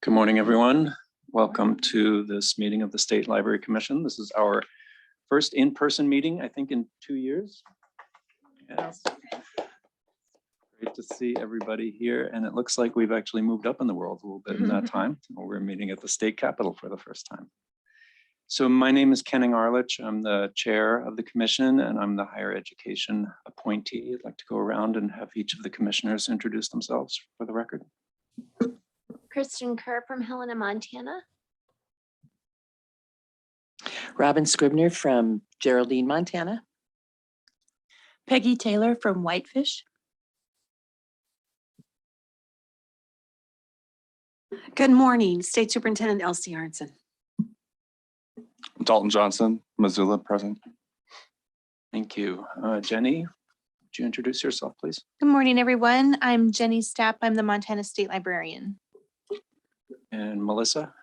Good morning, everyone. Welcome to this meeting of the State Library Commission. This is our first in-person meeting, I think, in 2 years. Yes. Great to see everybody here. And it looks like we've actually moved up in the world a little bit in that time. We're meeting at the state capitol for the first time. So my name is Kenning Arlich. I'm the chair of the commission and I'm the higher education appointee. I'd like to go around and have each of the commissioners introduce themselves for the record. Kristen Kerr from Helena, Montana. Robin Scribner from Geraldine, Montana. Peggy Taylor from Whitefish. Good morning, State Superintendent Elsie Arnson. Dalton Johnson, Missoula, present. Thank you. Jenny, would you introduce yourself, please? Good morning, everyone. I'm Jenny Stapp. I'm the Montana State Librarian. And Melissa?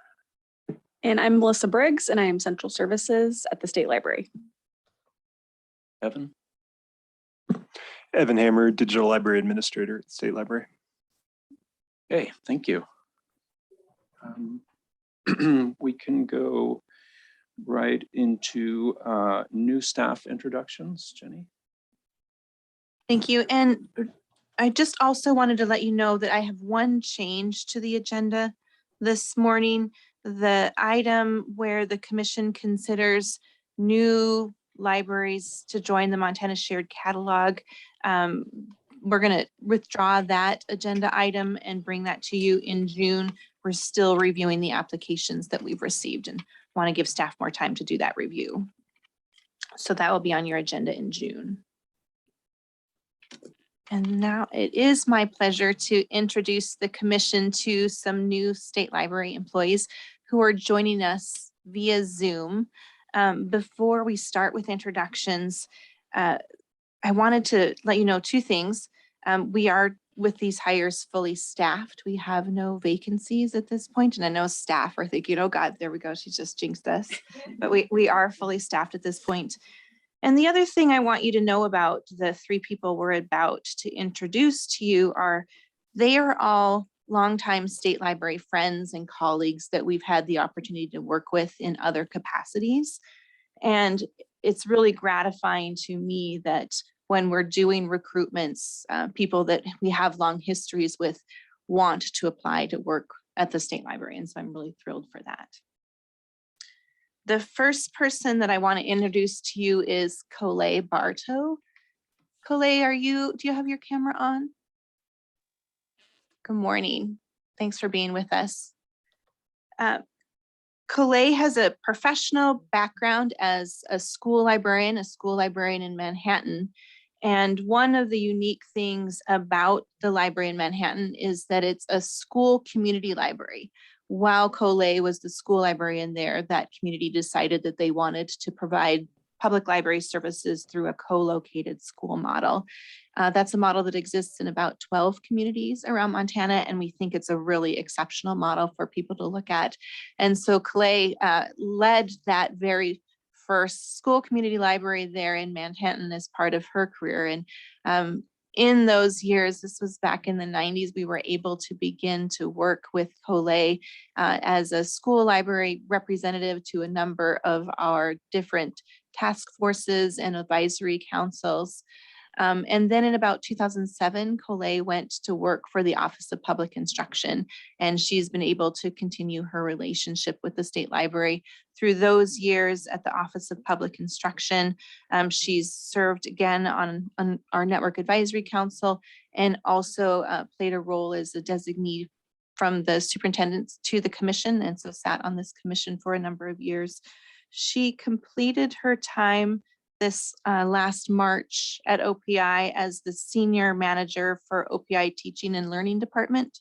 And I'm Melissa Briggs, and I am Central Services at the State Library. Evan? Evan Hammer, Digital Library Administrator at the State Library. Okay, thank you. We can go right into new staff introductions. Jenny? Thank you. And I just also wanted to let you know that I have one change to the agenda this morning. The item where the commission considers new libraries to join the Montana Shared Catalog. We're going to withdraw that agenda item and bring that to you in June. We're still reviewing the applications that we've received and want to give staff more time to do that review. So that will be on your agenda in June. And now it is my pleasure to introduce the commission to some new state library employees who are joining us via Zoom. Before we start with introductions, I wanted to let you know two things. We are with these hires fully staffed. We have no vacancies at this point. And I know staff are thinking, oh God, there we go. She just jinxed us. But we are fully staffed at this point. And the other thing I want you to know about the three people we're about to introduce to you are, they are all longtime state library friends and colleagues that we've had the opportunity to work with in other capacities. And it's really gratifying to me that when we're doing recruitments, people that we have long histories with want to apply to work at the state library. And so I'm really thrilled for that. The first person that I want to introduce to you is Coley Bartow. Coley, do you have your camera on? Good morning. Thanks for being with us. Coley has a professional background as a school librarian in Manhattan. And one of the unique things about the library in Manhattan is that it's a school community library. While Coley was the school librarian there, that community decided that they wanted to provide public library services through a co-located school model. That's a model that exists in about 12 communities around Montana, and we think it's a really exceptional model for people to look at. And so Coley led that very first school community library there in Manhattan as part of her career. And in those years, this was back in the 90s, we were able to begin to work with Coley as a school library representative to a number of our different task forces and advisory councils. And then in about 2007, Coley went to work for the Office of Public Instruction, and she's been able to continue her relationship with the state library through those years at the Office of Public Instruction. She's served again on our Network Advisory Council and also played a role as a designee from the superintendent to the commission, and so sat on this commission for a number of years. She completed her time this last March at OPI as the senior manager for OPI Teaching and Learning Department.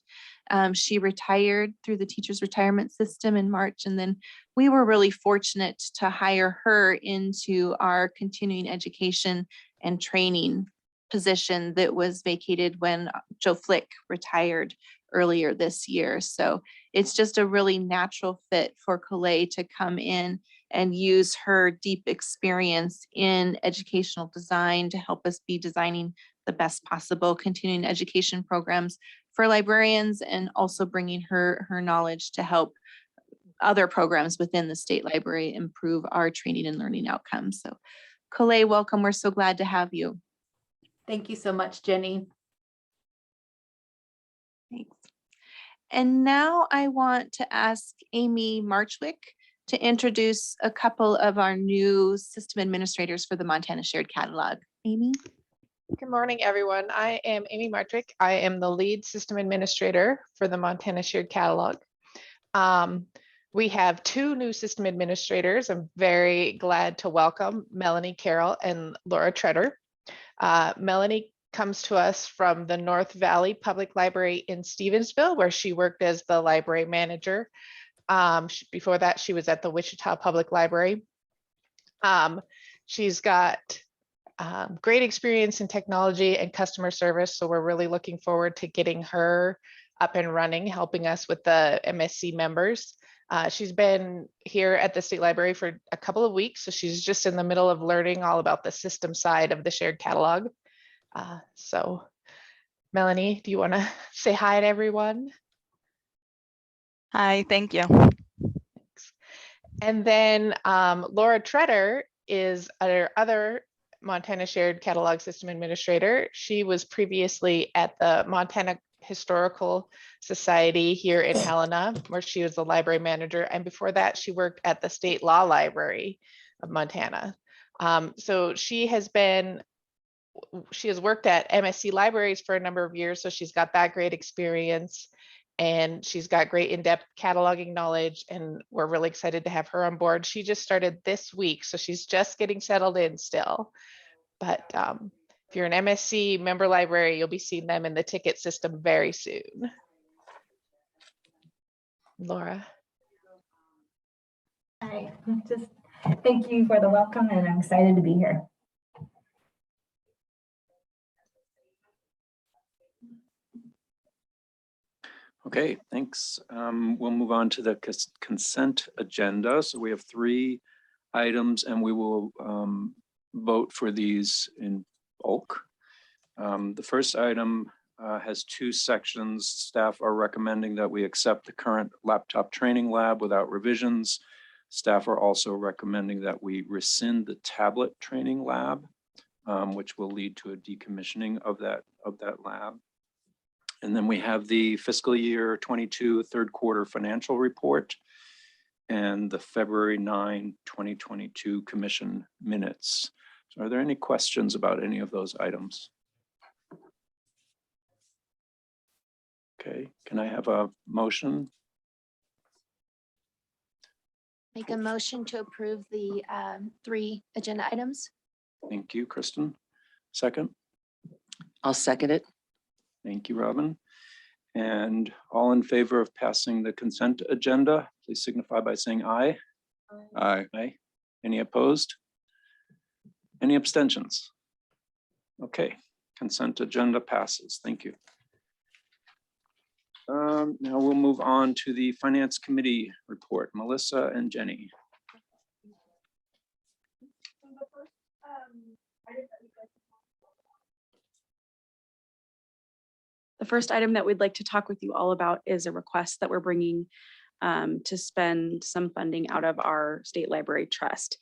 She retired through the teacher's retirement system in March, and then we were really fortunate to hire her into our continuing education and training position that was vacated when Joe Flick retired earlier this year. So it's just a really natural fit for Coley to come in and use her deep experience in educational design to help us be designing the best possible continuing education programs for librarians and also bringing her knowledge to help other programs within the state library improve our training and learning outcomes. So Colette, welcome. We're so glad to have you. Thank you so much, Jenny. Thanks. And now I want to ask Amy Marchwick to introduce a couple of our new system administrators for the Montana Shared Catalog. Amy? Good morning, everyone. I am Amy Martrick. I am the lead system administrator for the Montana Shared Catalog. We have two new system administrators. I'm very glad to welcome Melanie Carroll and Laura Treader. Melanie comes to us from the North Valley Public Library in Stevensville, where she worked as the library manager. Before that, she was at the Wichita Public Library. She's got great experience in technology and customer service, so we're really looking forward to getting her up and running, helping us with the MSC members. She's been here at the State Library for a couple of weeks, so she's just in the middle of learning all about the system side of the shared catalog. So Melanie, do you want to say hi to everyone? Hi, thank you. Thanks. And then Laura Treader is our other Montana Shared Catalog System Administrator. She was previously at the Montana Historical Society here in Helena, where she was the library manager. And before that, she worked at the State Law Library of Montana. So she has worked at MSC libraries for a number of years. So she's got that great experience and she's got great in-depth cataloging knowledge, and we're really excited to have her on board. She just started this week, so she's just getting settled in still. But if you're an MSC member library, you'll be seeing them in the ticket system very soon. Laura. Hi, just thank you for the welcome, and I'm excited to be here. Okay, thanks. We'll move on to the consent agenda. So we have 3 items and we will vote for these in bulk. The first item has 2 sections. Staff are recommending that we accept the current laptop training lab without revisions. Staff are also recommending that we rescind the tablet training lab, which will lead to a decommissioning of that lab. And then we have the fiscal year 22 third quarter financial report and the February 9, 2022 commission minutes. So are there any questions about any of those items? Okay, can I have a motion? Make a motion to approve the 3 agenda items. Thank you, Kristen. Second? I'll second it. Thank you, Robin. And all in favor of passing the consent agenda, please signify by saying aye. Aye. Aye. Any opposed? Any abstentions? Okay, consent agenda passes. Thank you. Now we'll move on to the Finance Committee report. Melissa and Jenny. The first item that we'd like to talk with you all about is a request that we're bringing to spend some funding out of our state library trust.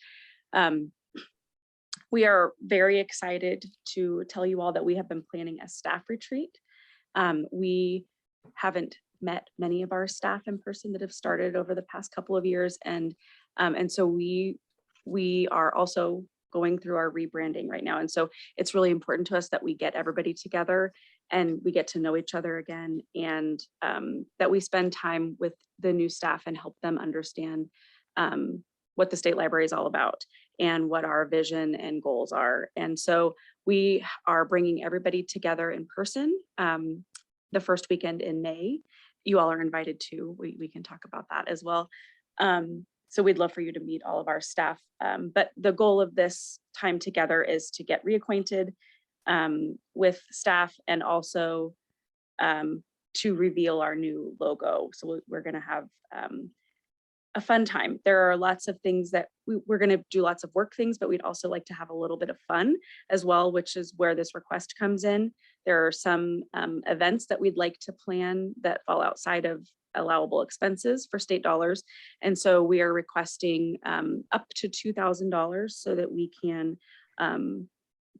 We are very excited to tell you all that we have been planning a staff retreat. We haven't met many of our staff in person that have started over the past couple of years, and so we are also going through our rebranding right now. And so it's really important to us that we get everybody together and we get to know each other again, and that we spend time with the new staff and help them understand what the state library is all about and what our vision and goals are. And so we are bringing everybody together in person the first weekend in May. You all are invited to. We can talk about that as well. So we'd love for you to meet all of our staff. But the goal of this time together is to get reacquainted with staff and also to reveal our new logo. So we're going to have a fun time. There are lots of things that we're going to do, lots of work things, but we'd also like to have a little bit of fun as well, which is where this request comes in. There are some events that we'd like to plan that fall outside of allowable expenses for state dollars. And so we are requesting up to $2,000 so that we can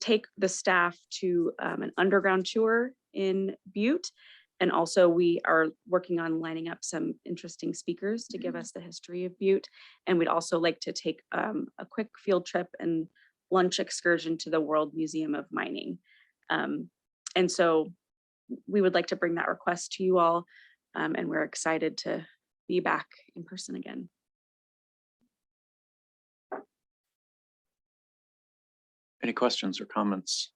take the staff to an underground tour in Butte. And also we are working on lining up some interesting speakers to give us the history of Butte. And we'd also like to take a quick field trip and lunch excursion to the World Museum of Mining. And so we would like to bring that request to you all. And we're excited to be back in person again. Any questions or comments?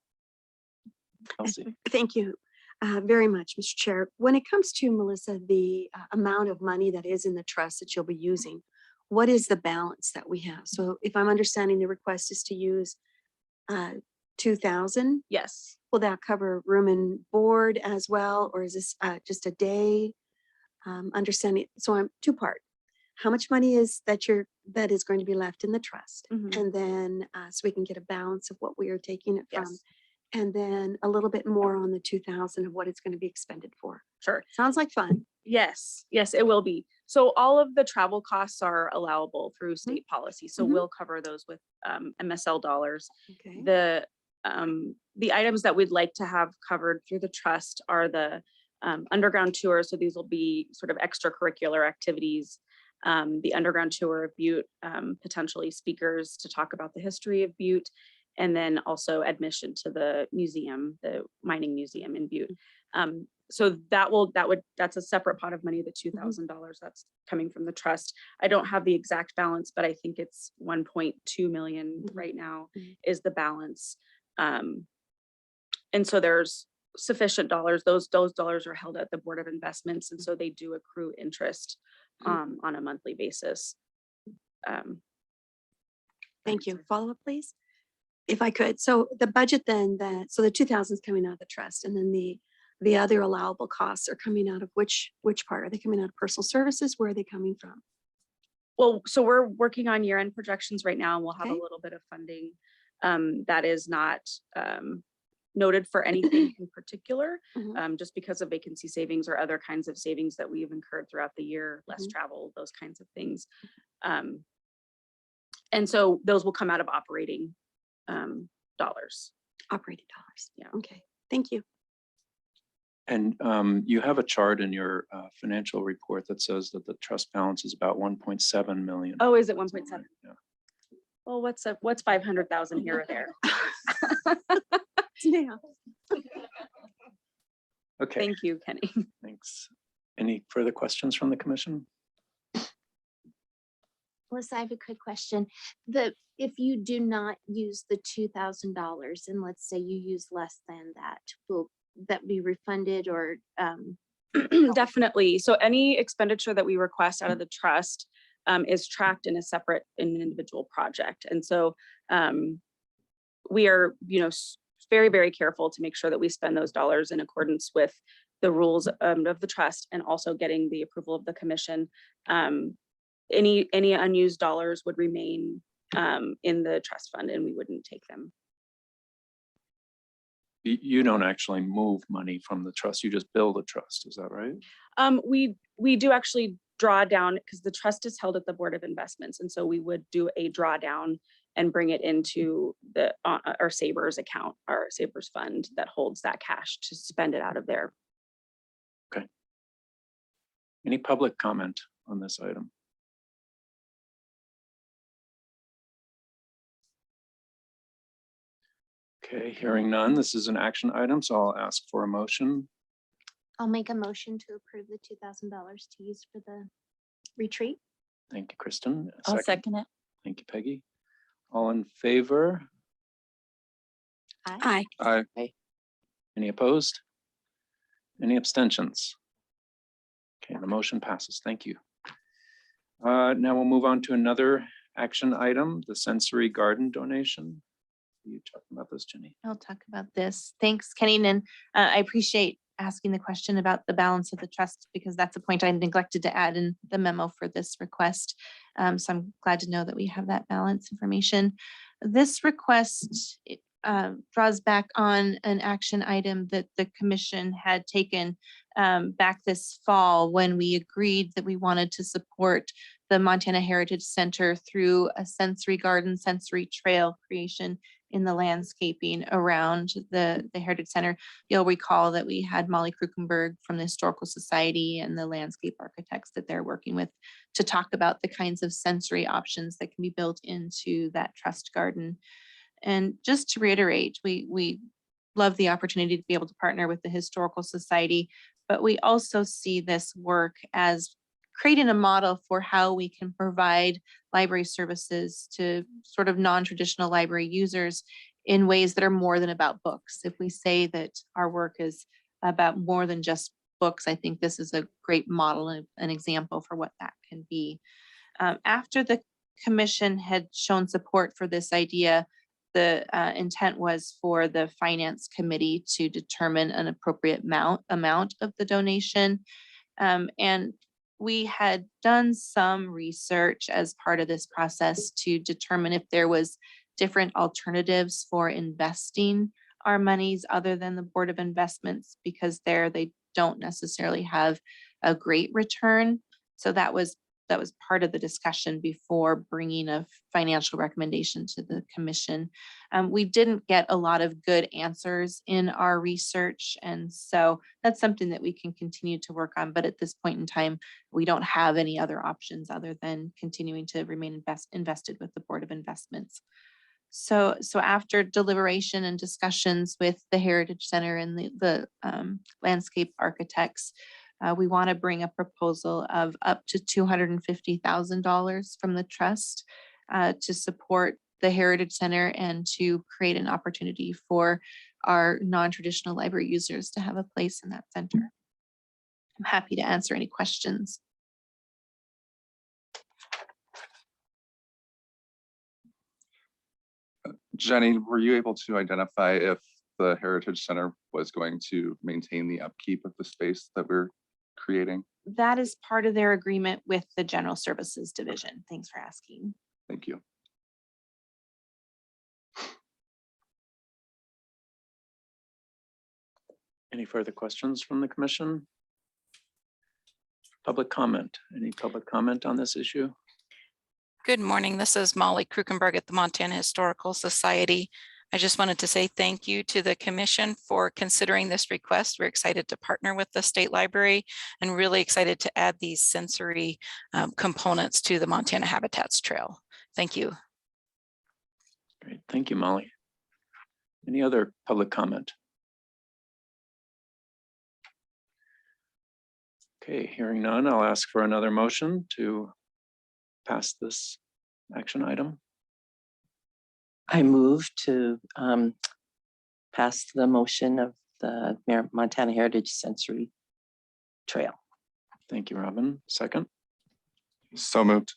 Elsie? Thank you very much, Mr. Chair. When it comes to, Melissa, the amount of money that is in the trust that you'll be using, what is the balance that we have? So if I'm understanding, the request is to use 2,000. Yes. Will that cover room and board as well? Or is this just a day? Understanding, so I'm two-part. How much money is that is going to be left in the trust? Mhm. And then so we can get a balance of what we are taking it from. Yes. And then a little bit more on the 2,000 of what it's going to be expended for. Sure. Sounds like fun. Yes, yes, it will be. So all of the travel costs are allowable through state policy. So Mhm. we'll cover those with MSL dollars. Okay. The items that we'd like to have covered through the trust are the underground tours. So these will be sort of extracurricular activities. The underground tour of Butte, potentially speakers to talk about the history of Butte, and then also admission to the museum, the mining museum in Butte. So that's a separate pot of money, the $2,000 that's coming from the trust. I don't have the exact balance, but I think it's 1.2 million right now is the balance. And so there's sufficient dollars. Those dollars are held at the Board of Investments, and so they do accrue interest on a monthly basis. Thank you. Follow up, please, if I could. So the budget then so the 2,000 is coming out of the trust, and then the other allowable costs are coming out of which part? Are they coming out of personal services? Where are they coming from? Well, so we're working on year-end projections right now, and we'll have a Okay. little bit of funding that is not noted for anything in particular, Mhm. just because of vacancy savings or other kinds of savings that we've incurred throughout the year, less Mhm. travel, those kinds of things. And so those will come out of operating dollars. Operating dollars. Yeah. Okay. Thank you. And you have a chart in your financial report that says that the trust balance is about 1.7 million. Oh, is it 1.7? Yeah. Well, what's 500,000 here or there? Yeah. Okay, Thank you, Kenny. thanks. Any further questions from the commission? Melissa, I have a quick question. If you do not use the $2,000 and let's say you use less than that, will that be refunded or? Definitely. So any expenditure that we request out of the trust is tracked in an individual project. And so we are, very, very careful to make sure that we spend those dollars in accordance with the rules of the trust and also getting the approval of the commission. Any unused dollars would remain in the trust fund and we wouldn't take them. You don't actually move money from the trust, you just build a trust, is that right? We do actually draw down because the trust is held at the Board of Investments. And so we would do a drawdown and bring it into our Savers account, our Savers fund that holds that cash to spend it out of there. Okay. Any public comment on this item? Okay, hearing none, this is an action item, so I'll ask for a motion. I'll make a motion to approve the $2,000 to use for the retreat. Thank you, Kristen. A I'll second it. Thank you, Peggy. All in favor? Aye. Aye. Any opposed? Any abstentions? Okay, the motion passes. Thank you. Now we'll move on to another action item, the sensory garden donation. Are you talking about this, Jenny? I'll talk about this. Thanks, Kenny. And I appreciate asking the question about the balance of the trust because that's a point I neglected to add in the memo for this request. So I'm glad to know that we have that balance information. This request draws back on an action item that the commission had taken back this fall when we agreed that we wanted to support the Montana Heritage Center through a sensory garden, sensory trail creation in the landscaping around the Heritage Center. You'll recall that we had Molly Krukenberg from the Historical Society and the landscape architects that they're working with to talk about the kinds of sensory options that can be built into that trust garden. And just to reiterate, we love the opportunity to be able to partner with the Historical Society, but we also see this work as creating a model for how we can provide library services to sort of non-traditional library users in ways that are more than about books. If we say that our work is about more than just books, I think this is a great model and an example for what that can be. After the commission had shown support for this idea, the intent was for the finance committee to determine an appropriate amount of the donation. And we had done some research as part of this process to determine if there was different alternatives for investing our monies other than the Board of Investments, because they don't necessarily have a great return. So that was part of the discussion before bringing a financial recommendation to the commission. We didn't get a lot of good answers in our research. And so that's something that we can continue to work on. But at this point in time, we don't have any other options other than continuing to remain invested with the Board of Investments. So after deliberation and discussions with the Heritage Center and the landscape architects, we want to bring a proposal of up to $250,000 from the trust to support the Heritage Center and to create an opportunity for our non-traditional library users to have a place in that center. I'm happy to answer any questions. Jenny, were you able to identify if the Heritage Center was going to maintain the upkeep of the space that we're creating? That is part of their agreement with the General Services Division. Thanks for asking. Thank you. Any further questions from the commission? Public comment. Any public comment on this issue? Good morning. This is Molly Krukenberg at the Montana Historical Society. I just wanted to say thank you to the commission for considering this request. We're excited to partner with the State Library and really excited to add these sensory components to the Montana Habitats Trail. Thank you. Great. Thank you, Molly. Any other public comment? Okay, hearing none, I'll ask for another motion to pass this action item. I move to pass the motion of the Montana Heritage Sensory Trail. Thank you, Robin. Second. So moved.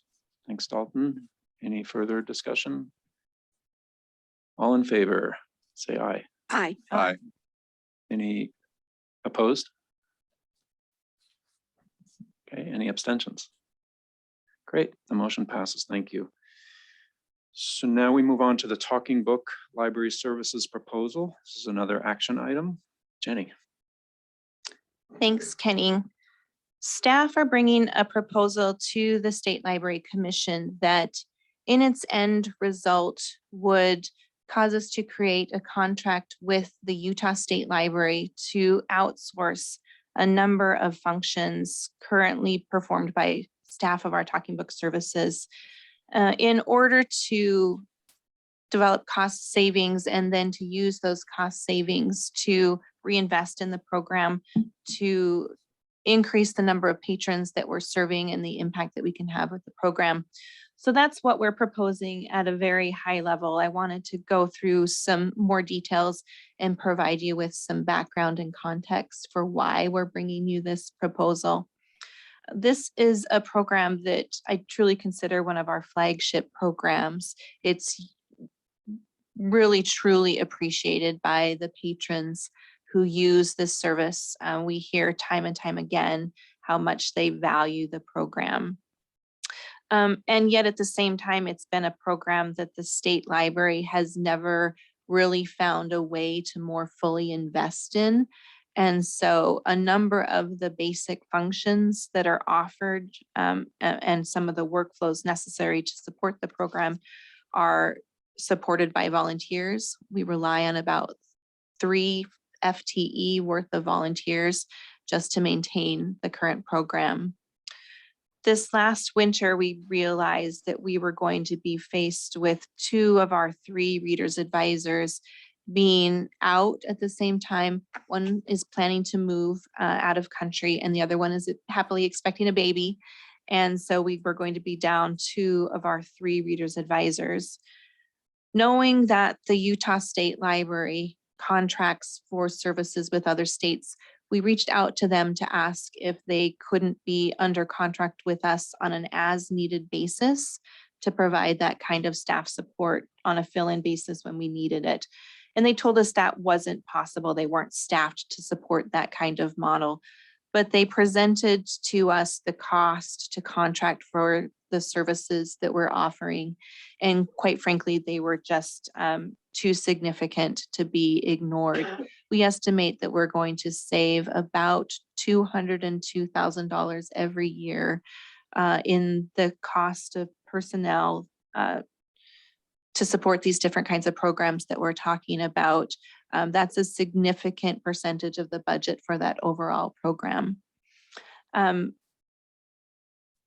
Thanks, Dalton. Any further discussion? All in favor, say aye. Aye. Aye. Any opposed? Okay, any abstentions? Great, the motion passes. Thank you. So now we move on to the Talking Book Library Services proposal. This is another action item. Jenny. Thanks, Kenny. Staff are bringing a proposal to the State Library Commission that in its end result would cause us to create a contract with the Utah State Library to outsource a number of functions currently performed by staff of our Talking Book services in order to develop cost savings and then to use those cost savings to reinvest in the program to increase the number of patrons that we're serving and the impact that we can have with the program. So that's what we're proposing at a very high level. I wanted to go through some more details and provide you with some background and context for why we're bringing you this proposal. This is a program that I truly consider one of our flagship programs. It's really, truly appreciated by the patrons who use this service. We hear time and time again how much they value the program. And yet at the same time, it's been a program that the State Library has never really found a way to more fully invest in. And so a number of the basic functions that are offered and some of the workflows necessary to support the program are supported by volunteers. We rely on about 3 FTE worth of volunteers just to maintain the current program. This last winter, we realized that we were going to be faced with 2 of our 3 readers advisors being out at the same time. One is planning to move out of country and the other one is happily expecting a baby. And so we were going to be down 2 of our 3 readers advisors. Knowing that the Utah State Library contracts for services with other states, we reached out to them to ask if they couldn't be under contract with us on an as needed basis to provide that kind of staff support on a fill-in basis when we needed it. And they told us that wasn't possible. They weren't staffed to support that kind of model, but they presented to us the cost to contract for the services that we're offering. And quite frankly, they were just too significant to be ignored. We estimate that we're going to save about $202,000 every year in the cost of personnel to support these different kinds of programs that we're talking about. That's a significant percentage of the budget for that overall program.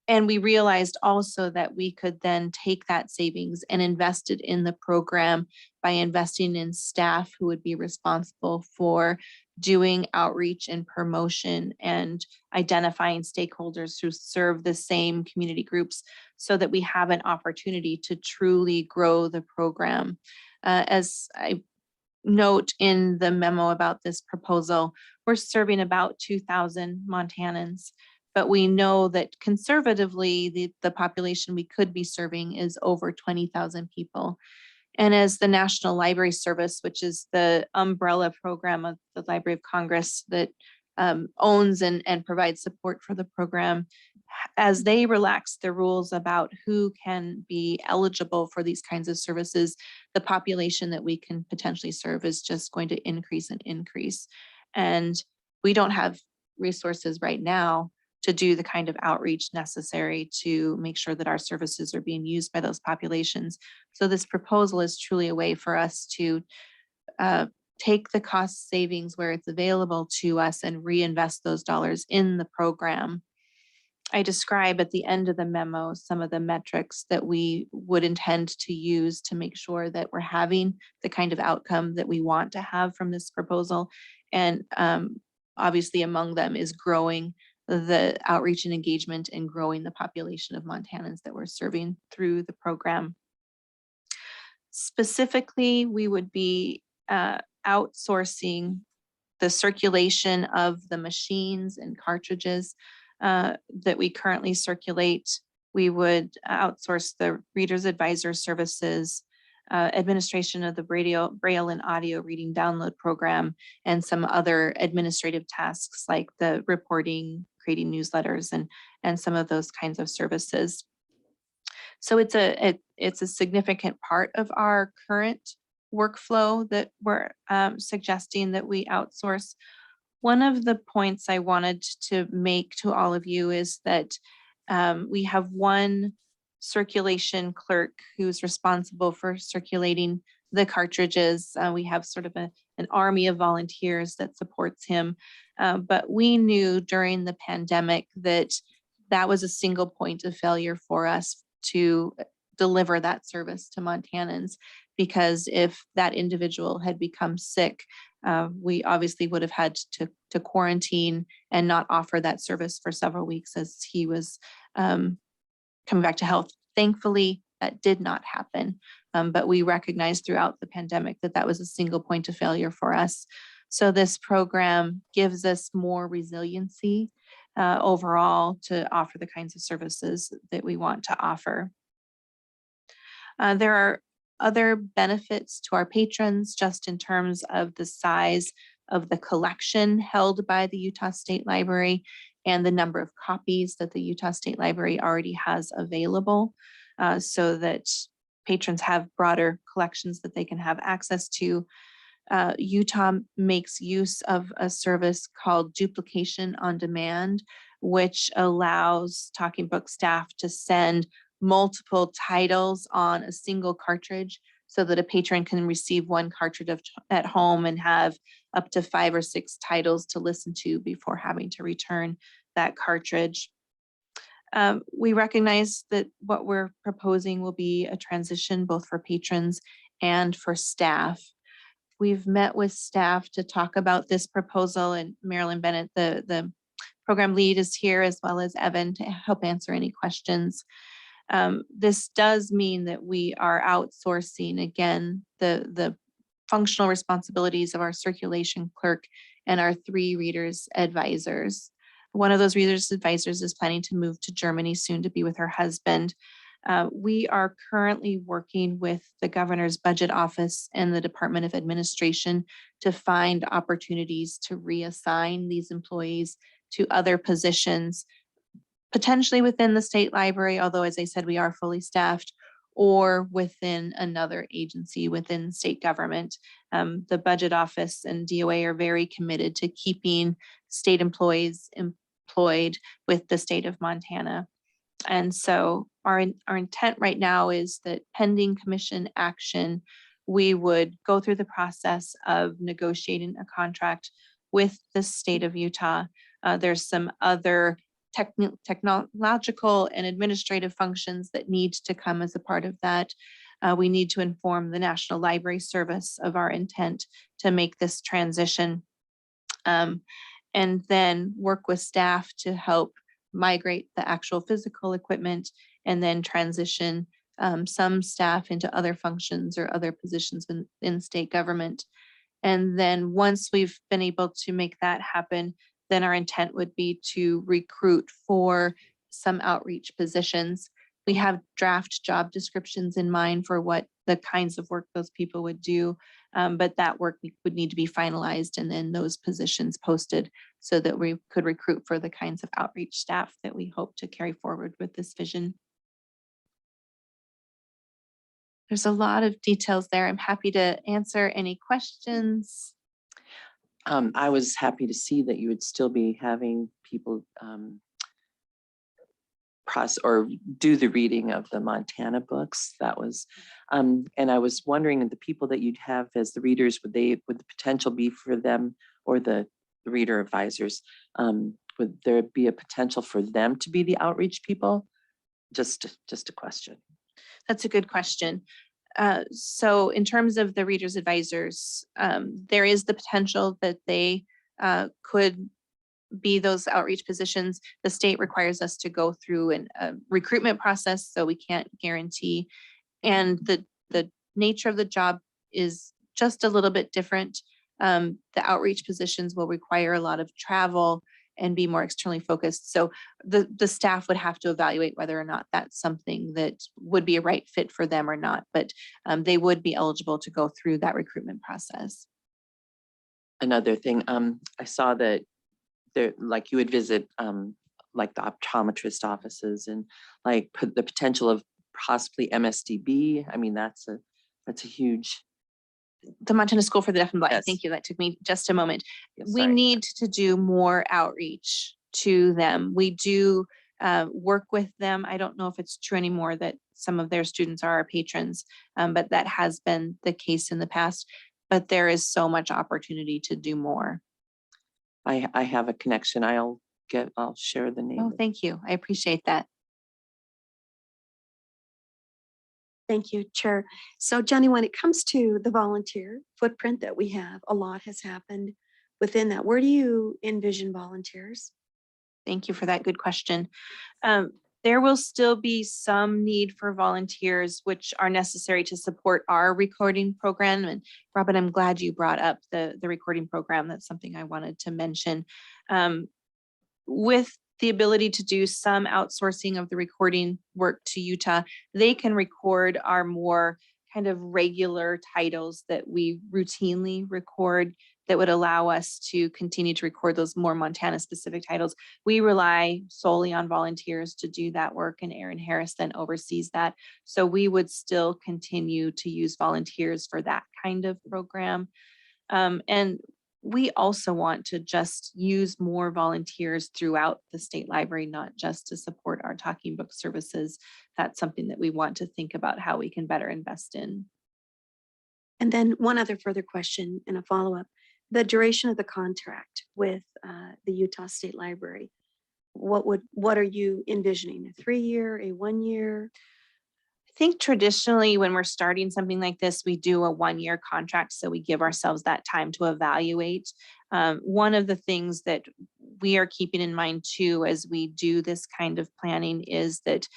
And we realized also that we could then take that savings and invest it in the program by investing in staff who would be responsible for doing outreach and promotion and identifying stakeholders who serve the same community groups so that we have an opportunity to truly grow the program. As I note in the memo about this proposal, we're serving about 2,000 Montanans. But we know that conservatively, the population we could be serving is over 20,000 people. And as the National Library Service, which is the umbrella program of the Library of Congress that owns and provides support for the program, as they relax the rules about who can be eligible for these kinds of services, the population that we can potentially serve is just going to increase and increase. And we don't have resources right now to do the kind of outreach necessary to make sure that our services are being used by those populations. So this proposal is truly a way for us to take the cost savings where it's available to us and reinvest those dollars in the program. I describe at the end of the memo some of the metrics that we would intend to use to make sure that we're having the kind of outcome that we want to have from this proposal. And obviously among them is growing the outreach and engagement and growing the population of Montanans that we're serving through the program. Specifically, we would be outsourcing the circulation of the machines and cartridges that we currently circulate. We would outsource the Reader's Advisor services, administration of the Braille and audio reading download program, and some other administrative tasks like the reporting, creating newsletters, and some of those kinds of services. So it's a significant part of our current workflow that we're suggesting that we outsource. One of the points I wanted to make to all of you is that we have one circulation clerk who's responsible for circulating the cartridges. We have sort of an army of volunteers that supports him. But we knew during the pandemic that that was a single point of failure for us to deliver that service to Montanans, because if that individual had become sick, we obviously would have had to quarantine and not offer that service for several weeks as he was coming back to health. Thankfully, that did not happen, but we recognized throughout the pandemic that that was a single point of failure for us. So this program gives us more resiliency overall to offer the kinds of services that we want to offer. There are other benefits to our patrons just in terms of the size of the collection held by the Utah State Library and the number of copies that the Utah State Library already has available, so that patrons have broader collections that they can have access to. Utah makes use of a service called Duplication on Demand, which allows Talking Book staff to send multiple titles on a single cartridge so that a patron can receive one cartridge at home and have up to 5 or 6 titles to listen to before having to return that cartridge. We recognize that what we're proposing will be a transition both for patrons and for staff. We've met with staff to talk about this proposal, and Marilyn Bennett, the program lead, is here, as well as Evan, to help answer any questions. This does mean that we are outsourcing, again, the functional responsibilities of our circulation clerk and our 3 readers advisors. One of those readers advisors is planning to move to Germany soon to be with her husband. We are currently working with the governor's budget office and the Department of Administration to find opportunities to reassign these employees to other positions, potentially within the state library, although as I said, we are fully staffed, or within another agency within state government. The budget office and DOA are very committed to keeping state employees employed with the state of Montana. And so our intent right now is that pending commission action, we would go through the process of negotiating a contract with the state of Utah. There's some other technological and administrative functions that need to come as a part of that. We need to inform the National Library Service of our intent to make this transition, and then work with staff to help migrate the actual physical equipment, and then transition some staff into other functions or other positions in state government. And then once we've been able to make that happen, then our intent would be to recruit for some outreach positions. We have draft job descriptions in mind for what the kinds of work those people would do, but that work would need to be finalized and then those positions posted so that we could recruit for the kinds of outreach staff that we hope to carry forward with this vision. There's a lot of details there. I'm happy to answer any questions. I was happy to see that you would still be having people or do the reading of the Montana books. That was, and I was wondering, the people that you'd have as the readers, would the potential be for them, or the reader advisors, would there be a potential for them to be the outreach people? Just a question. That's a good question. So in terms of the readers advisors, there is the potential that they could be those outreach positions. The state requires us to go through a recruitment process, so we can't guarantee. And the nature of the job is just a little bit different. The outreach positions will require a lot of travel and be more externally focused. So the staff would have to evaluate whether or not that's something that would be a right fit for them or not, but they would be eligible to go through that recruitment process. Another thing, I saw that there, like you would visit like the optometrist offices and like the potential of possibly MSDB. I mean, that's a huge. The Montana School for the Deaf and Blind. Yes. Thank you. That took me just a moment. We Sorry. need to do more outreach to them. We do work with them. I don't know if it's true anymore that some of their students are our patrons, but that has been the case in the past. But there is so much opportunity to do more. I have a connection. I'll share the name. Oh, thank you. I appreciate that. Thank you, Chair. So Jenny, when it comes to the volunteer footprint that we have, a lot has happened within that. Where do you envision volunteers? Thank you for that good question. There will still be some need for volunteers, which are necessary to support our recording program. And Robin, I'm glad you brought up the recording program. That's something I wanted to mention. With the ability to do some outsourcing of the recording work to Utah, they can record our more kind of regular titles that we routinely record. that would allow us to continue to record those more Montana specific titles. We rely solely on volunteers to do that work, and Aaron Harris then oversees that. So we would still continue to use volunteers for that kind of program. And we also want to just use more volunteers throughout the state library, not just to support our talking book services. That's something that we want to think about how we can better invest in. And then one other further question and a follow-up. The duration of the contract with the Utah State Library, what are you envisioning? A 3-year, a 1-year? I think traditionally when we're starting something like this, we do a 1-year contract. So we give ourselves that time to evaluate. One of the things that we are keeping in mind too, as we do this kind of planning, is that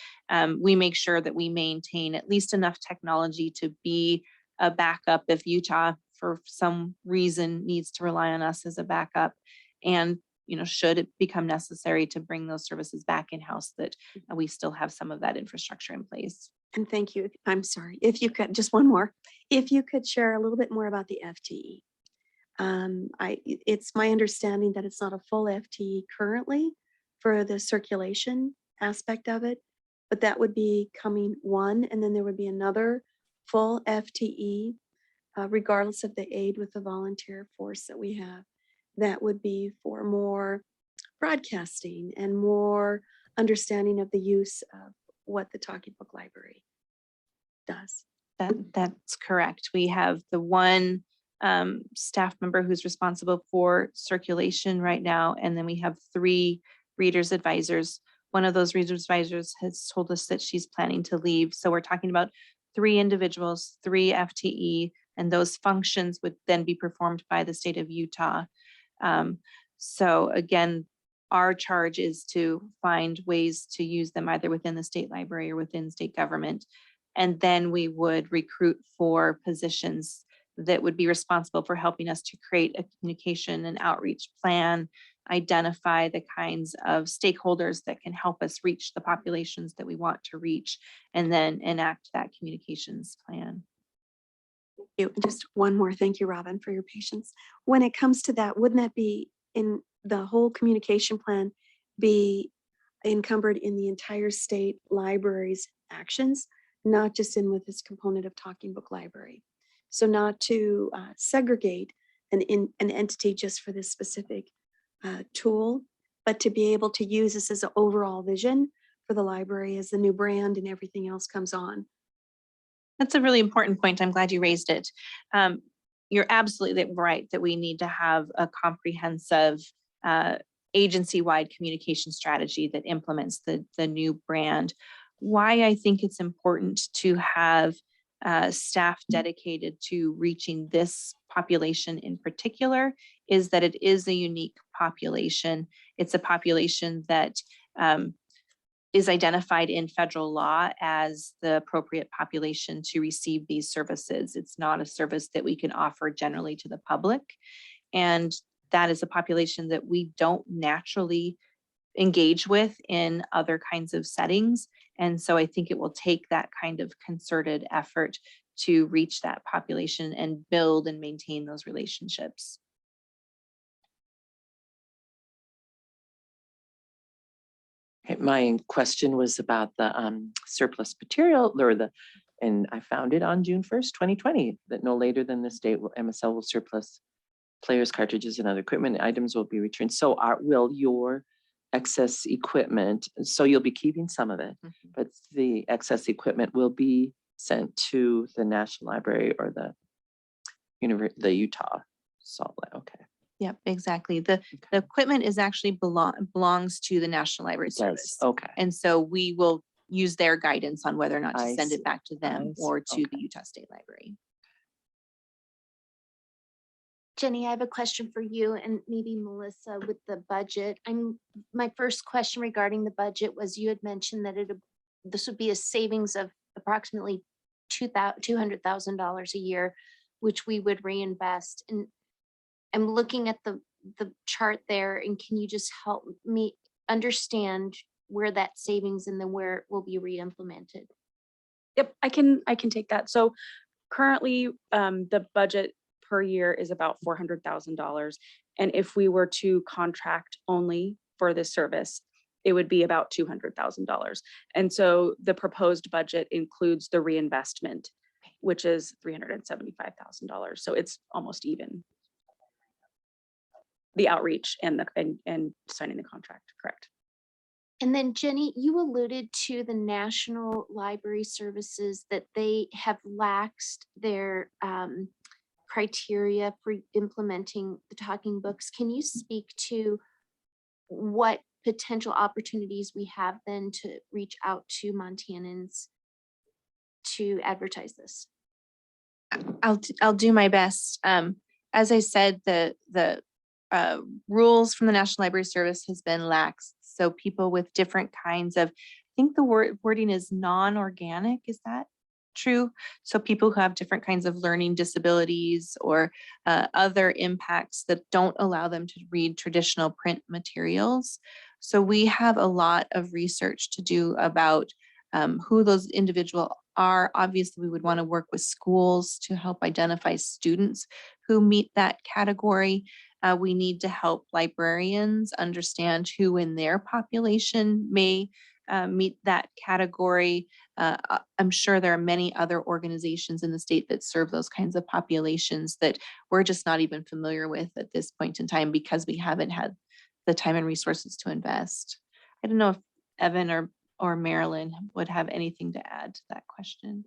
we make sure that we maintain at least enough technology to be a backup if Utah for some reason needs to rely on us as a backup. And should it become necessary to bring those services back in-house, that we still have some of that infrastructure in place. And thank you. I'm sorry, if you could, just one more, if you could share a little bit more about the FTE. It's my understanding that it's not a full FTE currently for the circulation aspect of it, but that would be coming one, and then there would be another full FTE, regardless of the aid with the volunteer force that we have. That would be for more broadcasting and more understanding of the use of what the Talking Book Library does. That's correct. We have the one staff member who's responsible for circulation right now, and then we have 3 readers advisors. One of those readers advisors has told us that she's planning to leave. So we're talking about 3 individuals, 3 FTE, and those functions would then be performed by the state of Utah. So again, our charge is to find ways to use them either within the state library or within state government. And then we would recruit for positions that would be responsible for helping us to create a communication and outreach plan, identify the kinds of stakeholders that can help us reach the populations that we want to reach, and then enact that communications plan. Thank you. And just one more. Thank you, Robin, for your patience. When it comes to that, wouldn't that be in the whole communication plan be encumbered in the entire state library's actions, not just in with this component of Talking Book Library? So not to segregate an entity just for this specific tool, but to be able to use this as an overall vision for the library as the new brand and everything else comes on. That's a really important point. I'm glad you raised it. You're absolutely right that we need to have a comprehensive agency-wide communication strategy that implements the new brand. Why I think it's important to have staff dedicated to reaching this population in particular is that it is a unique population. It's a population that is identified in federal law as the appropriate population to receive these services. It's not a service that we can offer generally to the public. And that is a population that we don't naturally engage with in other kinds of settings. And so I think it will take that kind of concerted effort to reach that population and build and maintain those relationships. Okay, my question was about the surplus material and I found it on June 1st, 2020, that no later than this date will MSL will surplus players, cartridges, and other equipment items will be returned. So will your excess equipment, so you'll be keeping some of it, but the excess equipment will be sent to the National Library or the Utah Salt Lake. Okay. Yep, exactly. The equipment is actually belongs to the National Library Service. Okay. And so we will use their guidance on whether or not to I send see. it back to them or to Okay. the Utah State Library. Jenny, I have a question for you and maybe Melissa with the budget. My first question regarding the budget was you had mentioned that this would be a savings of approximately $200,000 a year, which we would reinvest. And I'm looking at the chart there, and can you just help me understand where that savings and then where it will be Yep, I can take that. So currently, the budget per year is about $400,000. And if we were to contract only for this service, it would be about $200,000. And so the proposed budget includes the reinvestment, which is $375,000. So it's almost even. The outreach and signing the contract, correct? And then Jenny, you alluded to the National Library Services that they have laxed their criteria for implementing the talking books. Can you speak to what potential opportunities we have then to reach out to Montanans to advertise this? I'll do my best. As I said, the rules from the National Library Service has been laxed. So people with different kinds of, I think the wording is non-organic. Is that true? So people who have different kinds of learning disabilities or other impacts that don't allow them to read traditional print materials. So we have a lot of research to do about who those individuals are. Obviously, we would want to work with schools to help identify students who meet that category. We need to help librarians understand who in their population may meet that category. I'm sure there are many other organizations in the state that serve those kinds of populations that we're just not even familiar with at this point in time because we haven't had the time and resources to invest. I don't know if Evan or Marilyn would have anything to add to that question.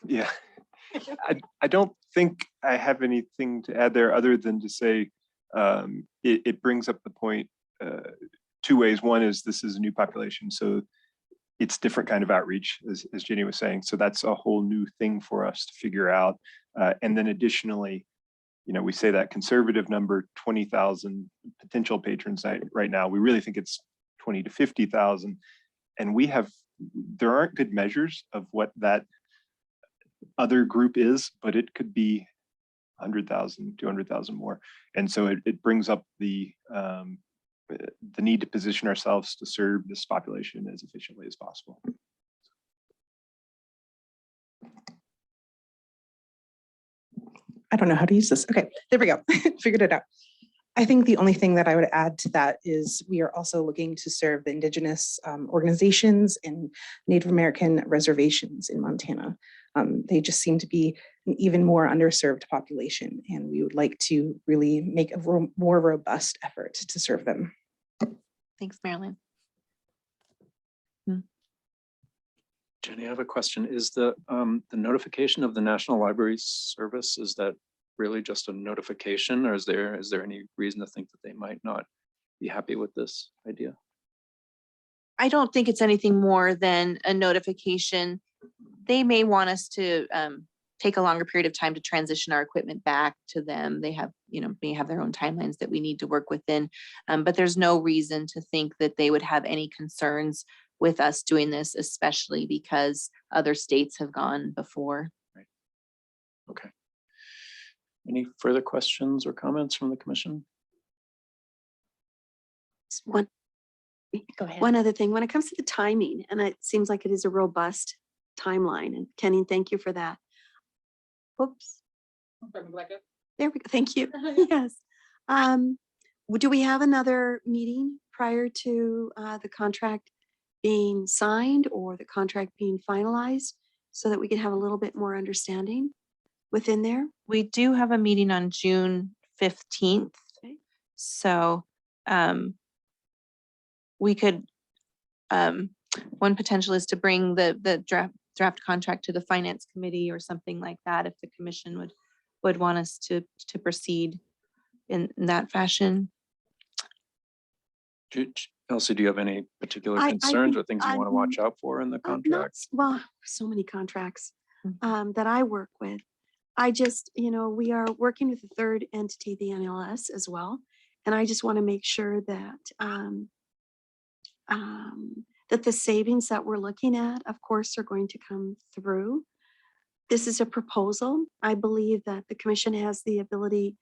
Yeah. I don't think I have anything to add there other than to say it brings up the point two ways. One is this is a new population, so it's different kind of outreach, as Jenny was saying. So that's a whole new thing for us to figure out. And then additionally, you know, we say that conservative number, 20,000 potential patrons right now. We really think it's 20 to 50,000. And there aren't good measures of what that other group is, but it could be 100,000, 200,000 more. And so it brings up the need to position ourselves to serve this population as efficiently as possible. I don't know how to use this. Okay, there we go. Figured it out. I think the only thing that I would add to that is we are also looking to serve the Indigenous organizations and Native American reservations in Montana. They just seem to be an even more underserved population, and we would like to really make a more robust effort to serve them. Thanks, Marilyn. Jenny, I have a question. Is the notification of the National Library Service, is that really just a notification, or is there any reason to think that they might not be happy with this idea? I don't think it's anything more than a notification. They may want us to take a longer period of time to transition our equipment back to them. They have, may have their own timelines that we need to work within, but there's no reason to think that they would have any concerns with us doing this, especially because other states have gone before. Right. Okay. Any further questions or comments from the commission? Go ahead. One other thing, when it comes to the timing, and it seems like it is a robust timeline, and Kenny, thank you for that. Whoops. There we go. Thank you. Yes. Do we have another meeting prior to the contract being signed or the contract being finalized so that we can have a little bit more understanding within there? We do have a meeting on June 15th. Okay. So we could, one potential is to bring the draft contract to the finance committee or something like that, if the commission would want us to proceed in that fashion. Elsie, do you have any particular concerns or things you want to watch out for in the contract? Well, so many contracts that I work with. I just, we are working with a third entity, the MLS as well. And I just want to make sure that that the savings that we're looking at, of course, are going to come through. This is a proposal. I believe that the commission has the ability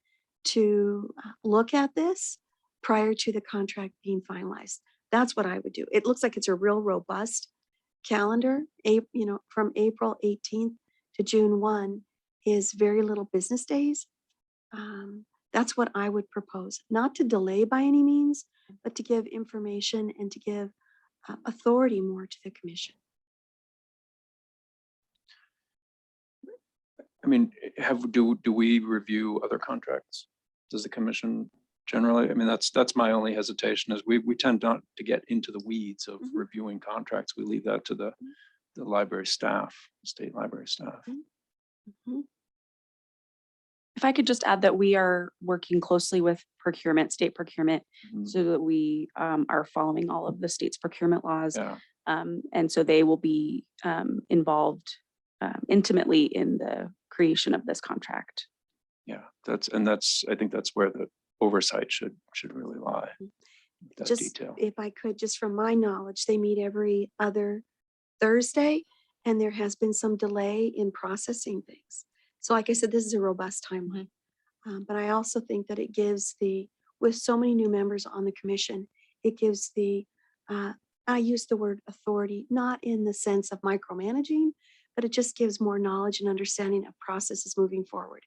to look at this prior to the contract being finalized. That's what I would do. It looks like it's a real robust calendar, from April 18th to June 1 is very little business days. That's what I would propose, not to delay by any means, but to give information and to give authority more to the commission. I mean, do we review other contracts? Does the commission generally? I mean, that's my only hesitation is we tend not to get into the weeds of reviewing contracts. We leave that to the library staff, state library staff. If I could just add that we are working closely with procurement, state procurement, so that we are following all of the state's procurement laws. Yeah. And so they will be involved intimately in the creation of this contract. Yeah, I think that's where the oversight should really lie. That Just detail. if I could, just from my knowledge, they meet every other Thursday, and there has been some delay in processing things. So like I said, this is a robust timeline. But I also think that it gives with so many new members on the commission, it gives I use the word authority, not in the sense of micromanaging, but it just gives more knowledge and understanding of processes moving forward.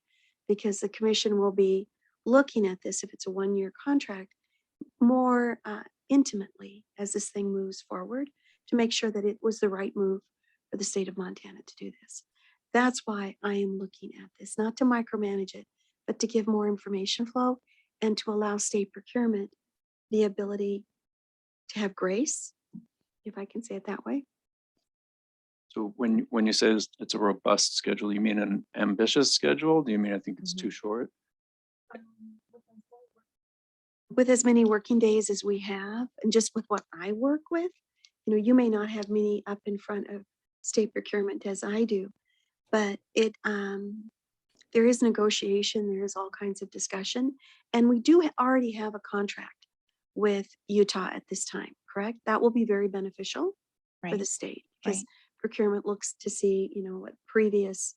Because the commission will be looking at this, if it's a 1-year contract, more intimately as this thing moves forward to make sure that it was the right move for the state of Montana to do this. That's why I am looking at this, not to micromanage it, but to give more information flow and to allow state procurement the ability to have grace, if I can say it that way. So when you say it's a robust schedule, you mean an ambitious schedule? Do you mean I think it's too short? With as many working days as we have, and just with what I work with, you may not have many up in front of state procurement as I do, but there is negotiation, there is all kinds of discussion, and we do already have a contract with Utah at this time, correct? That will be very beneficial for the state because procurement looks to see, what previous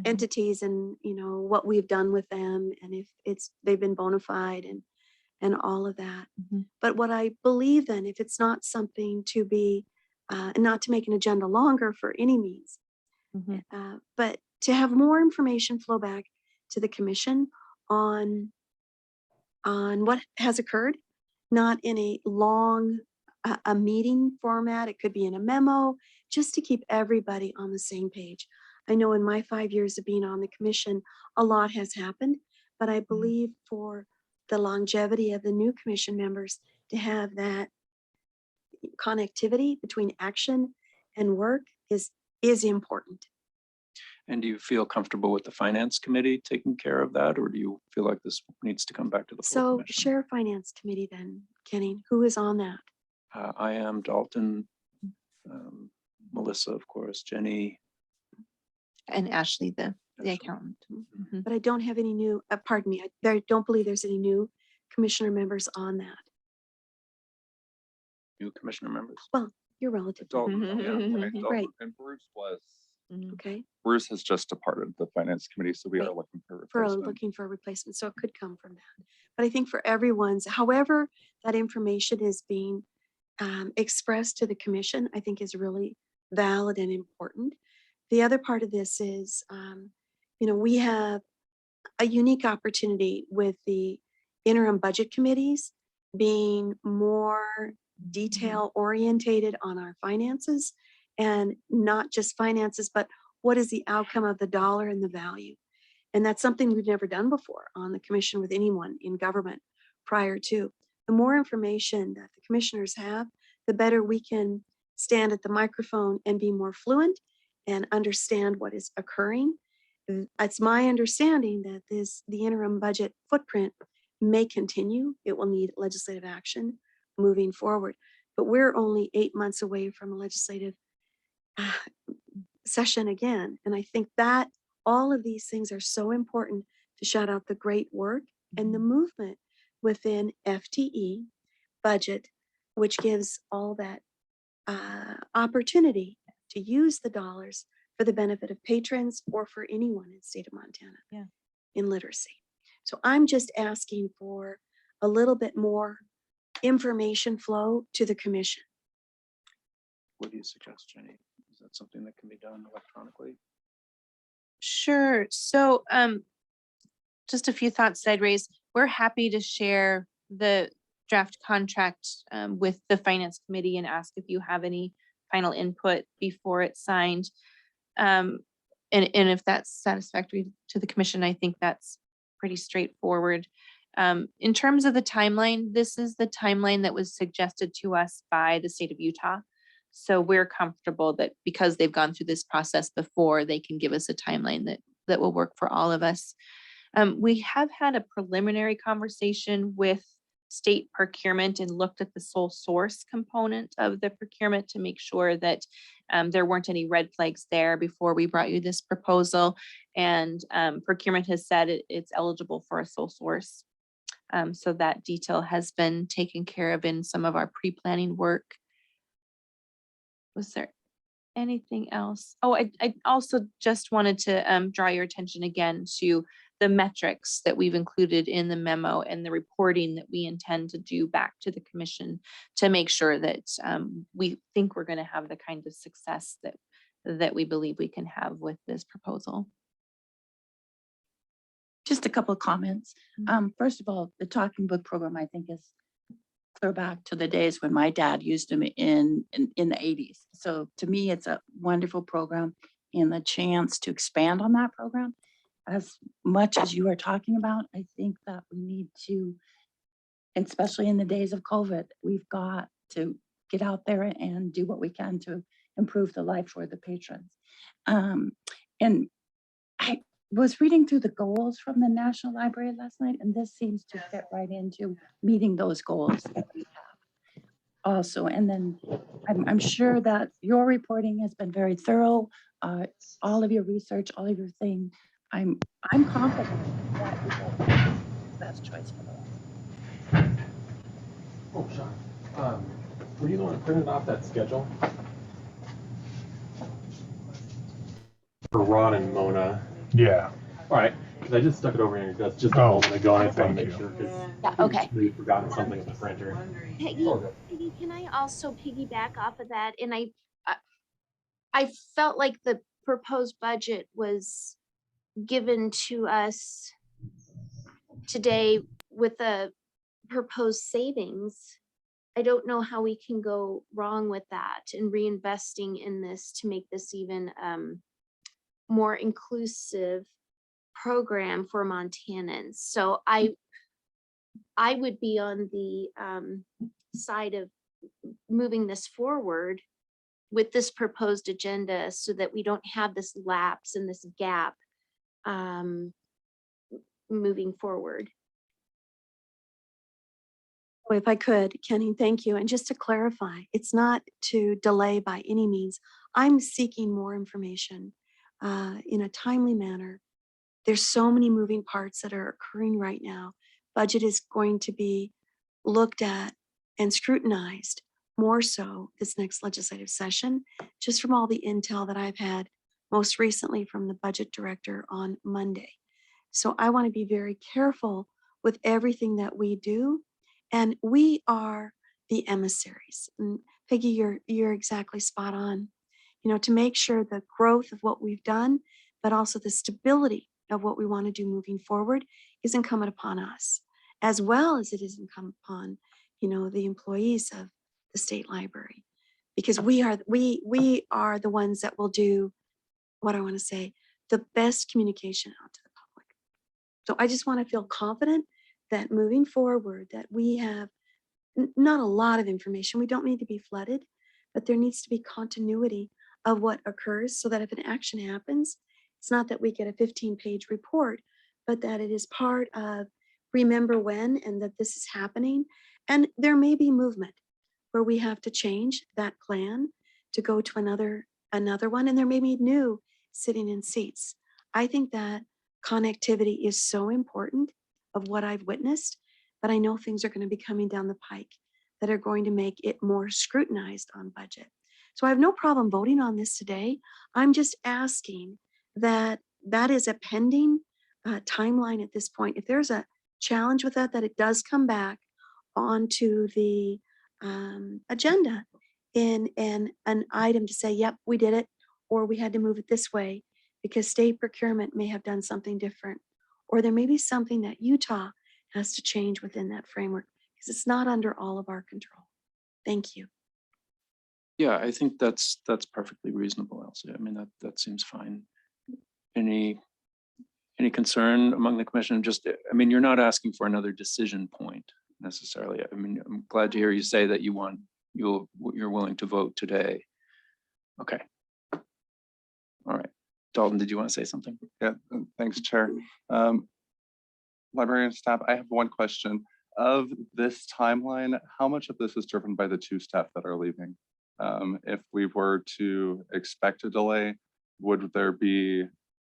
entities and, what we've done with them and if they've been bona fide and all of that. But what I believe then, if it's not something to be, and not to make an agenda longer for any means, but to have more information flow back to the commission on what has occurred, not in a long a meeting format. It could be in a memo, just to keep everybody on the same page. I know in my 5 years of being on the commission, a lot has happened, but I believe for the longevity of the new commission members to have that connectivity between action and work is important. And do you feel comfortable with the finance committee taking care of that, or do you feel like this needs to come back to the full So commission? share finance committee then, Kenny, who is on that? I am Dalton, Melissa, of course, Jenny. And Ashley, the accountant. But I don't have any new, pardon me, I don't believe there's any new commissioner members on that. New commissioner members. Well, you're relative. Dalton, Right. and Bruce was. Okay. Bruce has just departed the finance committee, so we are looking for a replacement. Looking for a replacement, so it could come from that. But I think for everyone's, however that information is being expressed to the commission, I think is really valid and important. The other part of this is, we have a unique opportunity with the interim budget committees being more detail orientated on our finances, and not just finances, but what is the outcome of the dollar and the value. And that's something we've never done before on the commission with anyone in government prior to. The more information that the commissioners have, the better we can stand at the microphone and be more fluent and understand what is occurring. It's my understanding that the interim budget footprint may continue. It will need legislative action moving forward, but we're only 8 months away from a legislative session again. And I think that all of these things are so important to shout out the great work and the movement within FTE budget, which gives all that opportunity to use the dollars for the benefit of patrons or for anyone in the state of Montana in literacy. So I'm just asking for a little bit more information flow to the commission. What do you suggest, Jenny? Is that something that can be done electronically? Sure. So just a few thoughts that I'd raise. We're happy to share the draft contract with the Finance Committee and ask if you have any final input before it's signed. And if that's satisfactory to the commission, I think that's pretty straightforward. In terms of the timeline, this is the timeline that was suggested to us by the state of Utah. So we're comfortable that because they've gone through this process before, they can give us a timeline that will work for all of us. We have had a preliminary conversation with state procurement and looked at the sole source component of the procurement to make sure that there weren't any red flags there before we brought you this proposal. And procurement has said it's eligible for a sole source. So that detail has been taken care of in some of our pre-planning work. Was there anything else? Oh, I also just wanted to draw your attention again to the metrics that we've included in the memo and the reporting that we intend to do back to the commission to make sure that we think we're going to have the kind of success that we believe we can have with this proposal. Just a couple of comments. First of all, the talking book program, I think, is clear back to the days when my dad used them in the 80s. So to me, it's a wonderful program, and the chance to expand on that program as much as you are talking about. I think that we need to, especially in the days of COVID, we've got to get out there and do what we can to improve the life for the patrons. And I was reading through the goals from the National Library last night, and this seems to fit right into meeting those goals that we have also. And then I'm sure that your reporting has been very thorough, all of your research, all of your things. I'm confident that we will have the best choice for the us. Oh, Sean, were you the one that printed off that schedule? For Ron and Mona. Yeah. All right, because I just stuck it over in your desk just a moment ago, and I just want to make sure, because Yeah, okay. we've forgotten something in the printer. Peggy, Oh, good. Peggy, can I also piggyback off of that? And I felt like the proposed budget was given to us today with the proposed savings. I don't know how we can go wrong with that and reinvesting in this to make this even more inclusive program for Montanans. So I would be on the side of moving this forward with this proposed agenda so that we don't have this lapse and this gap moving forward. If I could, Kenny, thank you. And just to clarify, it's not to delay by any means. I'm seeking more information in a timely manner. There's so many moving parts that are occurring right now. Budget is going to be looked at and scrutinized more so this next legislative session, just from all the intel that I've had most recently from the budget director on Monday. So I want to be very careful with everything that we do. And we are the emissaries. And Peggy, you're exactly spot on. You know, to make sure the growth of what we've done, but also the stability of what we want to do moving forward is incumbent upon us, as well as it is incumbent upon, you know, the employees of the state library, because we are the ones that will do what I want to say, the best communication out to the public. So I just want to feel confident that moving forward, that we have not a lot of information. We don't need to be flooded, but there needs to be continuity of what occurs so that if an action happens, it's not that we get a 15-page report, but that it is part of remember when and that this is happening. And there may be movement where we have to change that plan to go to another one, and there may be new sitting in seats. I think that connectivity is so important of what I've witnessed, but I know things are going to be coming down the pike that are going to make it more scrutinized on budget. So I have no problem voting on this today. I'm just asking that is a pending timeline at this point. If there's a challenge with that it does come back onto the agenda in an item to say, yep, we did it, or we had to move it this way because state procurement may have done something different, or there may be something that Utah has to change within that framework, because it's not under all of our control. Thank you. Yeah, I think that's perfectly reasonable, Elsie. I mean, that seems fine. Any concern among the commission? Just, I mean, you're not asking for another decision point necessarily. I mean, I'm glad to hear you say that you're willing to vote today. Okay. All right. Dalton, did you want to say something? Yeah, thanks, Chair. Librarian staff, I have one question. Of this timeline, how much of this is driven by the 2 staff that are leaving? If we were to expect a delay, would there be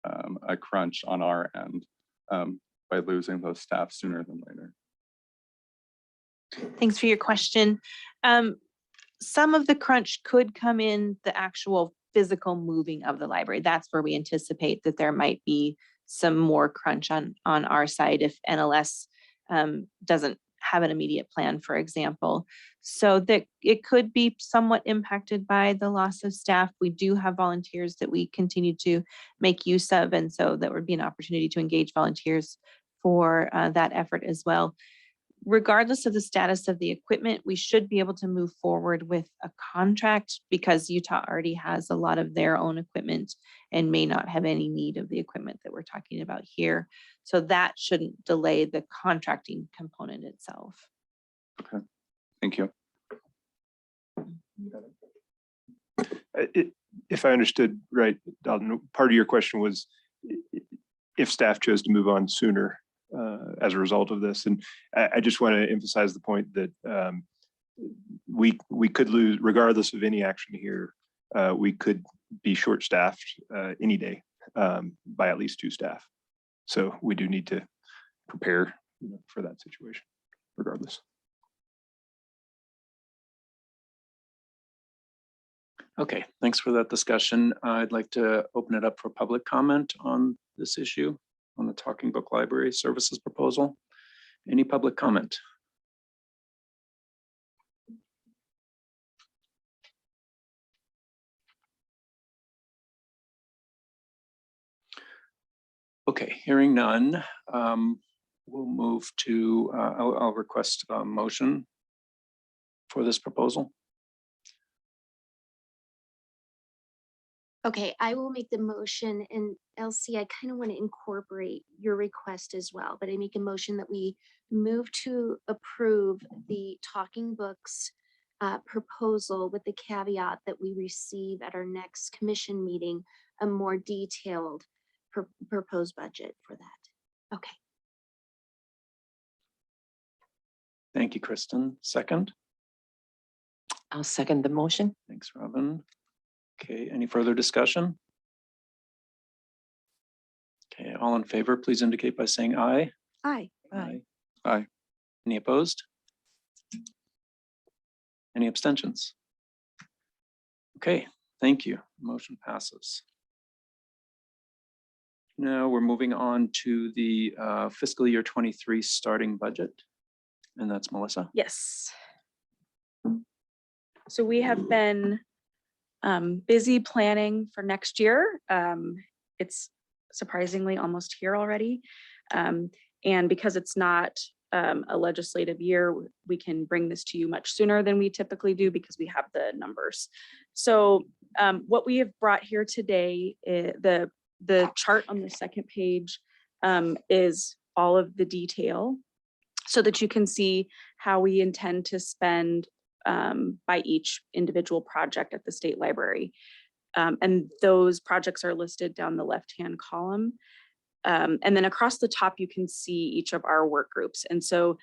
a crunch on our end by losing those staff sooner than later? Thanks for your question. Some of the crunch could come in the actual physical moving of the library. That's where we anticipate that there might be some more crunch on our side if NLS doesn't have an immediate plan, for example. So that it could be somewhat impacted by the loss of staff. We do have volunteers that we continue to make use of, and so that would be an opportunity to engage volunteers for that effort as well. Regardless of the status of the equipment, we should be able to move forward with a contract because Utah already has a lot of their own equipment and may not have any need of the equipment that we're talking about here. So that shouldn't delay the contracting component itself. Okay, thank you. If I understood right, Dalton, part of your question was if staff chose to move on sooner as a result of this. And I just want to emphasize the point that we could lose, regardless of any action here, we could be short-staffed any day by at least 2 staff. So we do need to prepare for that situation regardless. Okay, thanks for that discussion. I'd like to open it up for public comment on this issue, on the Talking Book Library Services proposal. Any public comment? Okay, hearing none, we'll move to, I'll request a motion for this proposal. Okay, I will make the motion, and Elsie, I kind of want to incorporate your request as well, but I make a motion that we move to approve the Talking Books proposal with the caveat that we receive at our next commission meeting a more detailed proposed budget for that. Okay. Thank you, Kristen. Second? I'll second the motion. Thanks, Robin. Okay, any further discussion? Okay, all in favor, please indicate by saying aye. Aye. Aye. Aye. Any opposed? Any abstentions? Okay, thank you. Motion passes. Now we're moving on to the fiscal year 23 starting budget. And that's Melissa. Yes. So we have been busy planning for next year. It's surprisingly almost here already. And because it's not a legislative year, we can bring this to you much sooner than we typically do because we have the numbers. So what we have brought here today, the chart on the second page is all of the detail so that you can see how we intend to spend by each individual project at the state library. And those projects are listed down the left-hand column. And then across the top, you can see each of our work groups. And so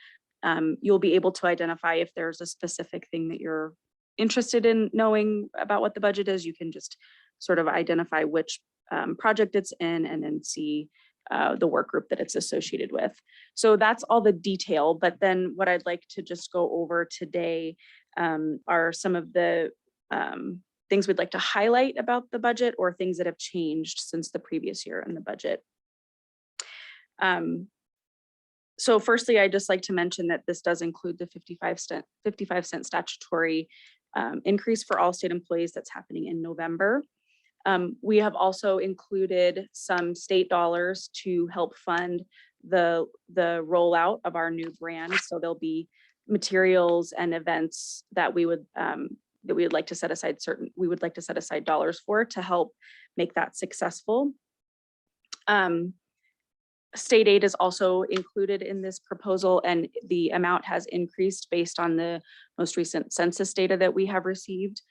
you'll be able to identify if there's a specific thing that you're interested in knowing about what the budget is. You can just sort of identify which project it's in and then see the work group that it's associated with. So that's all the detail. But then what I'd like to just go over today are some of the things we'd like to highlight about the budget or things that have changed since the previous year in the budget. So firstly, I'd just like to mention that this does include the 55-cent statutory increase for all state employees that's happening in November. We have also included some state dollars to help fund the rollout of our new brand. So there'll be materials and events that we would like to set aside dollars for to help make that successful. State aid is also included in this proposal, and the amount has increased based on the most recent census data that we have received.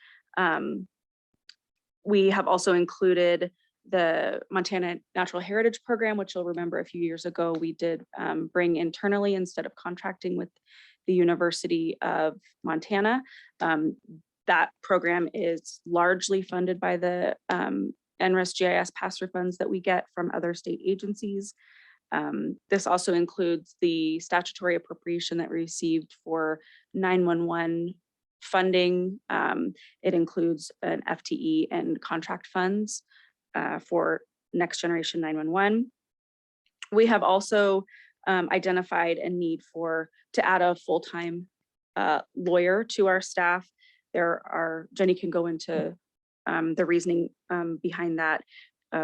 We have also included the Montana Natural Heritage Program, which you'll remember a few years ago we did bring internally instead of contracting with the University of Montana. That program is largely funded by the NRES GIS pass-through funds that we get from other state agencies. This also includes the statutory appropriation that we received for 911 funding. It includes an FTE and contract funds for next generation 911. We have also identified a need to add a full-time lawyer to our staff. Jenny can go into the reasoning behind that.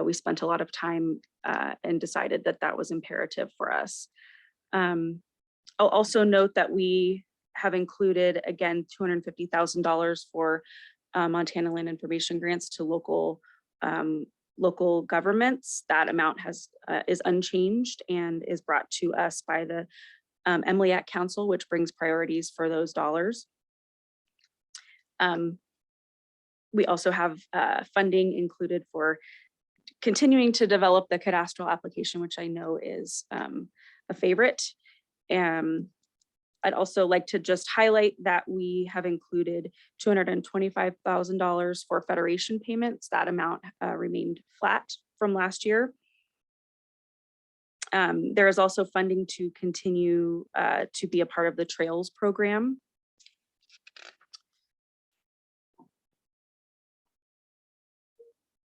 We spent a lot of time and decided that that was imperative for us. I'll also note that we have included, again, $250,000 for Montana Land Information Grants to local governments. That amount is unchanged and is brought to us by the MLEAC Council, which brings priorities for those dollars. We also have funding included for continuing to develop the cadastral application, which I know is a favorite. I'd also like to just highlight that we have included $225,000 for federation payments. That amount remained flat from last year. There is also funding to continue to be a part of the Trails program.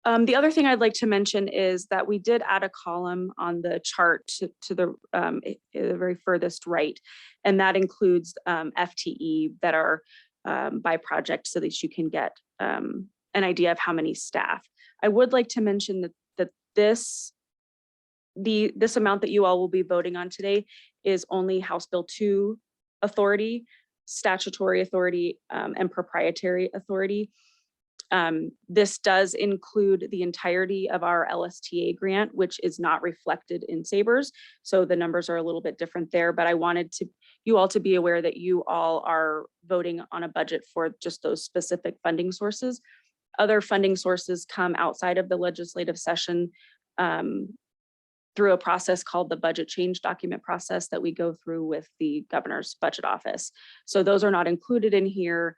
The other thing I'd like to mention is that we did add a column on the chart to the very furthest right, and that includes FTE that are by project so that you can get an idea of how many staff. I would like to mention that this amount that you all will be voting on today is only House Bill 2 authority, statutory authority, and proprietary authority. This does include the entirety of our LSTA grant, which is not reflected in Sabres. So the numbers are a little bit different there, but I wanted you all to be aware that you all are voting on a budget for just those specific funding sources. Other funding sources come outside of the legislative session through a process called the budget change document process that we go through with the governor's budget office. So those are not included in here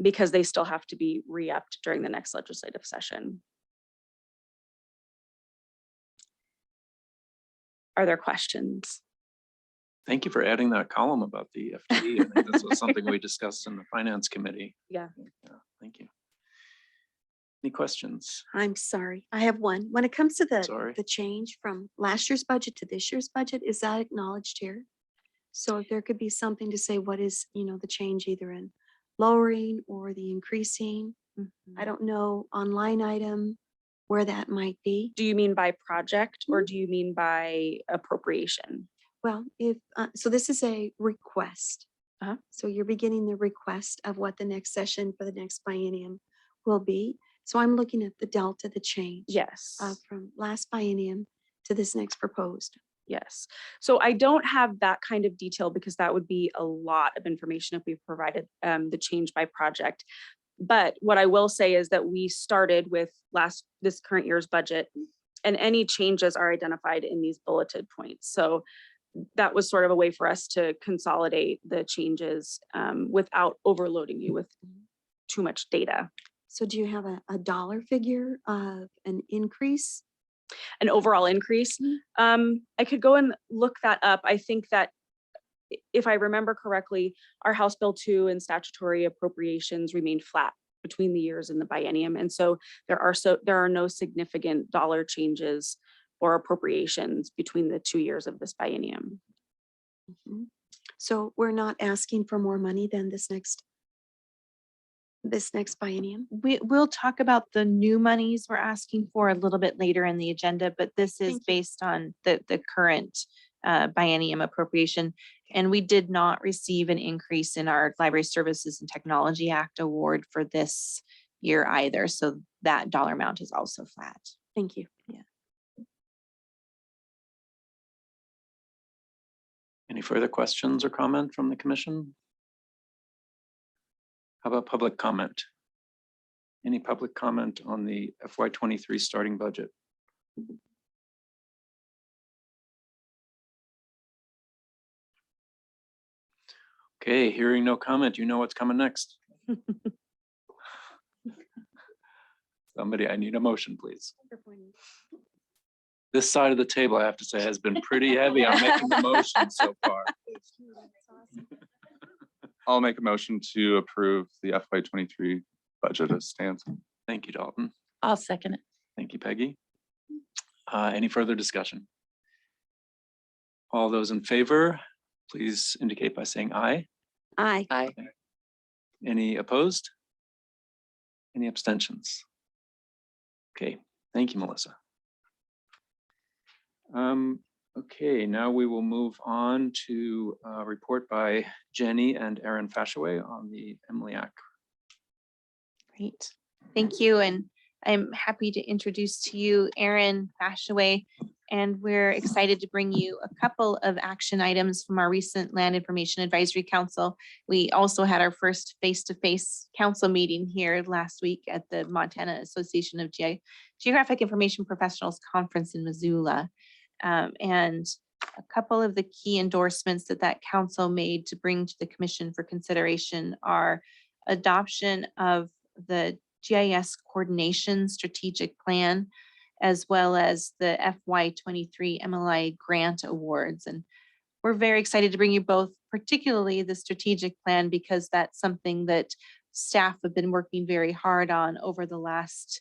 because they still have to be re-upped during the next legislative session. Are there questions? Thank you for adding that column about the FTE. I think this was something we discussed in the finance committee. Yeah. Thank you. Any questions? I'm sorry, I have one. When it comes to Sorry. the change from last year's budget to this year's budget, is that acknowledged here? So if there could be something to say, what is, the change either in lowering or the increasing? I don't know on line item where that might be. Do you mean by project or do you mean by appropriation? Well, so this is a request. So you're beginning the request of what the next session for the next biennium will be. So I'm looking at the delta, the change. Yes. From last biennium to this next proposed. Yes. So I don't have that kind of detail because that would be a lot of information if we provided the change by project. But what I will say is that we started with this current year's budget, and any changes are identified in these bulleted points. So that was sort of a way for us to consolidate the changes without overloading you with too much data. So do you have a dollar figure of an increase? An overall increase? I could go and look that up. I think that if I remember correctly, our House Bill 2 and statutory appropriations remained flat between the years in the biennium. And so there are no significant dollar changes or appropriations between the 2 years of this biennium. So we're not asking for more money than this next this next biennium? We'll talk about the new monies we're asking for a little bit later in the agenda, but this is Thank you. based on the current biennium appropriation. And we did not receive an increase in our Library Services and Technology Act award for this year either. So that dollar amount is also flat. Thank you. Any further questions or comment from the commission? How about public comment? Any public comment on the FY23 starting budget? Okay, hearing no comment, you know what's coming next. Somebody, I need a motion, please. This side of the table, I have to say, has been pretty heavy on making the motion so far. I'll make a motion to approve the FY23 budget as stands. Thank you, Dalton. I'll second it. Thank you, Peggy. Any further discussion? All those in favor, please indicate by saying aye. Aye. Aye. Any opposed? Any abstentions? Okay, thank you, Melissa. Okay, now we will move on to a report by Jenny and Aaron Fashaway on the MLIAC. Great. Thank you. And I'm happy to introduce to you Aaron Fashaway. And we're excited to bring you a couple of action items from our recent Land Information Advisory Council. We also had our first face-to-face council meeting here last week at the Montana Association of Geographic Information Professionals Conference in Missoula. And a couple of the key endorsements that council made to bring to the commission for consideration are adoption of the GIS coordination strategic plan, as well as the FY23 MLI grant awards. And we're very excited to bring you both, particularly the strategic plan, because that's something that staff have been working very hard on over the last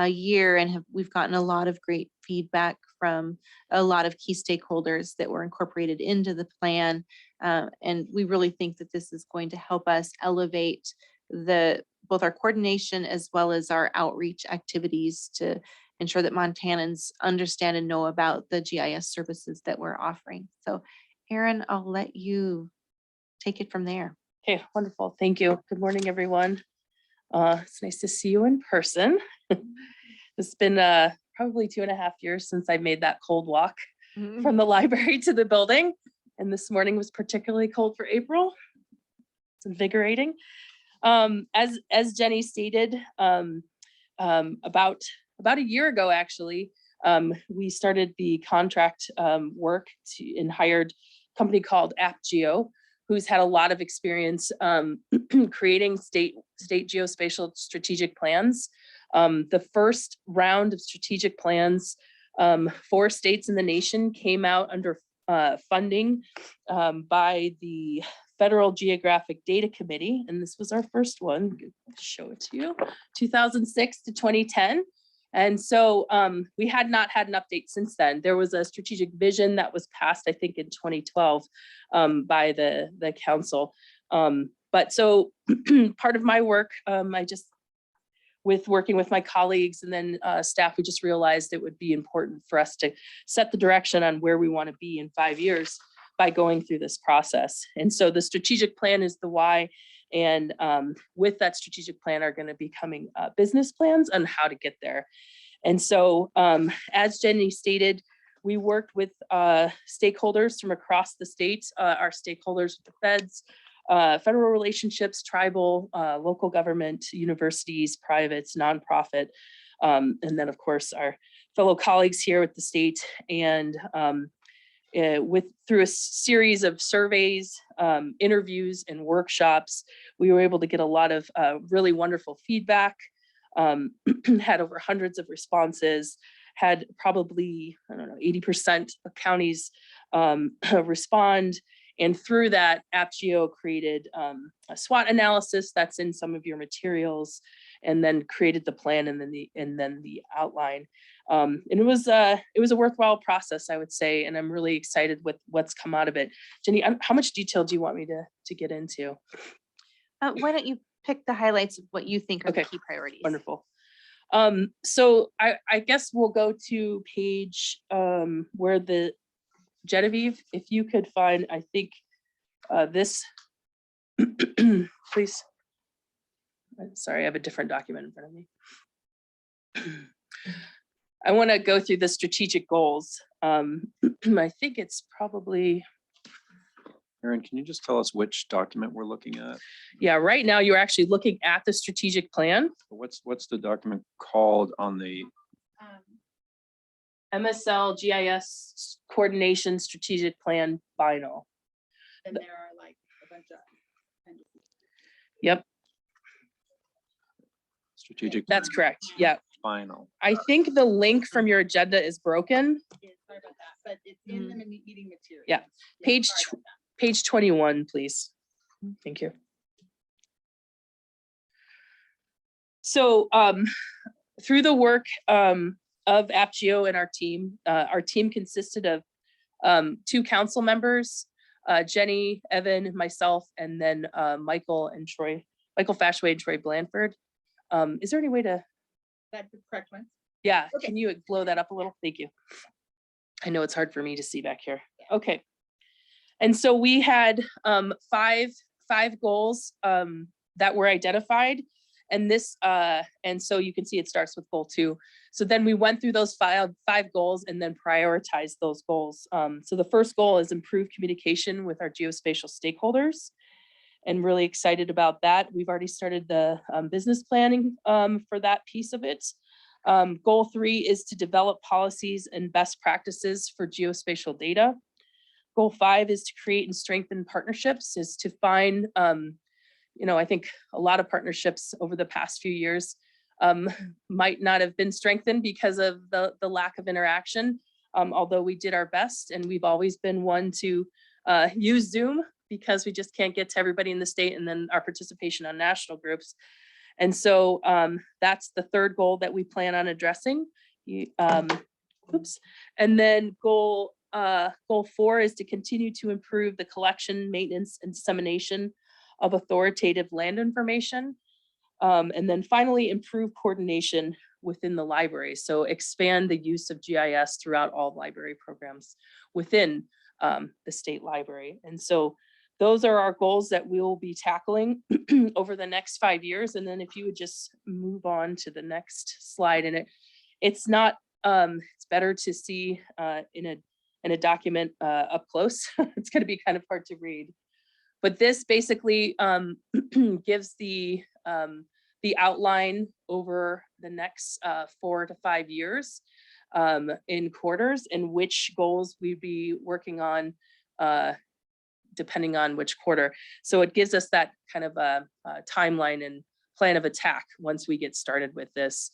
year, and we've gotten a lot of great feedback from a lot of key stakeholders that were incorporated into the plan. And we really think that this is going to help us elevate both our coordination as well as our outreach activities to ensure that Montanans understand and know about the GIS services that we're offering. So Aaron, I'll let you take it from there. Okay, wonderful. Thank you. Good morning, everyone. It's nice to see you in person. It's been probably 2.5 years since I made that cold walk from the library to the building. And this morning was particularly cold for April. It's invigorating. As Jenny stated, about a year ago, actually, we started the contract work and hired a company called AppGeo, who's had a lot of experience creating state geospatial strategic plans. The first round of strategic plans for states in the nation came out under funding by the Federal Geographic Data Committee, and this was our first one. I'll show it to you, 2006 to 2010. And so we had not had an update since then. There was a strategic vision that was passed, I think, in 2012 by the council. But so part of my work, with working with my colleagues and then staff, we just realized it would be important for us to set the direction on where we want to be in 5 years by going through this process. And so the strategic plan is the why. And with that strategic plan are going to be coming business plans on how to get there. And so as Jenny stated, we worked with stakeholders from across the state, our stakeholders with the feds, federal relationships, tribal, local government, universities, privates, nonprofit, and then of course our fellow colleagues here with the state, and through a series of surveys, interviews, and workshops, we were able to get a lot of really wonderful feedback, had over hundreds of responses, had probably, 80% of counties respond. And through that, AppGeo created a SWOT analysis that's in some of your materials, and then created the plan and then the outline. And it was a worthwhile process, I would say, and I'm really excited with what's come out of it. Jenny, how much detail do you want me to get into? Why don't you pick the highlights of what you think are the Okay, key priorities. Wonderful. So I guess we'll go to page where the Genevieve, if you could find, I think this, please. I'm sorry, I have a different document in front of me. I want to go through the strategic goals. I think it's probably, Erin, can you just tell us which document we're looking at? yeah, right now you're actually looking at the strategic plan. What's the document called on the, MSL GIS Coordination Strategic Plan Final. And there are like a bunch of. Yep, strategic? that's correct. Yeah. Final. I think the link from your agenda is broken. Yeah, sorry about that, but it's in the meeting material. Yeah, page 21, please. Thank you. So through the work of AppGeo and our team consisted of 2 council members, Jenny, Evan, myself, and then Michael Fashway and Troy Blanford. Is there any way to? That's the correct one. Yeah, Okay. can you blow that up a little? Thank you. I know it's hard for me to see back here. Okay. And so we had 5 goals that were identified. And this, and so you can see it starts with goal 2. So then we went through those 5 goals and then prioritized those goals. So the first goal is improve communication with our geospatial stakeholders. And really excited about that. We've already started the business planning for that piece of it. Goal 3 is to develop policies and best practices for geospatial data. Goal 5 is to create and strengthen partnerships, is to find, I think a lot of partnerships over the past few years might not have been strengthened because of the lack of interaction, although we did our best, and we've always been one to use Zoom because we just can't get to everybody in the state, and then our participation on national groups. And so that's the 3rd goal that we plan on addressing. Oops. And then goal 4 is to continue to improve the collection, maintenance, and dissemination of authoritative land information. And then finally, improve coordination within the library. So expand the use of GIS throughout all library programs within the state library. And so those are our goals that we will be tackling over the next 5 years. And then if you would just move on to the next slide, and it's not, it's better to see in a document up close. It's going to be kind of hard to read, but this basically gives the outline over the next 4 to 5 years in quarters, and which goals we'd be working on depending on which quarter. So it gives us that kind of a timeline and plan of attack once we get started with this.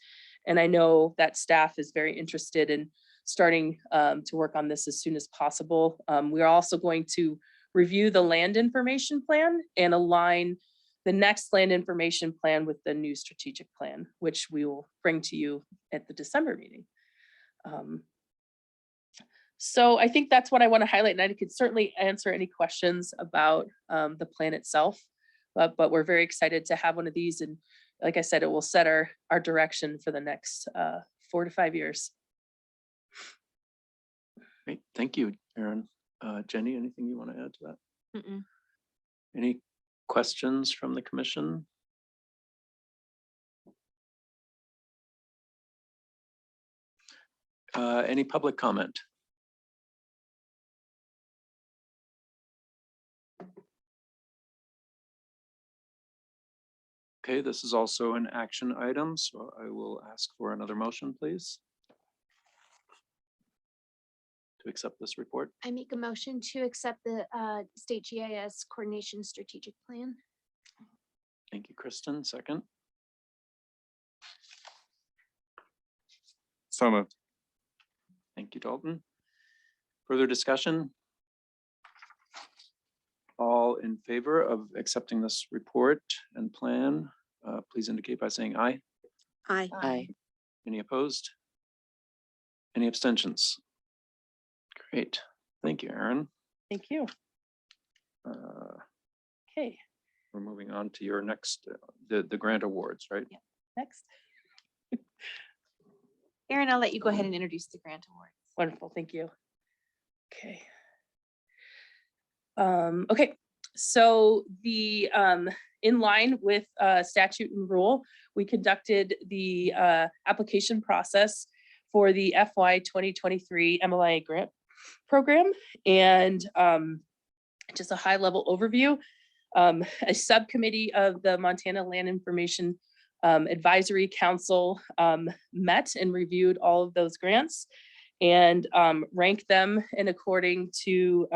And I know that staff is very interested in starting to work on this as soon as possible. We are also going to review the land information plan and align the next land information plan with the new strategic plan, which we will bring to you at the December meeting. So I think that's what I want to highlight, and I could certainly answer any questions about the plan itself, but we're very excited to have one of these. And like I said, it will set our direction for the next 4 to 5 years. Great, thank you, Erin. Jenny, anything you want to add to that? Any questions from the commission? Any public comment? Okay, this is also an action item, so I will ask for another motion, please, to accept this report. I make a motion to accept the state GIS coordination strategic plan. Thank you, Kristen. Second. So moved. Thank you, Dalton. Further discussion? All in favor of accepting this report and plan, please indicate by saying aye. Aye. Aye. Any opposed? Any abstentions? Great. Thank you, Erin. Thank you. Okay. we're moving on to your next, the grant awards, right? Next. Erin, I'll let you go ahead and introduce the grant award. Wonderful, thank you. Okay. Okay, so the in line with statute and rule, we conducted the application process for the FY 2023 MLIA grant program. And just a high level overview, a subcommittee of the Montana Land Information Advisory Council met and reviewed all of those grants and ranked them in according to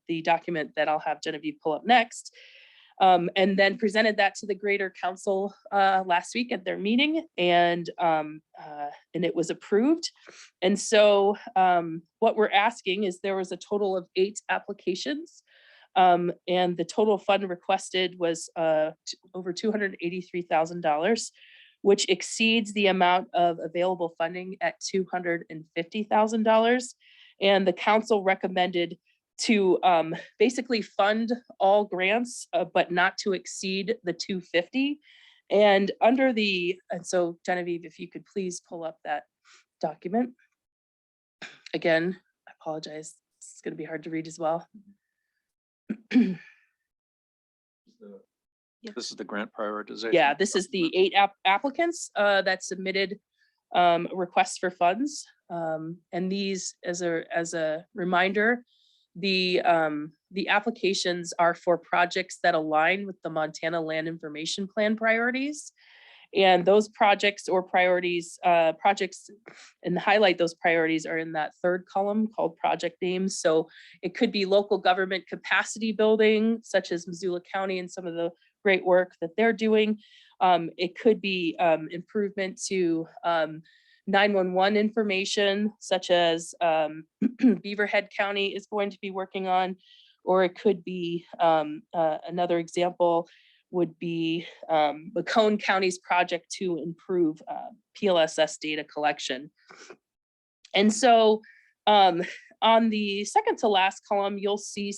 the document that I'll have Genevieve pull up next. And then presented that to the Greater Council last week at their meeting, and it was approved. And so what we're asking is there was a total of 8 applications, and the total fund requested was over $283,000, which exceeds the amount of available funding at $250,000. And the council recommended to basically fund all grants, but not to exceed the 250. And under the, and so Genevieve, if you could please pull up that document. Again, I apologize, it's going to be hard to read as well. This is the grant prioritization. Yeah, this is the 8 applicants that submitted requests for funds. And these, as a reminder, the applications are for projects that align with the Montana Land Information Plan priorities. And those projects or priorities, projects, and highlight those priorities are in that 3rd column called project names. So it could be local government capacity building, such as Missoula County and some of the great work that they're doing. It could be improvement to 911 information, such as Beaverhead County is going to be working on, or it could be another example would be Macomb County's project to improve PLSS data collection. And so on the second to last column, you'll see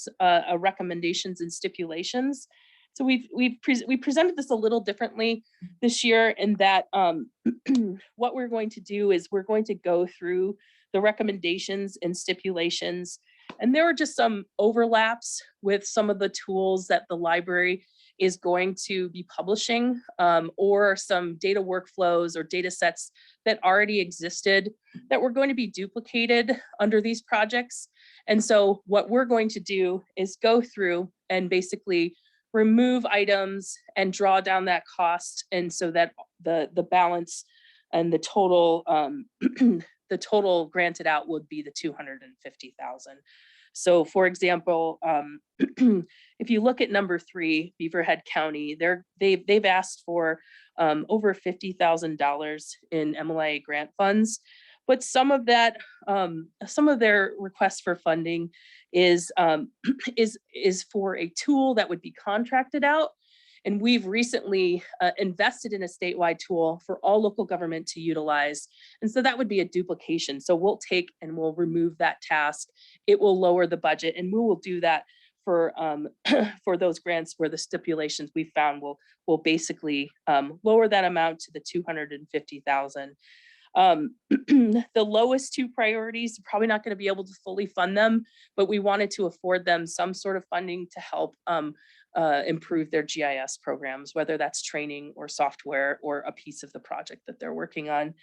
recommendations and stipulations. So we presented this a little differently this year in that what we're going to do is we're going to go through the recommendations and stipulations. And there are just some overlaps with some of the tools that the library is going to be publishing, or some data workflows or data sets that already existed that were going to be duplicated under these projects. And so what we're going to do is go through and basically remove items and draw down that cost, and so that the balance and the total the total granted out would be the $250,000. So for example, if you look at number 3, Beaverhead County, they've asked for over $50,000 in MLIA grant funds, but some of that, some of their requests for funding is for a tool that would be contracted out. And we've recently invested in a statewide tool for all local government to utilize. And so that would be a duplication. So we'll take and we'll remove that task. It will lower the budget, and we will do that for for those grants where the stipulations we found will basically lower that amount to the $250,000. The lowest 2 priorities, probably not going to be able to fully fund them, but we wanted to afford them some sort of funding to help improve their GIS programs, whether that's training or software or a piece of the project that they're working on.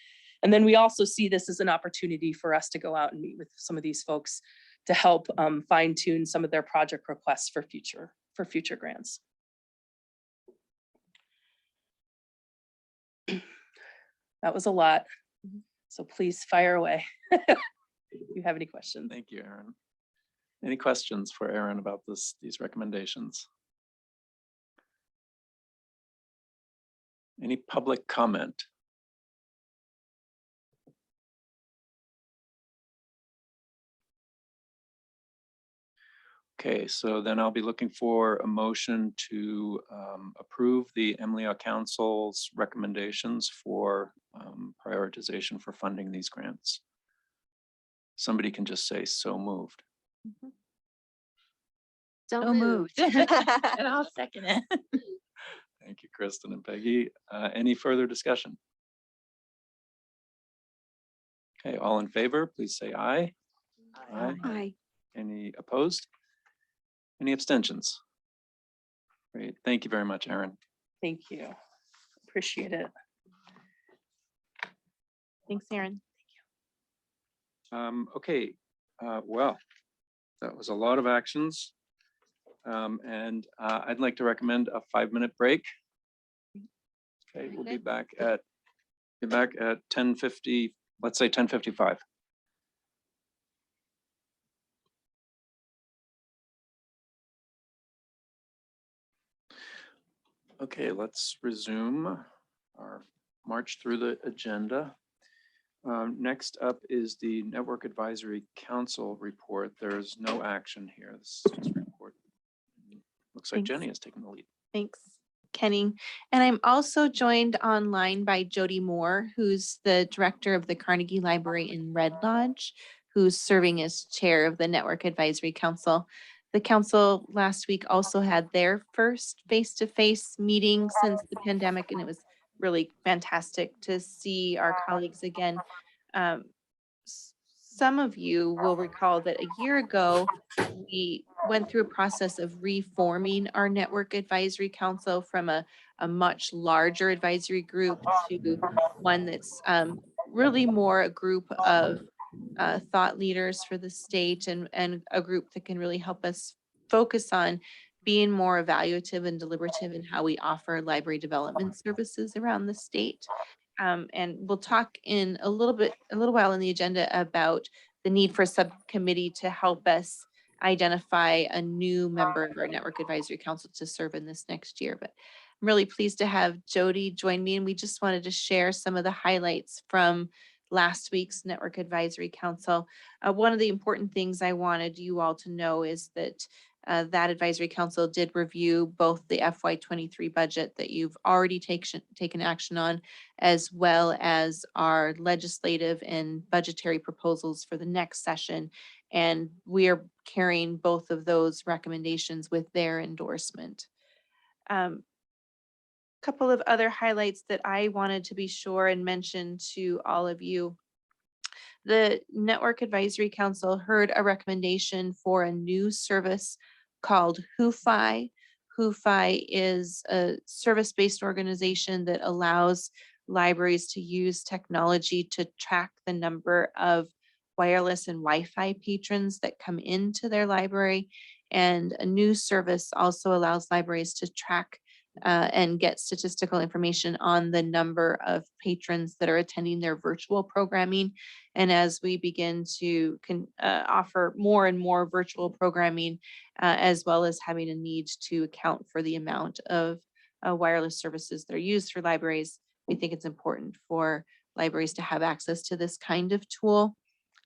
And then we also see this as an opportunity for us to go out and meet with some of these folks to help fine tune some of their project requests for future grants. That was a lot. So please fire away. If you have any questions. Thank you, Erin. Any questions for Erin about these recommendations? Any public comment? Okay, so then I'll be looking for a motion to approve the MLIA Council's recommendations for prioritization for funding these grants. Somebody can just say so moved. So So moved. moved. And I'll second it. Kristen and Peggy. Any further discussion? Okay, all in favor, please say aye. Aye. Aye. Any opposed? Any abstentions? Great, thank you very much, Erin. Thank you. Appreciate it. Thanks, Erin. Okay, well, that was a lot of actions. And I'd like to recommend a 5-minute break. Okay, we'll be back at 10:50, let's say 10:55. Okay, let's resume our march through the agenda. Next up is the Network Advisory Council report. There's no action here. This is just a report. Looks like Thanks. Jenny has taken the lead. Thanks, Kenny. And I'm also joined online by Jody Moore, who's the director of the Carnegie Library in Red Lodge, who's serving as chair of the Network Advisory Council. The council last week also had their first face-to-face meeting since the pandemic, and it was really fantastic to see our colleagues again. Some of you will recall that a year ago, we went through a process of reforming our Network Advisory Council from a much larger advisory group to one that's really more a group of thought leaders for the state and a group that can really help us focus on being more evaluative and deliberative in how we offer library development services around the state. And we'll talk in a little while in the agenda about the need for a subcommittee to help us identify a new member of our Network Advisory Council to serve in this next year. But I'm really pleased to have Jody join me, and we just wanted to share some of the highlights from last week's Network Advisory Council. One of the important things I wanted you all to know is that that advisory council did review both the FY23 budget that you've already taken action on, as well as our legislative and budgetary proposals for the next session. And we are carrying both of those recommendations with their endorsement. Couple of other highlights that I wanted to be sure and mention to all of you. The Network Advisory Council heard a recommendation for a new service called WHOFI. WHOFI is a service-based organization that allows libraries to use technology to track the number of wireless and Wi-Fi patrons that come into their library. And a new service also allows libraries to track and get statistical information on the number of patrons that are attending their virtual programming. And as we begin to offer more and more virtual programming, as well as having a need to account for the amount of wireless services that are used for libraries, we think it's important for libraries to have access to this kind of tool.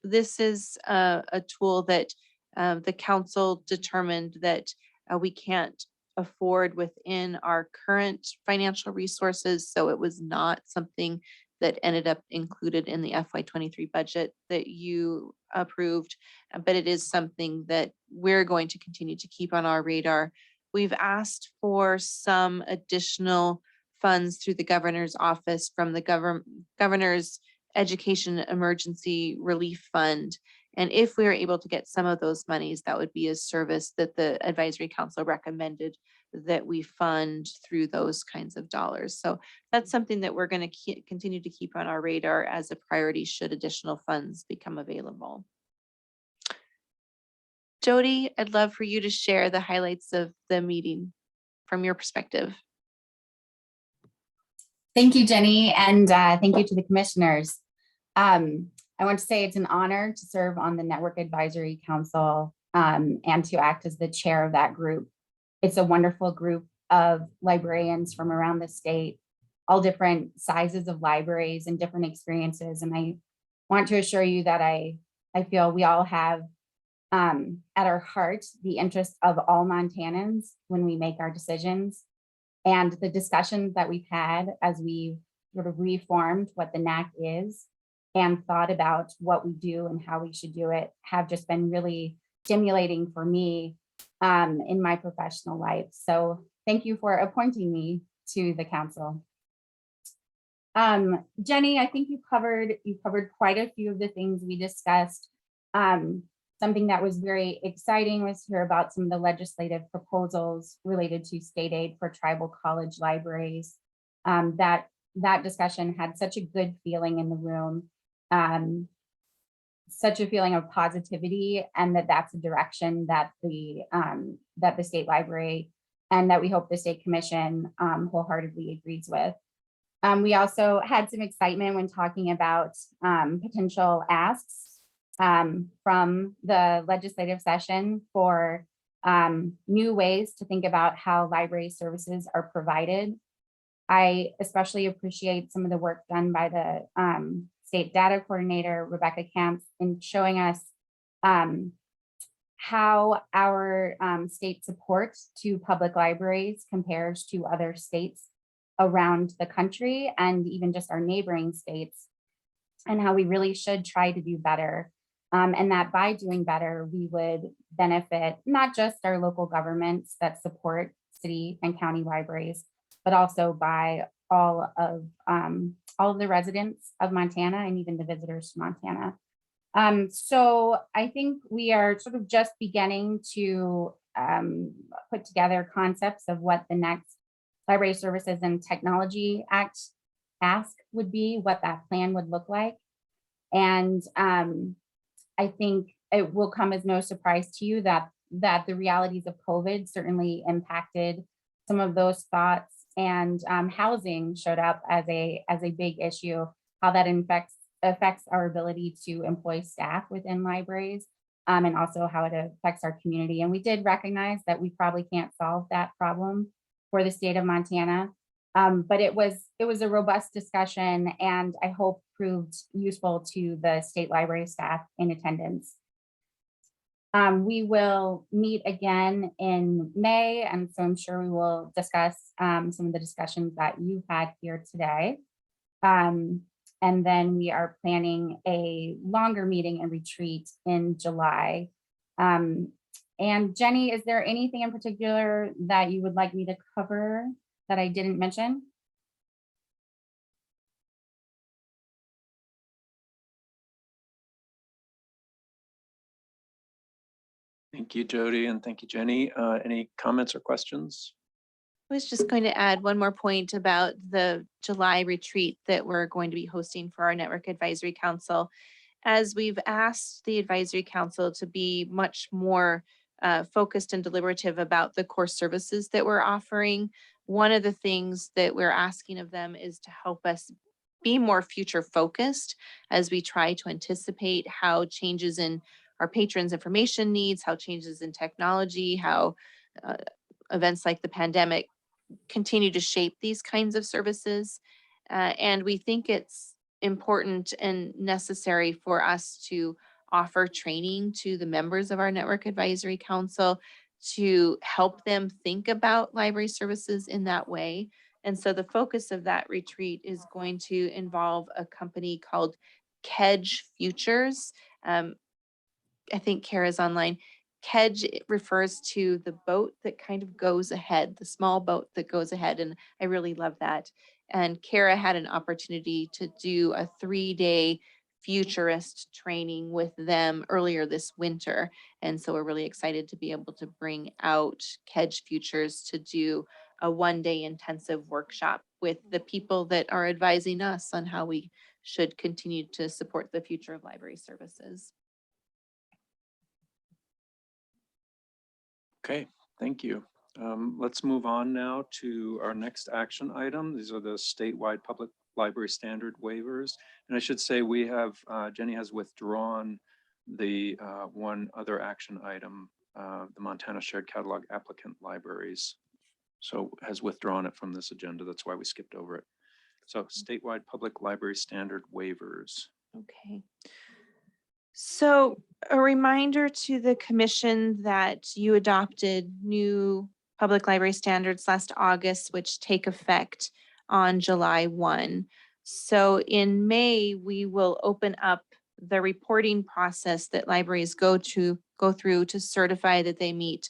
This is a tool that the council determined that we can't afford within our current financial resources. So it was not something that ended up included in the FY23 budget that you approved, but it is something that we're going to continue to keep on our radar. We've asked for some additional funds through the governor's office from the governor's Education Emergency Relief Fund. And if we are able to get some of those monies, that would be a service that the advisory council recommended that we fund through those kinds of dollars. So that's something that we're going to continue to keep on our radar as a priority should additional funds become available. Jody, I'd love for you to share the highlights of the meeting from your perspective. Thank you, Jenny, and thank you to the commissioners. I want to say it's an honor to serve on the Network Advisory Council and to act as the chair of that group. It's a wonderful group of librarians from around the state, all different sizes of libraries and different experiences. And I want to assure you that I feel we all have at our heart the interest of all Montanans when we make our decisions. And the discussions that we've had as we sort of reformed what the NAC is and thought about what we do and how we should do it have just been really stimulating for me in my professional life. So thank you for appointing me to the council. Jenny, I think you covered quite a few of the things we discussed. Something that was very exciting was to hear about some of the legislative proposals related to state aid for tribal college libraries. That discussion had such a good feeling in the room, such a feeling of positivity, and that's a direction that the state library and that we hope the state commission wholeheartedly agrees with. We also had some excitement when talking about potential asks from the legislative session for new ways to think about how library services are provided. I especially appreciate some of the work done by the state data coordinator, Rebecca Camps, in showing us how our state support to public libraries compares to other states around the country and even just our neighboring states, and how we really should try to do better. And that by doing better, we would benefit not just our local governments that support city and county libraries, but also by all of the residents of Montana and even the visitors to Montana. So I think we are sort of just beginning to put together concepts of what the next Library Services and Technology Act ask would be, what that plan would look like. And I think it will come as no surprise to you that the realities of COVID certainly impacted some of those thoughts, and housing showed up as a big issue, how that affects our ability to employ staff within libraries, and also how it affects our community. And we did recognize that we probably can't solve that problem for the state of Montana. But it was a robust discussion, and I hope proved useful to the state library staff in attendance. We will meet again in May, and so I'm sure we will discuss some of the discussions that you've had here today. And then we are planning a longer meeting and retreat in July. And Jenny, is there anything in particular that you would like me to cover that I didn't mention? Thank you, Jody, and thank you, Jenny. Any comments or questions? I was just going to add one more point about the July retreat that we're going to be hosting for our Network Advisory Council. As we've asked the Advisory Council to be much more focused and deliberative about the core services that we're offering, one of the things that we're asking of them is to help us be more future focused as we try to anticipate how changes in our patrons' information needs, how changes in technology, how events like the pandemic continue to shape these kinds of services. And we think it's important and necessary for us to offer training to the members of our Network Advisory Council to help them think about library services in that way. And so the focus of that retreat is going to involve a company called Kedge Futures. I think Kara's online. Kedge refers to the boat that kind of goes ahead, the small boat that goes ahead. And I really love that. And Kara had an opportunity to do a 3-day futurist training with them earlier this winter. And so we're really excited to be able to bring out Kedge Futures to do a 1-day intensive workshop with the people that are advising us on how we should continue to support the future of library services. Okay, thank you. Let's move on now to our next action item. These are the statewide public library standard waivers. And I should say we have, Jenny has withdrawn the one other action item, the Montana Shared Catalog applicant libraries. So has withdrawn it from this agenda. That's why we skipped over it. So statewide public library standard waivers. Okay. So a reminder to the commission that you adopted new public library standards last August, which take effect on July 1. So in May, we will open up the reporting process that libraries go through to certify that they meet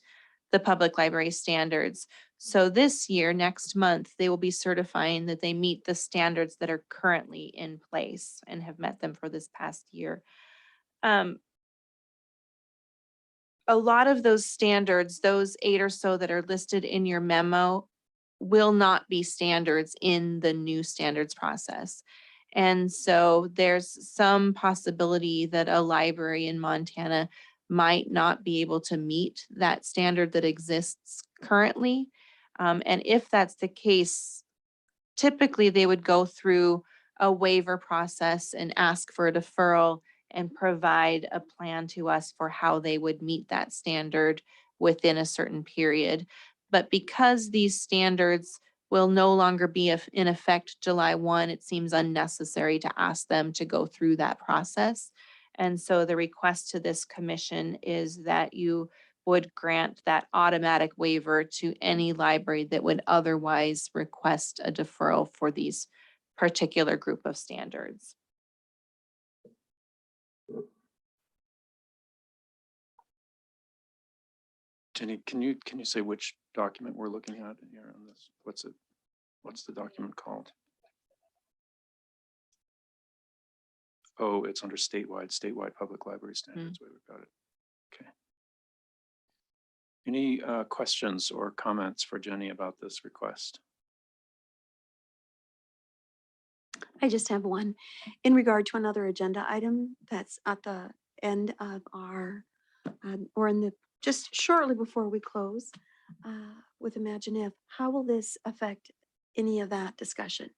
the public library standards. So this year, next month, they will be certifying that they meet the standards that are currently in place and have met them for this past year. A lot of those standards, those 8 or so that are listed in your memo, will not be standards in the new standards process. And so there's some possibility that a library in Montana might not be able to meet that standard that exists currently. And if that's the case, typically they would go through a waiver process and ask for a deferral and provide a plan to us for how they would meet that standard within a certain period. But because these standards will no longer be in effect July 1, it seems unnecessary to ask them to go through that process. And so the request to this commission is that you would grant that automatic waiver to any library that would otherwise request a deferral for these particular group of standards. Jenny, can you say which document we're looking at here on this? What's the document called? Oh, it's under statewide public library standards. Wait, we've got it. Okay. Any questions or comments for Jenny about this request? I just have one in regard to another agenda item that's at the end of our, or in the, just shortly before we close with Imagine If. How will this affect any of that discussion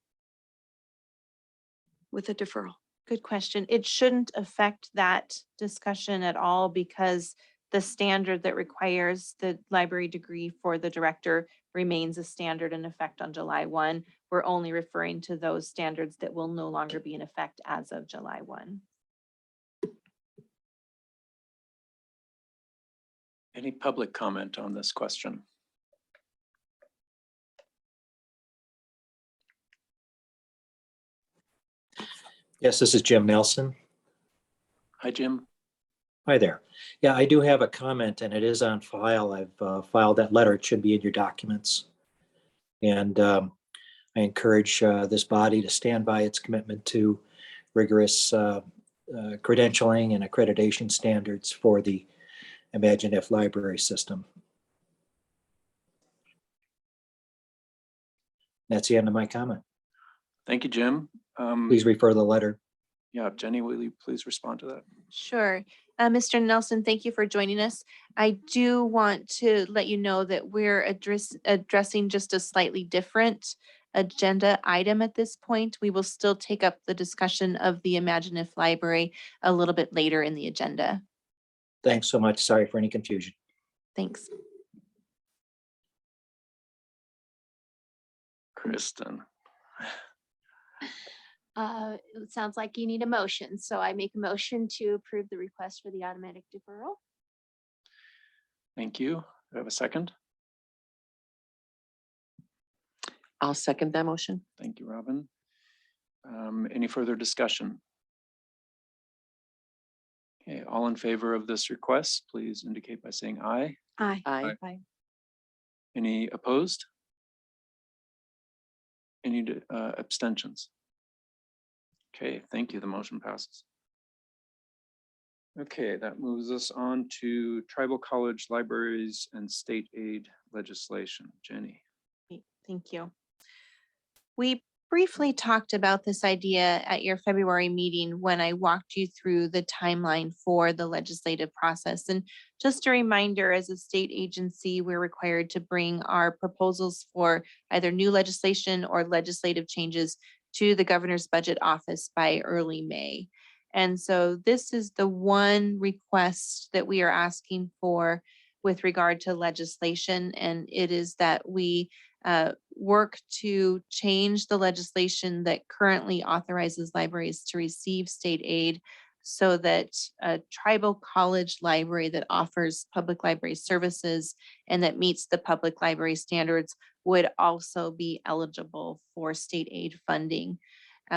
with a deferral? Good question. It shouldn't affect that discussion at all because the standard that requires the library degree for the director remains a standard in effect on July 1. We're only referring to those standards that will no longer be in effect as of July 1. Any public comment on this question? Yes, this is Jim Nelson. Hi, Jim. Hi there. Yeah, I do have a comment and it is on file. I've filed that letter. It should be in your documents. And I encourage this body to stand by its commitment to rigorous credentialing and accreditation standards for the Imagine If library system. That's the end of my comment. Thank you, Jim. Please refer the letter. Yeah, Jenny, will you please respond to that? Sure. Mr. Nelson, thank you for joining us. I do want to let you know that we're addressing just a slightly different agenda item at this point. We will still take up the discussion of the Imagine If library a little bit later in the agenda. Thanks so much. Sorry for any confusion. Thanks. Kristen. It sounds like you need a motion. So I make a motion to approve the request for the automatic deferral. Thank you. Do I have a second? I'll second that motion. Thank you, Robin. Any further discussion? Okay, all in favor of this request, please indicate by saying aye. Aye. Aye. Any opposed? Any abstentions? Okay, thank you. The motion passes. Okay, that moves us on to tribal college libraries and state aid legislation. Jenny. Thank you. We briefly talked about this idea at your February meeting when I walked you through the timeline for the legislative process. And just a reminder, as a state agency, we're required to bring our proposals for either new legislation or legislative changes to the governor's budget office by early May. And so this is the one request that we are asking for with regard to legislation. And it is that we work to change the legislation that currently authorizes libraries to receive state aid so that a tribal college library that offers public library services and that meets the public library standards would also be eligible for state aid funding.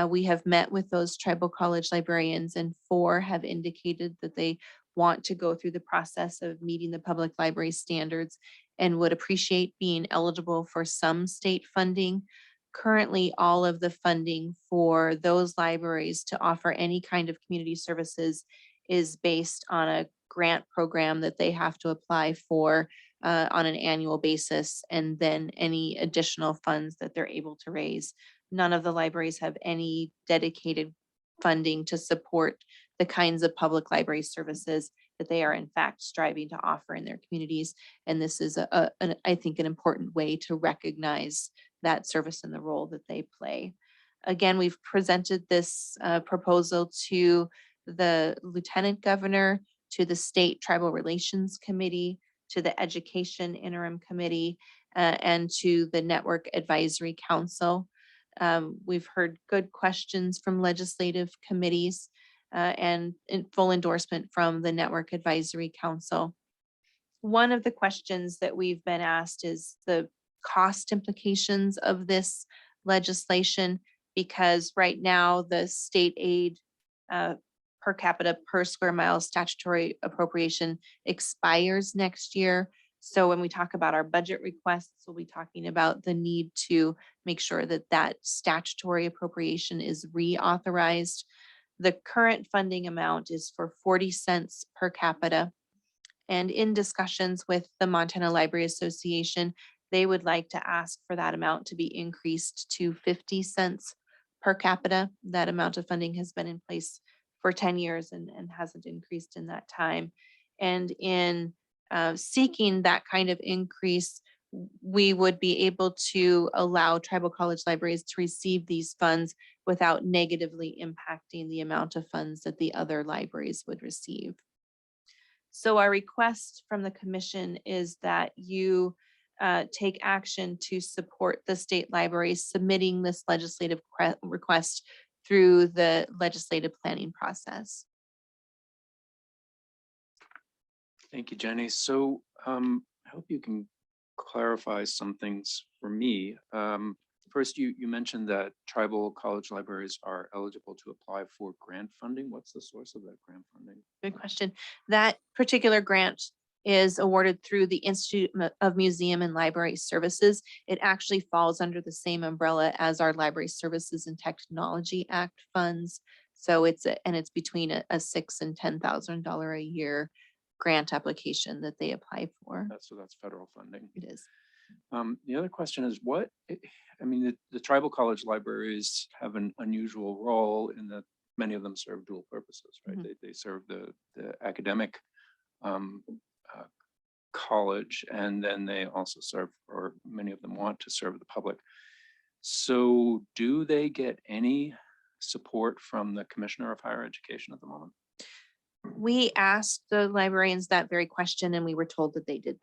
We have met with those tribal college librarians and 4 have indicated that they want to go through the process of meeting the public library standards. and would appreciate being eligible for some state funding. Currently, all of the funding for those libraries to offer any kind of community services is based on a grant program that they have to apply for on an annual basis, and then any additional funds that they're able to raise. None of the libraries have any dedicated funding to support the kinds of public library services that they are in fact striving to offer in their communities. And this is I think an important way to recognize that service and the role that they play. Again, we've presented this proposal to the Lieutenant Governor, to the State Tribal Relations Committee, to the Education Interim Committee, and to the Network Advisory Council. We've heard good questions from legislative committees and in full endorsement from the Network Advisory Council. One of the questions that we've been asked is the cost implications of this legislation, because right now the state aid per capita per square mile statutory appropriation expires next year. So when we talk about our budget requests, we'll be talking about the need to make sure that that statutory appropriation is reauthorized. The current funding amount is for 40 cents per capita. And in discussions with the Montana Library Association, they would like to ask for that amount to be increased to 50 cents per capita. That amount of funding has been in place for 10 years and hasn't increased in that time. And in seeking that kind of increase, we would be able to allow tribal college libraries to receive these funds without negatively impacting the amount of funds that the other libraries would receive. So our request from the commission is that you take action to support the state library submitting this legislative request through the legislative planning process. Thank you, Jenny. So I hope you can clarify some things for me. First, you mentioned that tribal college libraries are eligible to apply for grant funding. What's the source of that grant funding? Good question. That particular grant is awarded through the Institute of Museum and Library Services. It actually falls under the same umbrella as our Library Services and Technology Act funds. So it's between a $6,000 and $10,000 a year grant application that they apply for. So that's federal funding. It is. The other question is the tribal college libraries have an unusual role in that many of them serve dual purposes, right? Mm-hmm. They serve the academic college, and then they also serve, or many of them want to serve the public. So do they get any support from the Commissioner of Higher Education at the moment? We asked the librarians that very question and we were told that they did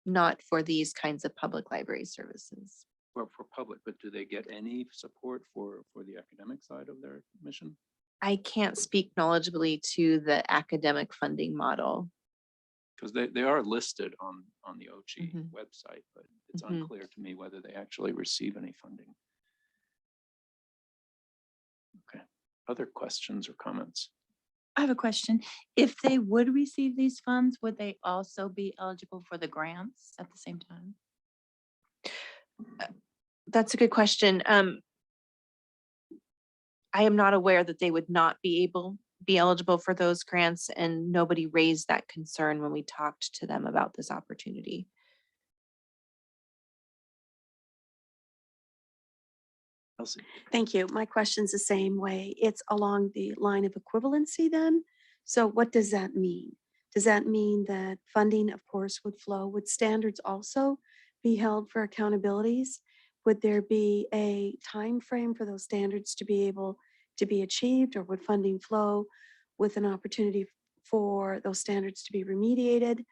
not for these kinds of public library services. Or for public, but do they get any support for the academic side of their mission? I can't speak knowledgeably to the academic funding model. Because they are listed on the OCHI Mhm. website, but it's Mhm. unclear to me whether they actually receive any funding. Okay, other questions or comments? I have a question. If they would receive these funds, would they also be eligible for the grants at the same time? That's a good question. I am not aware that they would not be eligible for those grants, and nobody raised that concern when we talked to them about this opportunity. Elsie. Thank you. My question's the same way. It's along the line of equivalency then. So what does that mean? Does that mean that funding, of course, would flow? Would standards also be held for accountabilities? Would there be a time frame for those standards to be able to be achieved, or would funding flow with an opportunity for those standards to be remediated?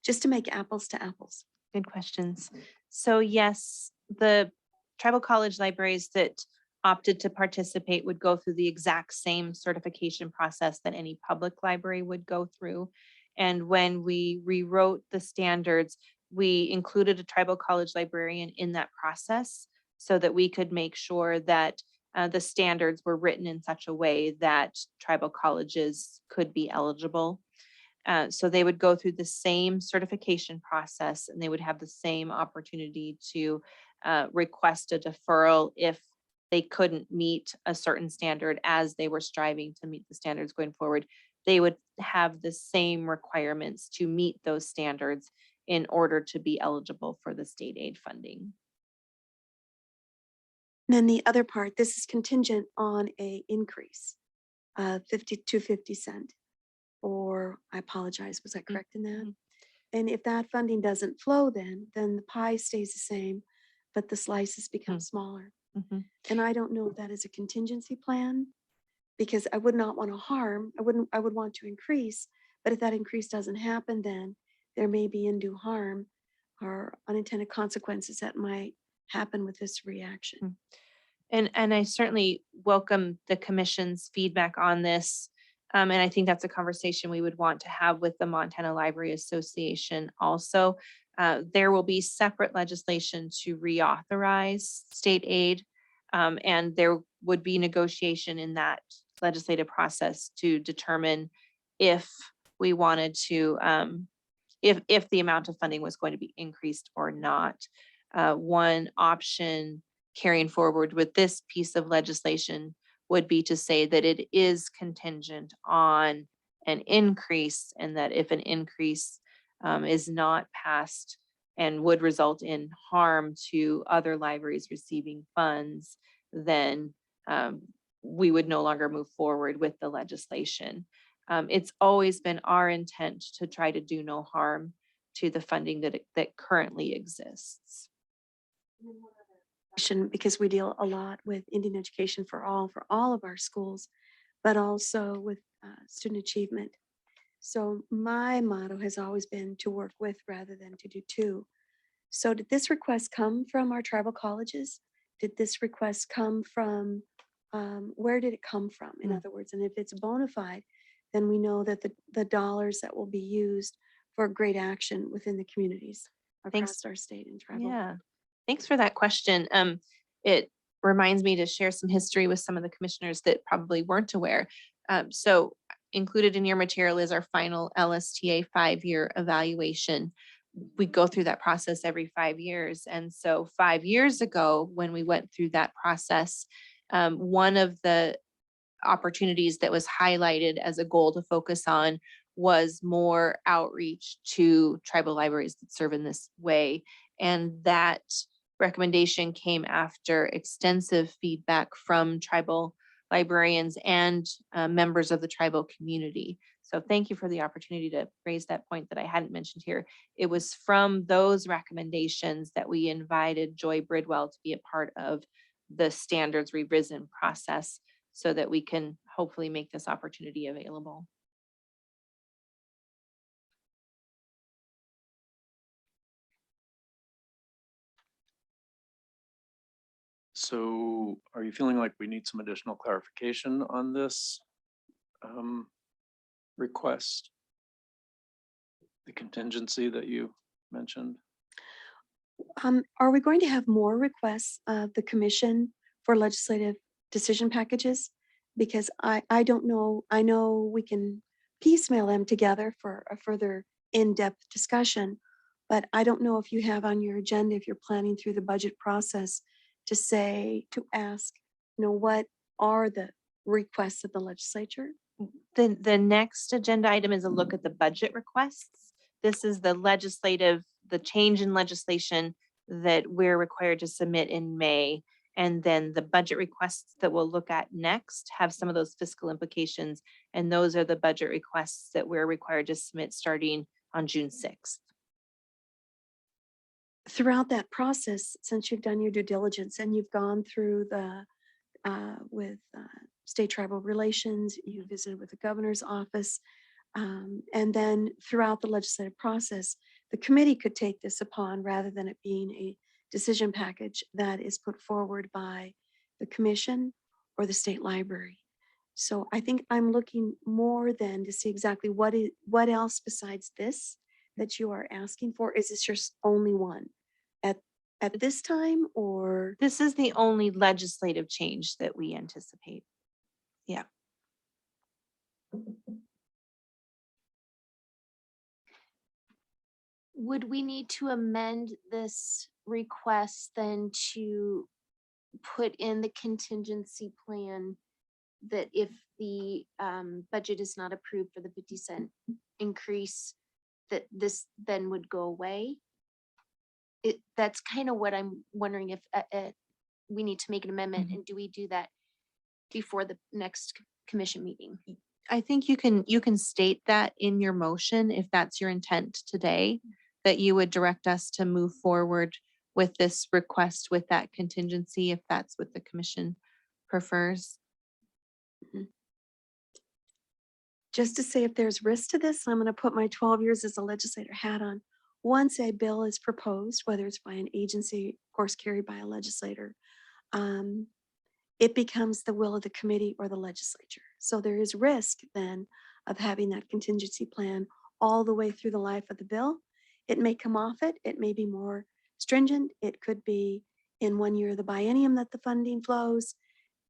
Just to make apples to apples. Good questions. So yes, the tribal college libraries that opted to participate would go through the exact same certification process that any public library would go through. And when we rewrote the standards, we included a tribal college librarian in that process so that we could make sure that the standards were written in such a way that tribal colleges could be eligible. So they would go through the same certification process and they would have the same opportunity to request a deferral if they couldn't meet a certain standard as they were striving to meet the standards going forward. They would have the same requirements to meet those standards in order to be eligible for the state aid funding. Then the other part, this is contingent on a increase of 50 cent. Or I apologize, was I correct in that? And if that funding doesn't flow, then the pie stays the same, but the slices become smaller. And I don't know if that is a contingency plan, because I would not want to harm, I would want to increase, but if that increase doesn't happen, then there may be undue harm or unintended consequences that might happen with this reaction. And I certainly welcome the commission's feedback on this. And I think that's a conversation we would want to have with the Montana Library Association also. There will be separate legislation to reauthorize state aid. And there would be negotiation in that legislative process to determine if we wanted to, if the amount of funding was going to be increased or not. One option carrying forward with this piece of legislation would be to say that it is contingent on an increase, and that if an increase is not passed and would result in harm to other libraries receiving funds, then we would no longer move forward with the legislation. It's always been our intent to try to do no harm to the funding that currently exists. Because we deal a lot with Indian education for all of our schools, but also with student achievement. So my motto has always been to work with rather than to do to. So did this request come from our tribal colleges? Did this request come from, where did it come from? In other words, and if it's bona fide, then we know that the dollars that will be used for great action within the communities across our state and tribal. Yeah, thanks for that question. It reminds me to share some history with some of the commissioners that probably weren't aware. So included in your material is our final LSTA 5-year evaluation. We go through that process every 5 years. And so 5 years ago, when we went through that process, one of the opportunities that was highlighted as a goal to focus on was more outreach to tribal libraries that serve in this way. And that recommendation came after extensive feedback from tribal librarians and members of the tribal community. So thank you for the opportunity to raise that point that I hadn't mentioned here. It was from those recommendations that we invited Joy Bridwell to be a part of the standards revision process so that we can hopefully make this opportunity available. So are you feeling like we need some additional clarification on this request? The contingency that you mentioned? Are we going to have more requests of the commission for legislative decision packages? Because I don't know, I know we can piecemeal them together for a further in-depth discussion, but I don't know if you have on your agenda, if you're planning through the budget process to ask, what are the requests of the legislature? The next agenda item is a look at the budget requests. This is the change in legislation that we're required to submit in May. And then the budget requests that we'll look at next have some of those fiscal implications. And those are the budget requests that we're required to submit starting on June 6th. Throughout that process, since you've done your due diligence and you've gone through with state tribal relations, you visited with the governor's office, and then throughout the legislative process, the committee could take this upon rather than it being a decision package that is put forward by the commission or the state library. So I think I'm looking more than to see exactly what else besides this that you are asking for. Is this your only one at this time, or? This is the only legislative change that we anticipate. Yeah. would we need to amend this request then to put in the contingency plan that if the budget is not approved for the 50-cent increase, that this then would go away? That's kind of what I'm wondering if we need to make an amendment, and do we do that before the next commission meeting? I think you can state that in your motion if that's your intent today, that you would direct us to move forward with this request with that contingency, if that's what the commission prefers. Just to say, if there's risk to this, I'm going to put my 12 years as a legislator hat on. Once a bill is proposed, whether it's by an agency, of course, carried by a legislator, it becomes the will of the committee or the legislature. So there is risk then of having that contingency plan all the way through the life of the bill. It may come off it. It may be more stringent. It could be in 1 year of the biennium that the funding flows,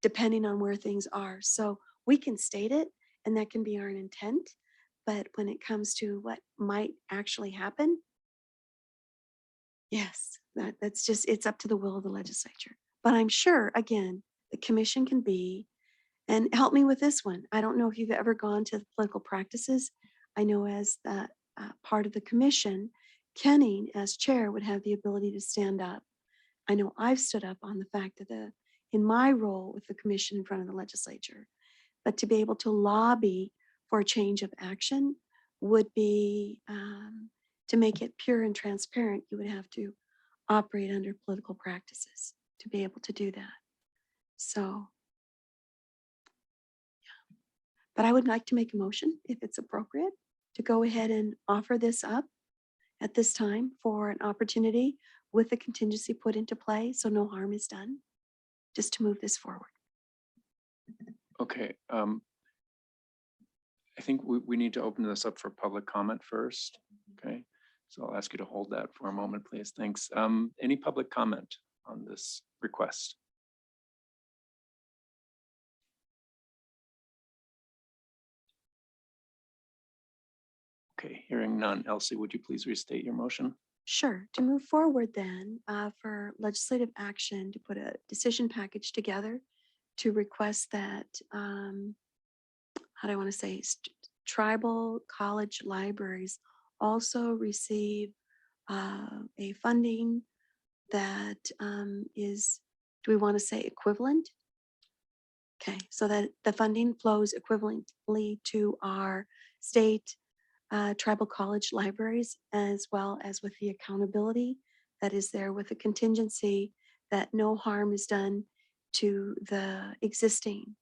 depending on where things are. So we can state it, and that can be our intent. But when it comes to what might actually happen, yes, that's just, it's up to the will of the legislature. But I'm sure, again, the commission can be, and help me with this one. I don't know if you've ever gone to political practices. I know as the part of the commission, Kenning as chair would have the ability to stand up. I know I've stood up on the fact that in my role with the commission in front of the legislature, but to be able to lobby for a change of action would be, to make it pure and transparent, you would have to operate under political practices to be able to do that. So, yeah. But I would like to make a motion, if it's appropriate, to go ahead and offer this up at this time for an opportunity with the contingency put into play, so no harm is done, just to move this forward. Okay. I think we need to open this up for public comment first. Okay. So I'll ask you to hold that for a moment, please. Thanks. Any public comment on this request? Okay, hearing none. Elsie, would you please restate your motion? Sure. To move forward then for legislative action to put a decision package together to request that, how do I want to say, tribal college libraries also receive a funding that is, do we want to say equivalent? Okay, so that the funding flows equivalently to our state tribal college libraries, as well as with the accountability that is there with the contingency that no harm is done to the existing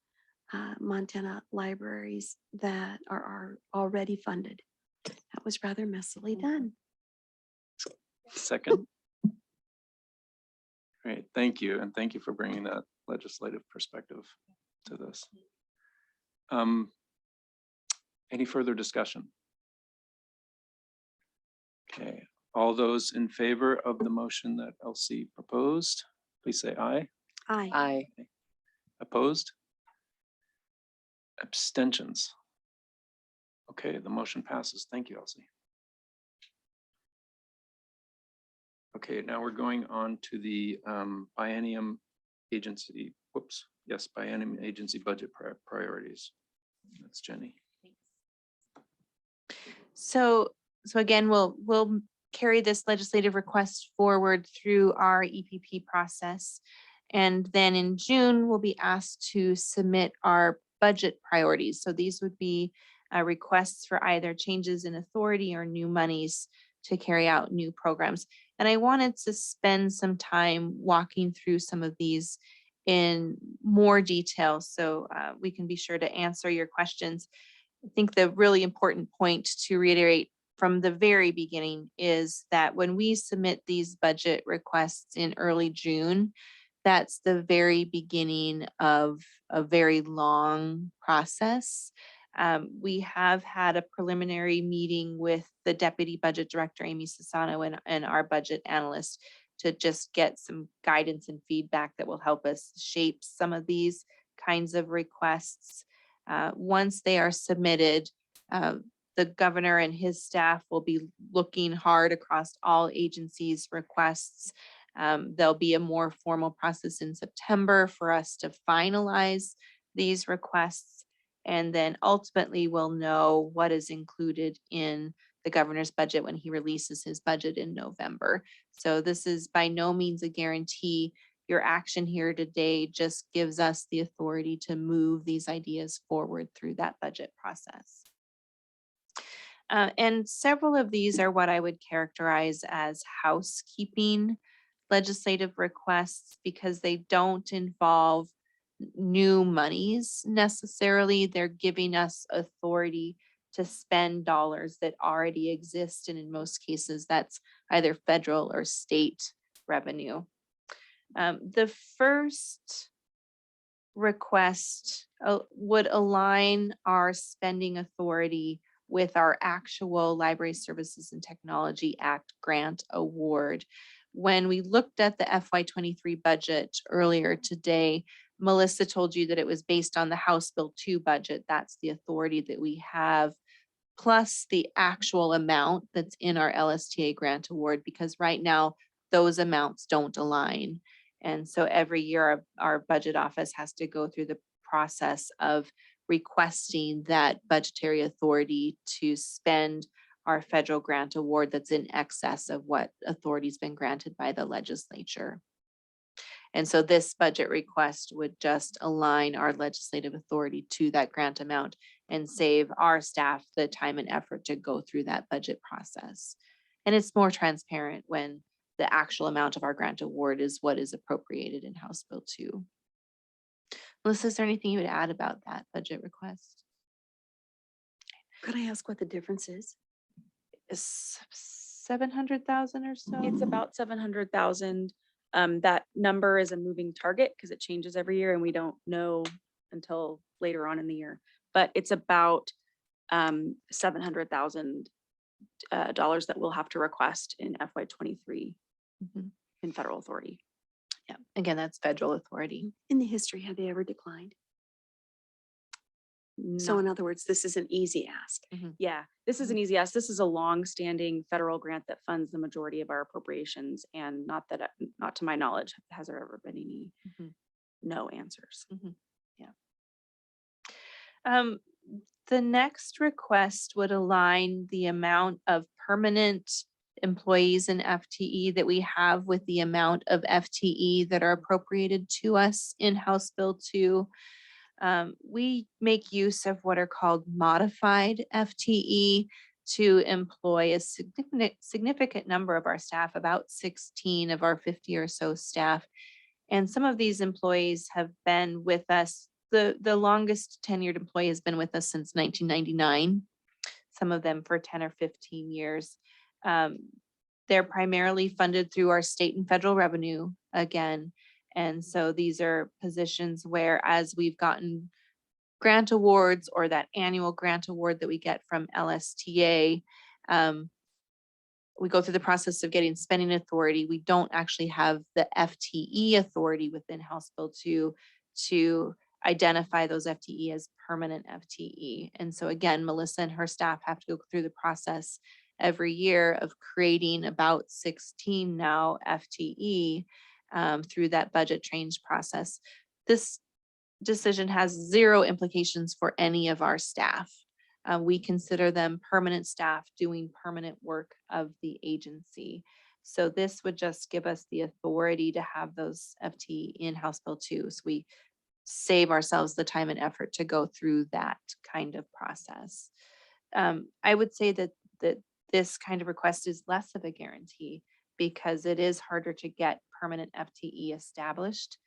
Montana libraries that are already funded. That was rather messily done. Second. Great, thank you. And thank you for bringing that legislative perspective to this. Any further discussion? Okay, all those in favor of the motion that Elsie proposed, please say aye. Aye. Aye. Opposed? Abstentions? Okay, the motion passes. Thank you, Elsie. Okay, now we're going on to the biennium agency, biennium agency budget priorities. That's Jenny. So again, we'll carry this legislative request forward through our EPP process. And then in June, we'll be asked to submit our budget priorities. So these would be requests for either changes in authority or new monies to carry out new programs. And I wanted to spend some time walking through some of these in more detail so we can be sure to answer your questions. I think the really important point to reiterate from the very beginning is that when we submit these budget requests in early June, that's the very beginning of a very long process. We have had a preliminary meeting with the Deputy Budget Director, Amy Sassano, and our budget analyst to just get some guidance and feedback that will help us shape some of these kinds of requests. Once they are submitted, The governor and his staff will be looking hard across all agencies' requests. There'll be a more formal process in September for us to finalize these requests. And then ultimately we'll know what is included in the governor's budget when he releases his budget in November. So this is by no means a guarantee. Your action here today just gives us the authority to move these ideas forward through that budget process. And several of these are what I would characterize as housekeeping legislative requests because they don't involve new monies necessarily. They're giving us authority to spend dollars that already exist. And in most cases, that's either federal or state revenue. The first request would align our spending authority with our actual Library Services and Technology Act grant award. When we looked at the FY23 budget earlier today, Melissa told you that it was based on the House Bill 2 budget. That's the authority that we have, plus the actual amount that's in our LSTA grant award, because right now those amounts don't align. And so every year our budget office has to go through the process of requesting that budgetary authority to spend our federal grant award that's in excess of what authority's been granted by the legislature. And so this budget request would just align our legislative authority to that grant amount and save our staff the time and effort to go through that budget process. And it's more transparent when the actual amount of our grant award is what is appropriated in House Bill 2. Melissa, is there anything you would add about that budget request? Could I ask what the difference is? Is 700,000 or so? It's about 700,000. That number is a moving target because it changes every year and we don't know until later on in the year. But it's about $700,000 that we'll have to request in FY23 in federal authority. Yeah, again, that's federal authority. In the history, have they ever declined? So Not- in other words, this is an easy ask. Yeah, this is an easy ask. This is a long-standing federal grant that funds the majority of our appropriations, and not to my knowledge, has there ever been any no answers. The next request would align the amount of permanent employees in FTE that we have with the amount of FTE that are appropriated to us in House Bill 2. We make use of what are called modified FTE to employ a significant number of our staff, about 16 of our 50 or so staff. And some of these employees have been with us. The longest tenured employee has been with us since 1999, some of them for 10 or 15 years. They're primarily funded through our state and federal revenue again. And so these are positions where, as we've gotten grant awards or that annual grant award that we get from LSTA, we go through the process of getting spending authority. We don't actually have the FTE authority within House Bill 2 to identify those FTE as permanent FTE. And so again, Melissa and her staff have to go through the process every year of creating about 16 now FTE through that budget change process. This decision has zero implications for any of our staff. We consider them permanent staff doing permanent work of the agency. So this would just give us the authority to have those FTE in House Bill 2. So we save ourselves the time and effort to go through that kind of process. I would say that this kind of request is less of a guarantee because it is harder to get permanent FTE established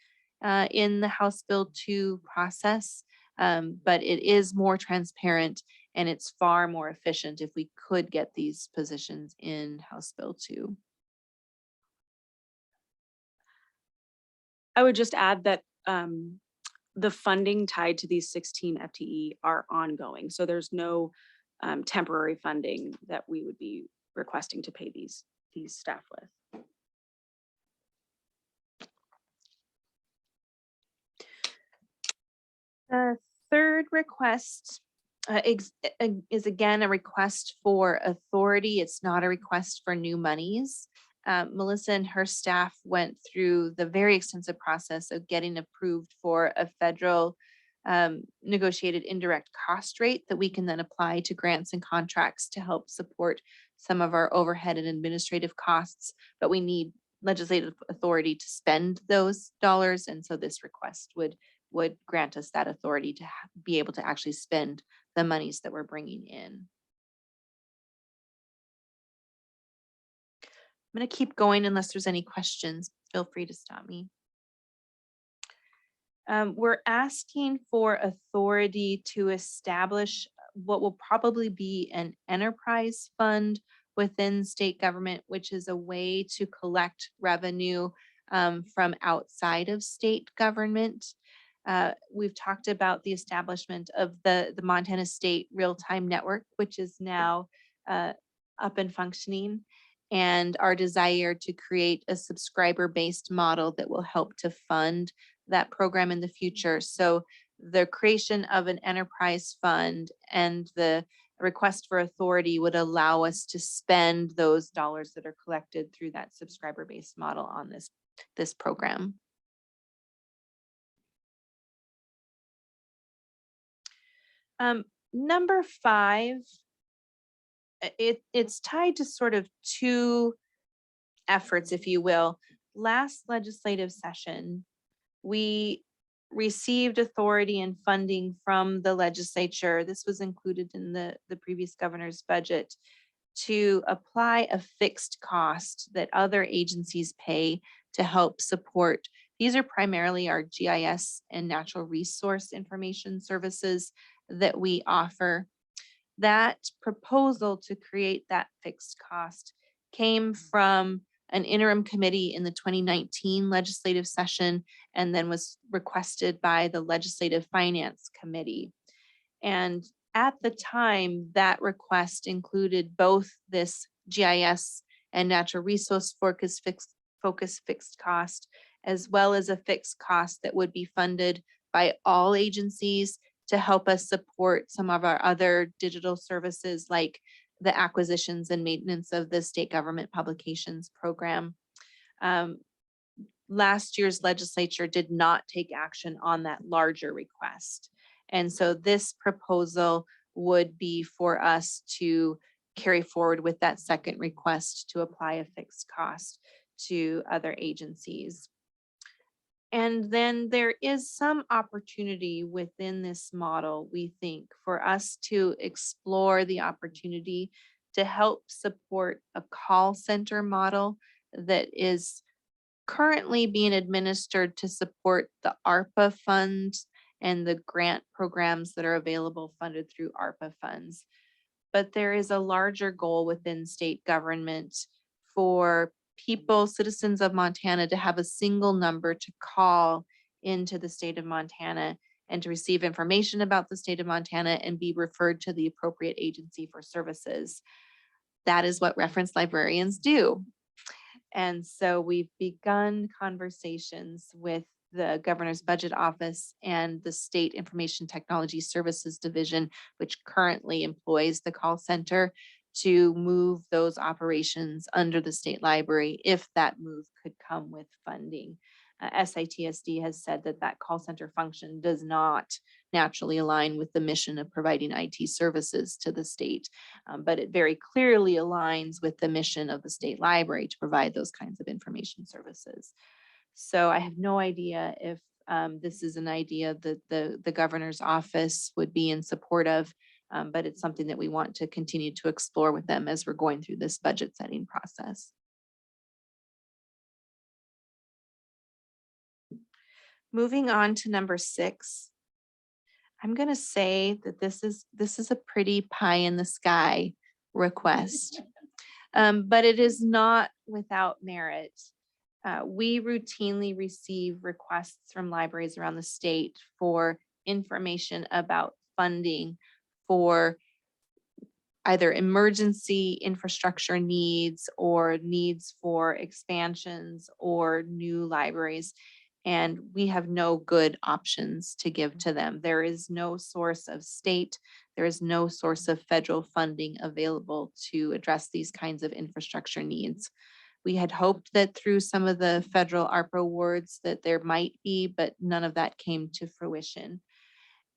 in the House Bill 2 process, but it is more transparent and it's far more efficient if we could get these positions in House Bill 2. I would just add that the funding tied to these 16 FTE are ongoing. So there's no temporary funding that we would be requesting to pay these staff with. The third request is again a request for authority. It's not a request for new monies. Melissa and her staff went through the very extensive process of getting approved for a federal negotiated indirect cost rate that we can then apply to grants and contracts to help support some of our overhead and administrative costs. But we need legislative authority to spend those dollars. And so this request would grant us that authority to be able to actually spend the monies that we're bringing in. I'm going to keep going unless there's any questions. Feel free to stop me. We're asking for authority to establish what will probably be an enterprise fund within state government, which is a way to collect revenue from outside of state government. We've talked about the establishment of the Montana State Real-Time Network, which is now up and functioning, and our desire to create a subscriber-based model that will help to fund that program in the future. So the creation of an enterprise fund and the request for authority would allow us to spend those dollars that are collected through that subscriber-based model on this program. Number 5, it's tied to sort of two efforts, if you will. Last legislative session, we received authority and funding from the legislature. This was included in the previous governor's budget to apply a fixed cost that other agencies pay to help support. These are primarily our GIS and natural resource information services that we offer. That proposal to create that fixed cost came from an interim committee in the 2019 legislative session and then was requested by the Legislative Finance Committee. And at the time, that request included both this GIS and natural resource focus fixed cost, as well as a fixed cost that would be funded by all agencies to help us support some of our other digital services like the acquisitions and maintenance of the state government publications program. Last year's legislature did not take action on that larger request. And so this proposal would be for us to carry forward with that second request to apply a fixed cost to other agencies. And then there is some opportunity within this model, we think, for us to explore the opportunity to help support a call center model that is currently being administered to support the ARPA funds and the grant programs that are available funded through ARPA funds. But there is a larger goal within state government for people, citizens of Montana, to have a single number to call into the state of Montana and to receive information about the state of Montana and be referred to the appropriate agency for services. That is what reference librarians do. And so we've begun conversations with the Governor's Budget Office and the State Information Technology Services Division, which currently employs the call center, to move those operations under the state library if that move could come with funding. SITSD has said that that call center function does not naturally align with the mission of providing IT services to the state, but it very clearly aligns with the mission of the state library to provide those kinds of information services. So I have no idea if this is an idea that the governor's office would be in support of, but it's something that we want to continue to explore with them as we're going through this budget setting process. Moving on to number 6, I'm going to say that this is a pretty pie in the sky request, but it is not without merit. We routinely receive requests from libraries around the state for information about funding for either emergency infrastructure needs or needs for expansions or new libraries. And we have no good options to give to them. There is no source of state, there is no source of federal funding available to address these kinds of infrastructure needs. We had hoped that through some of the federal ARPA awards that there might be, but none of that came to fruition.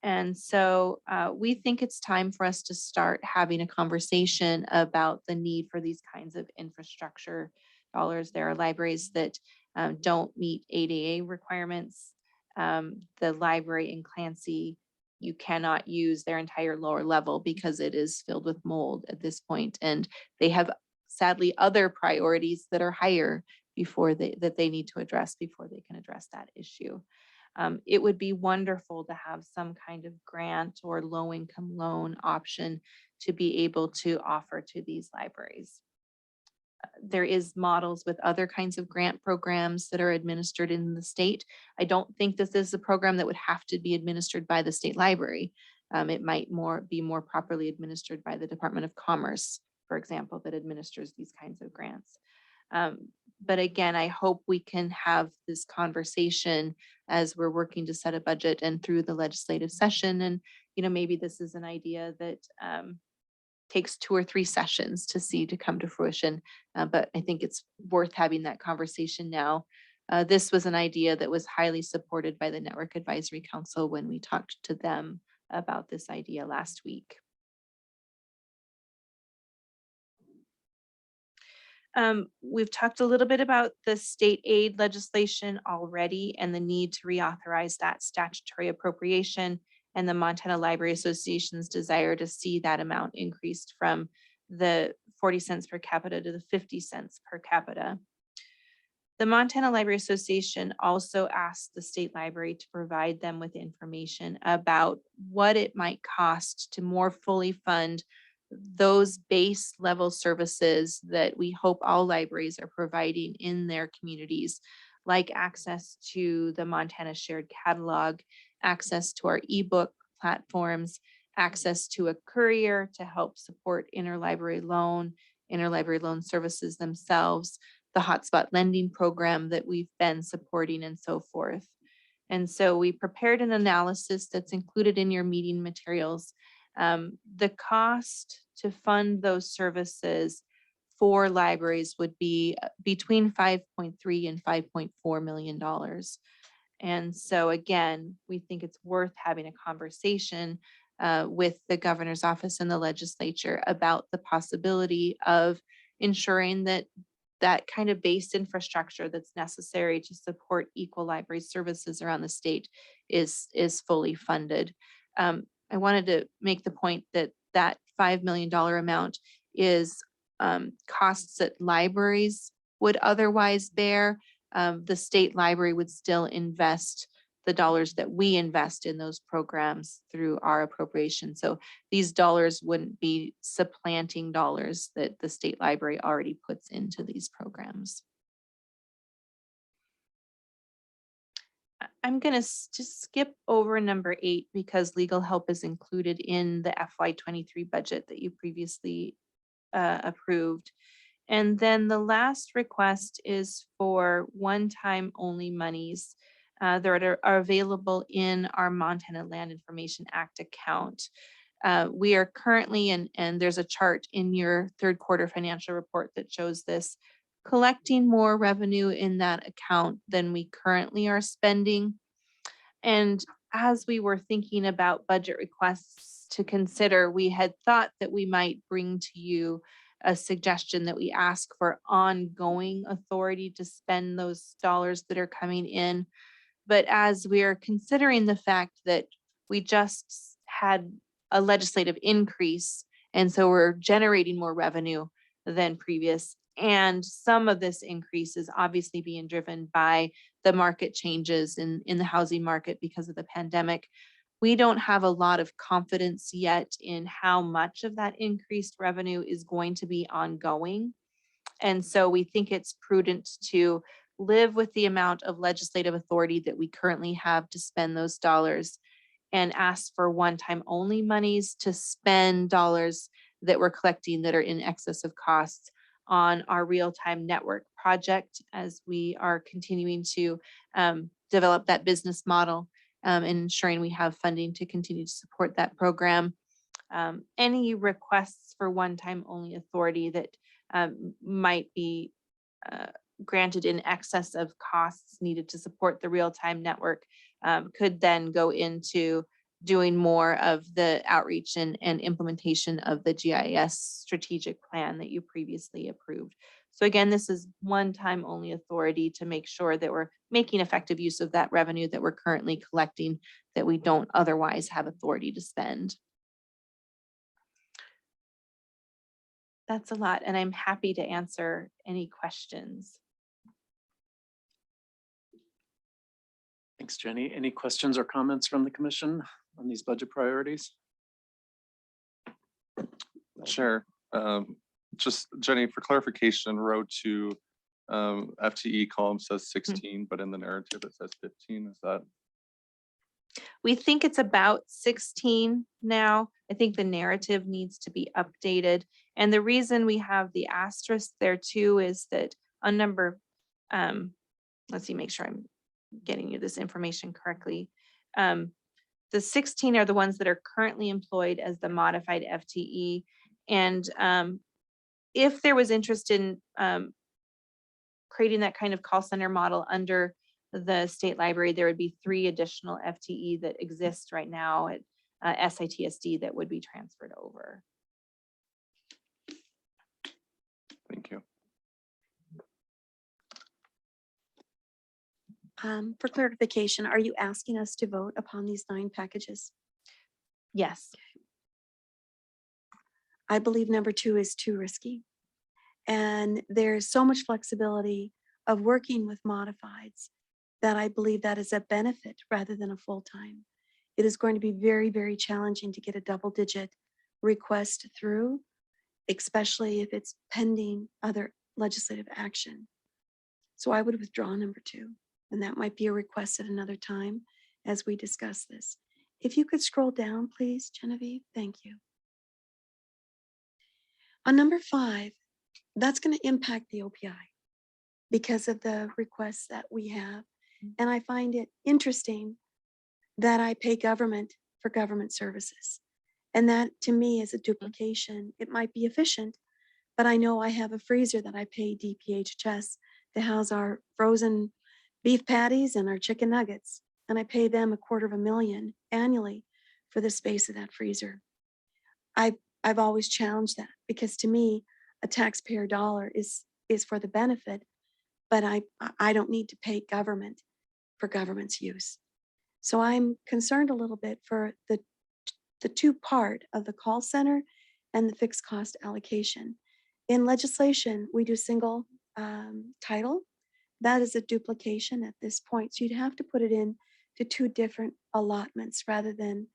And so we think it's time for us to start having a conversation about the need for these kinds of infrastructure dollars. There are libraries that don't meet ADA requirements. The library in Clancy, you cannot use their entire lower level because it is filled with mold at this point, and they have sadly other priorities that are higher that they need to address before they can address that issue. It would be wonderful to have some kind of grant or low-income loan option to be able to offer to these libraries. There is models with other kinds of grant programs that are administered in the state. I don't think this is a program that would have to be administered by the state library. It might be more properly administered by the Department of Commerce, for example, that administers these kinds of grants. But again, I hope we can have this conversation as we're working to set a budget and through the legislative session. And, maybe this is an idea that takes 2 or 3 sessions to come to fruition. But I think it's worth having that conversation now. This was an idea that was highly supported by the Network Advisory Council when we talked to them about this idea last week. We've talked a little bit about the state aid legislation already and the need to reauthorize that statutory appropriation and the Montana Library Association's desire to see that amount increased from the 40 cents per capita to the 50 cents per capita. The Montana Library Association also asked the state library to provide them with information about what it might cost to more fully fund those base level services that we hope all libraries are providing in their communities, like access to the Montana Shared Catalog, access to our ebook platforms, access to a courier to help support interlibrary loan services themselves, the hotspot lending program that we've been supporting, and so forth. And so we prepared an analysis that's included in your meeting materials. The cost to fund those services for libraries would be between $5.3 and $5.4 million. And so again, we think it's worth having a conversation with the governor's office and the legislature about the possibility of ensuring that that kind of base infrastructure that's necessary to support equal library services around the state is fully funded. I wanted to make the point that that $5 million amount is costs that libraries would otherwise bear. The state library would still invest the dollars that we invest in those programs through our appropriation. So these dollars wouldn't be supplanting dollars that the state library already puts into these programs. I'm going to just skip over number 8 because legal help is included in the FY23 budget that you previously approved. And then the last request is for one-time only monies that are available in our Montana Land Information Act account. We are currently, and there's a chart in your third quarter financial report that shows this, collecting more revenue in that account than we currently are spending. And as we were thinking about budget requests to consider, we had thought that we might bring to you a suggestion that we ask for ongoing authority to spend those dollars that are coming in. But as we are considering the fact that we just had a legislative increase, and so we're generating more revenue than previous, and some of this increase is obviously being driven by the market changes in the housing market because of the pandemic. We don't have a lot of confidence yet in how much of that increased revenue is going to be ongoing. And so we think it's prudent to live with the amount of legislative authority that we currently have to spend those dollars and ask for one-time only monies to spend dollars that we're collecting that are in excess of costs on our real-time network project as we are continuing to develop that business model, and ensuring we have funding to continue to support that program. Any requests for one-time only authority that might be granted in excess of costs needed to support the real-time network could then go into doing more of the outreach and implementation of the GIS strategic plan that you previously approved. So again, this is one-time only authority to make sure that we're making effective use of that revenue that we're currently collecting that we don't otherwise have authority to spend. That's a lot, and I'm happy to answer any questions. Thanks, Jenny. Any questions or comments from the commission on these budget priorities? Sure. Just Jenny, for clarification, row 2, FTE column says 16, but in the narrative it says 15. Is that? We think it's about 16 now. I think the narrative needs to be updated. And the reason we have the asterisk there too is that on number, let's see, make sure I'm getting you this information correctly. The 16 are the ones that are currently employed as the modified FTE. And if there was interest in creating that kind of call center model under the state library, there would be 3 additional FTE that exist right now at SITSD that would be transferred over. Thank you. For clarification, are you asking us to vote upon these 9 packages? Yes. I believe number 2 is too risky. And there's so much flexibility of working with modifieds that I believe that is a benefit rather than a full-time. It is going to be very, very challenging to get a double-digit request through, especially if it's pending other legislative action. So I would withdraw number 2, and that might be a request at another time as we discuss this. If you could scroll down, please, Genevieve, thank you. On number 5, that's going to impact the OPI because of the requests that we have. And I find it interesting that I pay government for government services. And that to me is a duplication. It might be efficient, but I know I have a freezer that I pay DPHS to house our frozen beef patties and our chicken nuggets. And I pay them $250,000 annually for the space of that freezer. I've always challenged that because to me, a taxpayer dollar is for the benefit, but I don't need to pay government for government's use. So I'm concerned a little bit for the 2 part of the call center and the fixed cost allocation. In legislation, we do single title. That is a duplication at this point. So you'd have to put it in to 2 different allotments rather than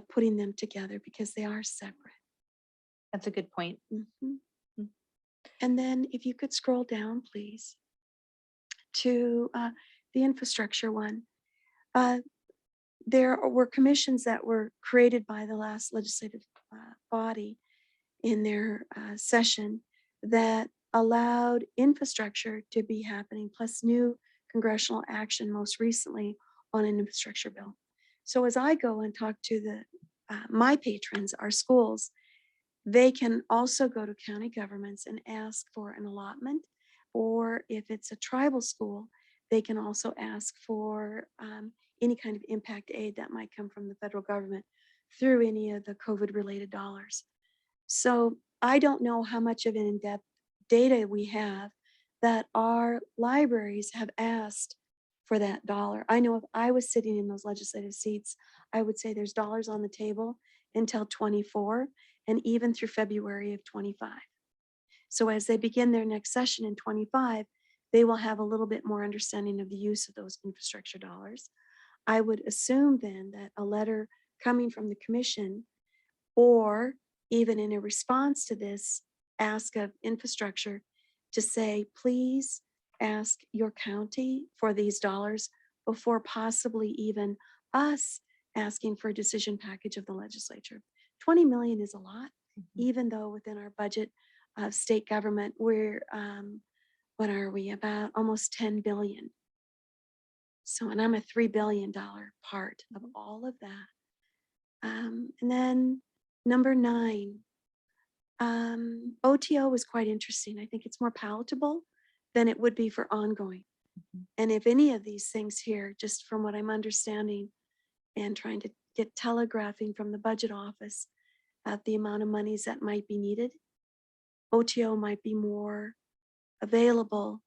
putting them together because they are separate. That's a good point. Mm-hmm. And then if you could scroll down, please, to the infrastructure one. There were commissions that were created by the last legislative body in their session that allowed infrastructure to be happening, plus new congressional action most recently on an infrastructure bill. So as I go and talk to my patrons, our schools, they can also go to county governments and ask for an allotment, or if it's a tribal school, they can also ask for any kind of impact aid that might come from the federal government through any of the COVID-related dollars. So I don't know how much of an in-depth data we have that our libraries have asked for that dollar. I know if I was sitting in those legislative seats, I would say there's dollars on the table until 24 and even through February of 25. So as they begin their next session in 25, they will have a little bit more understanding of the use of those infrastructure dollars. I would assume then that a letter coming from the commission, or even in a response to this ask of infrastructure, to say, please ask your county for these dollars before possibly even us asking for a decision package of the legislature. 20 million is a lot, even though within our budget of state government, we're, what are we, about almost 10 billion. So, and I'm a $3 billion part of all of that. And then number 9, OTO was quite interesting. I think it's more palatable than it would be for ongoing. And if any of these things here, just from what I'm understanding and trying to get telegraphing from the budget office at the amount of monies that might be needed, OTO might be more available,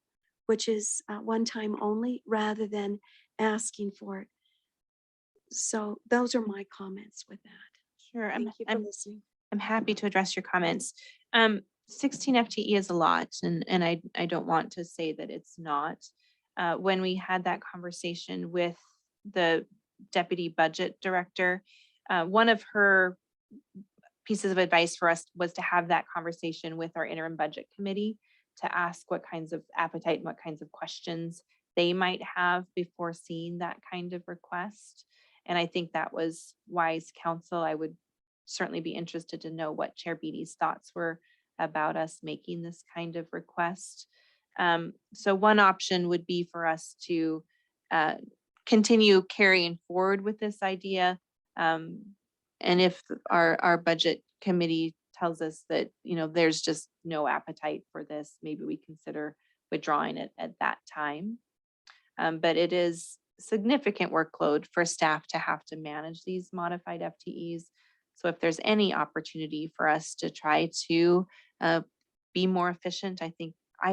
which is one time only rather than asking for it. So those are my comments with that. Sure. Thank you for listening. I'm happy to address your comments. 16 FTE is a lot, and I don't want to say that it's not. When we had that conversation with the deputy budget director, one of her pieces of advice for us was to have that conversation with our interim budget committee to ask what kinds of appetite and what kinds of questions they might have before seeing that kind of request. And I think that was wise counsel. I would certainly be interested to know what Chair Beatty's thoughts were about us making this kind of request. So one option would be for us to continue carrying forward with this idea. And if our budget committee tells us that, there's just no appetite for this, maybe we consider withdrawing it at that time. But it is significant workload for staff to have to manage these modified FTEs. So if there's any opportunity for us to try to be more efficient, I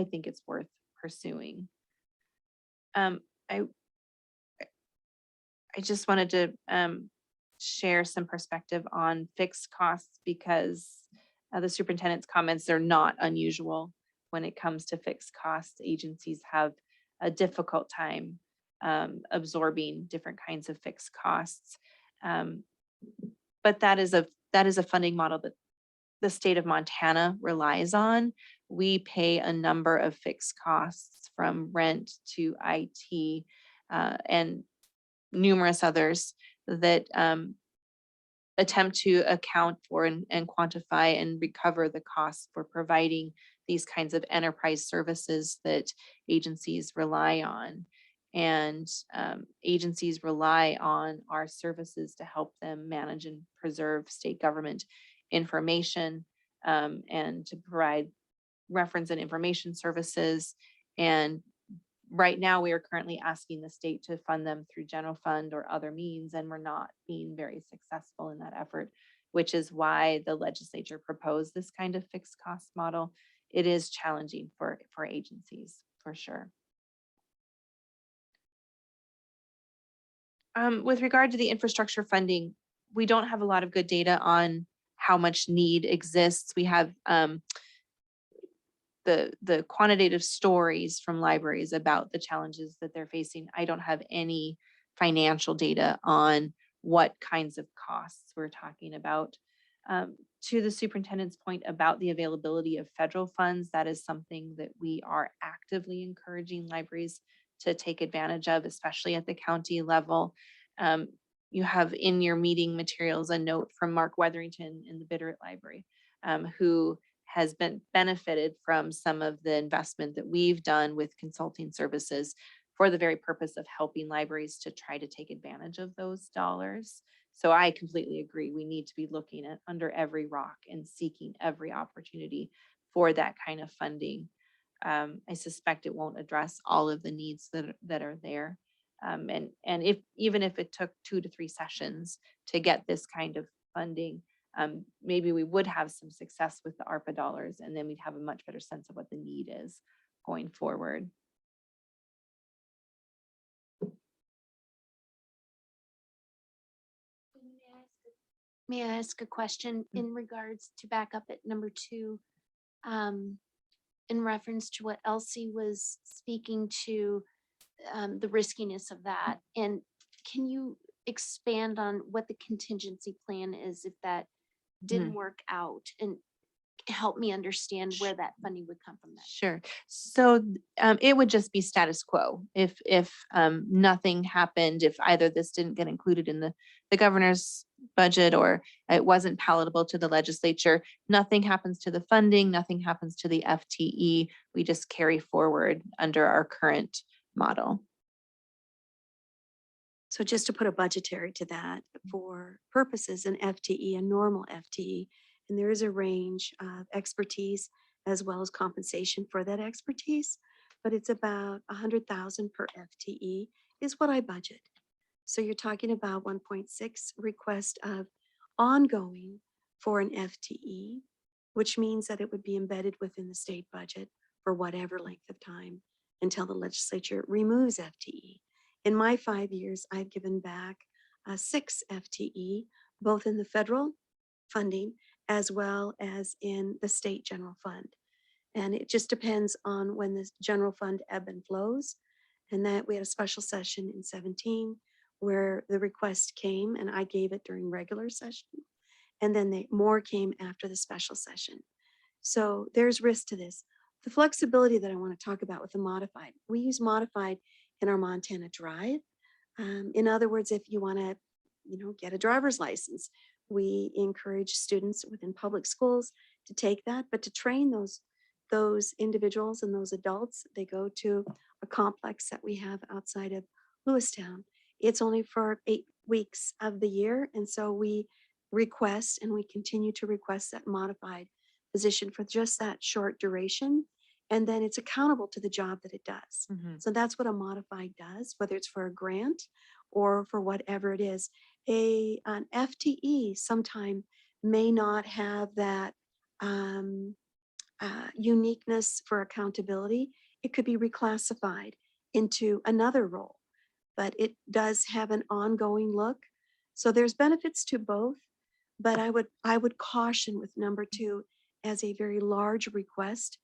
think it's worth pursuing. I just wanted to share some perspective on fixed costs because the superintendent's comments are not unusual when it comes to fixed costs. Agencies have a difficult time absorbing different kinds of fixed costs. But that is a funding model that the state of Montana relies on. We pay a number of fixed costs from rent to IT and numerous others that attempt to account for and quantify and recover the costs for providing these kinds of enterprise services that agencies rely on. And agencies rely on our services to help them manage and preserve state government information and to provide reference and information services. And right now we are currently asking the state to fund them through general fund or other means, and we're not being very successful in that effort, which is why the legislature proposed this kind of fixed cost model. It is challenging for agencies, for sure. With regard to the infrastructure funding, we don't have a lot of good data on how much need exists. We have the quantitative stories from libraries about the challenges that they're facing. I don't have any financial data on what kinds of costs we're talking about. To the superintendent's point about the availability of federal funds, that is something that we are actively encouraging libraries to take advantage of, especially at the county level. You have in your meeting materials a note from Mark Wetherington in the Bitterroot Library, who has been benefited from some of the investment that we've done with consulting services for the very purpose of helping libraries to try to take advantage of those dollars. So I completely agree. We need to be looking at under every rock and seeking every opportunity for that kind of funding. I suspect it won't address all of the needs that are there. And even if it took 2 to 3 sessions to get this kind of funding, maybe we would have some success with the ARPA dollars, and then we'd have a much better sense of what the need is going forward. May I ask a question in regards to back up at number 2, in reference to what Elsie was speaking to, the riskiness of that? And can you expand on what the contingency plan is if that didn't work out, and help me understand where that funding would come from? Sure. So it would just be status quo if nothing happened, if either this didn't get included in the governor's budget or it wasn't palatable to the legislature. Nothing happens to the funding, nothing happens to the FTE. We just carry forward under our current model. So just to put a budgetary to that for purposes, an FTE, a normal FTE, and there is a range of expertise as well as compensation for that expertise, but it's about 100,000 per FTE is what I budget. So you're talking about 1.6 request of ongoing for an FTE, which means that it would be embedded within the state budget for whatever length of time until the legislature removes FTE. In my 5 years, I've given back 6 FTE, both in the federal funding as well as in the state general fund. And it just depends on when the general fund ebb and flows. And that we had a special session in 17 where the request came and I gave it during regular session. And then more came after the special session. So there's risk to this. The flexibility that I want to talk about with the modified, we use modified in our Montana Drive. In other words, if you want to, get a driver's license, we encourage students within public schools to take that, but to train those individuals and those adults, they go to a complex that we have outside of Lewistown. It's only for 8 weeks of the year. And so we request and we continue to request that modified position for just that short duration. And then it's accountable to the job that it does. So that's what a modified does, whether it's for a grant or for whatever it is. An FTE sometime may not have that uniqueness for accountability. It could be reclassified into another role, but it does have an ongoing look. So there's benefits to both, but I would caution with number 2 as a very large request.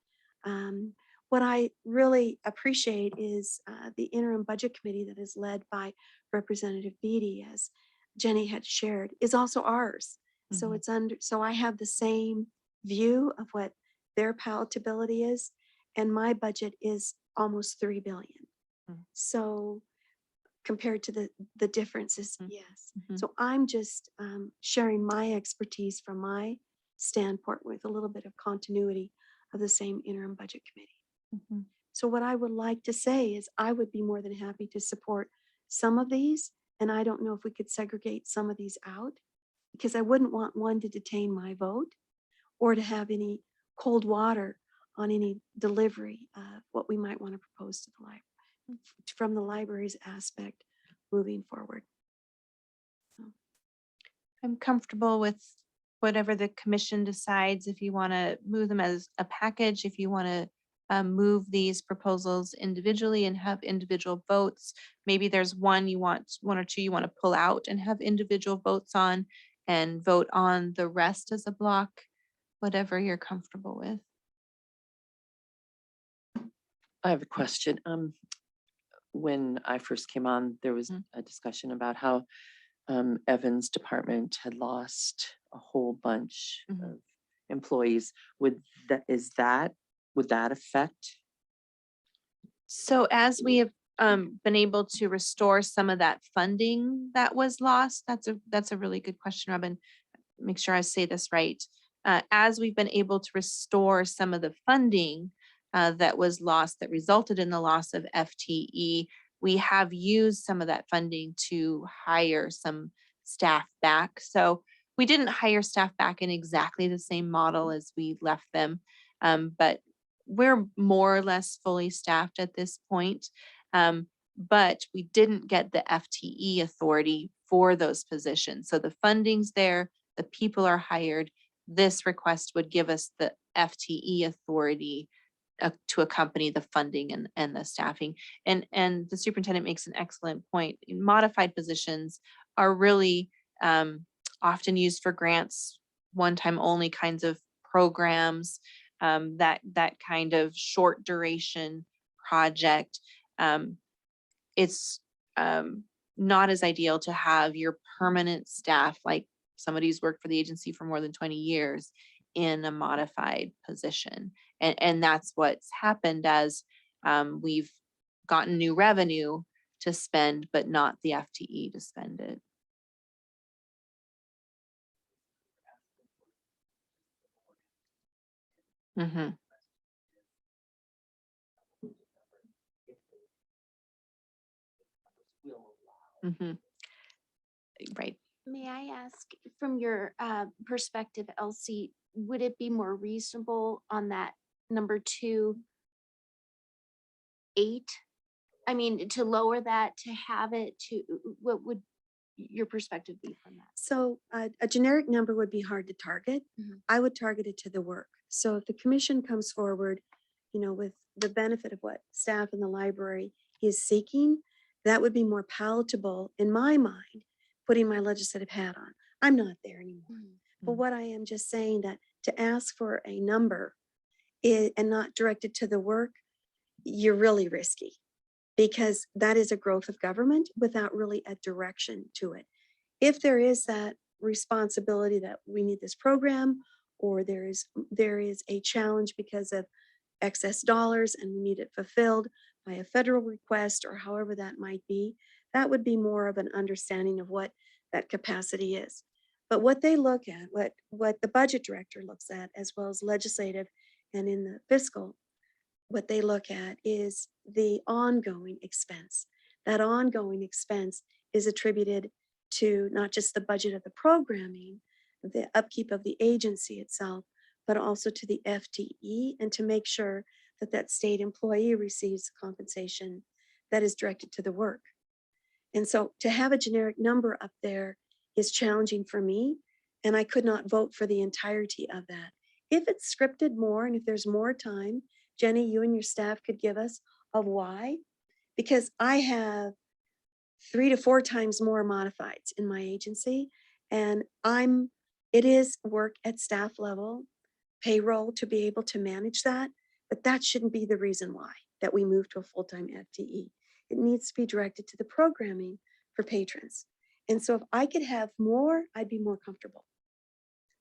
What I really appreciate is the interim budget committee that is led by Representative Beatty, as Jenny had shared, is also ours. So it's so I have the same view of what their palatability is, and my budget is almost 3 billion. So compared to the differences, yes. So I'm just sharing my expertise from my standpoint with a little bit of continuity of the same interim budget committee. So what I would like to say is I would be more than happy to support some of these. And I don't know if we could segregate some of these out, because I wouldn't want one to detain my vote or to have any cold water on any delivery of what we might want to propose to the library from the library's aspect moving forward. I'm comfortable with whatever the commission decides, if you want to move them as a package, if you want to move these proposals individually and have individual votes. Maybe there's one or two you want to pull out and have individual votes on and vote on the rest as a block, whatever you're comfortable with. I have a question. When I first came on, there was a discussion about how Evan's department had lost a whole bunch of employees. Would that affect? So as we have been able to restore some of that funding that was lost, that's a really good question, Robin. Make sure I say this right. As we've been able to restore some of the funding that was lost, that resulted in the loss of FTE, we have used some of that funding to hire some staff back. So we didn't hire staff back in exactly the same model as we left them, but we're more or less fully staffed at this point. But we didn't get the FTE authority for those positions. So the funding's there, the people are hired. This request would give us the FTE authority to accompany the funding and the staffing. And the superintendent makes an excellent point. Modified positions are really often used for grants, one-time only kinds of programs, that kind of short duration project. It's not as ideal to have your permanent staff, like somebody who's worked for the agency for more than 20 years, in a modified position. And that's what's happened as we've gotten new revenue to spend, but not the FTE to spend it. Right. May I ask, from your perspective, Elsie, would it be more reasonable on that number 2, 8? I mean, to lower that, to have it to, what would your perspective be from that? So a generic number would be hard to target. I would target it to the work. So if the commission comes forward, with the benefit of what staff in the library is seeking, that would be more palatable in my mind, putting my legislative hat on. I'm not there anymore. But what I am just saying that to ask for a number and not direct it to the work, you're really risky, because that is a growth of government without really a direction to it. If there is that responsibility that we need this program, or there is a challenge because of excess dollars and we need it fulfilled by a federal request, or however that might be, that would be more of an understanding of what that capacity is. But what they look at, what the budget director looks at, as well as legislative and in the fiscal, what they look at is the ongoing expense. That ongoing expense is attributed to not just the budget of the programming, the upkeep of the agency itself, but also to the FTE, and to make sure that that state employee receives compensation that is directed to the work. And so to have a generic number up there is challenging for me, and I could not vote for the entirety of that. If it's scripted more, and if there's more time, Jenny, you and your staff could give us of why, because I have 3 to 4 times more modifieds in my agency, and it is work at staff level, payroll to be able to manage that, but that shouldn't be the reason why that we move to a full-time FTE. It needs to be directed to the programming for patrons. And so if I could have more, I'd be more comfortable.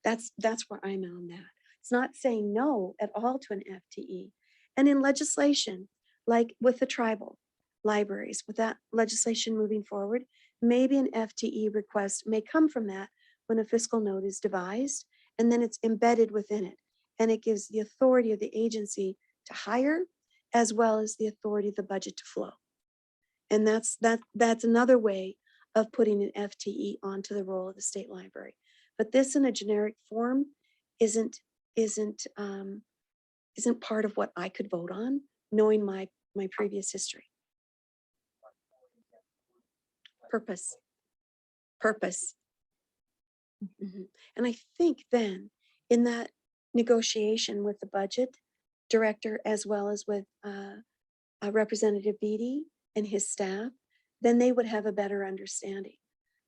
That's where I'm on that. It's not saying no at all to an FTE. And in legislation, like with the tribal libraries, with that legislation moving forward, maybe an FTE request may come from that when a fiscal note is devised, and then it's embedded within it. And it gives the authority of the agency to hire, as well as the authority of the budget to flow. And that's another way of putting an FTE onto the role of the state library. But this in a generic form isn't part of what I could vote on, knowing my previous history. Purpose. And I think then in that negotiation with the budget director, as well as with Representative Beatty and his staff, then they would have a better understanding.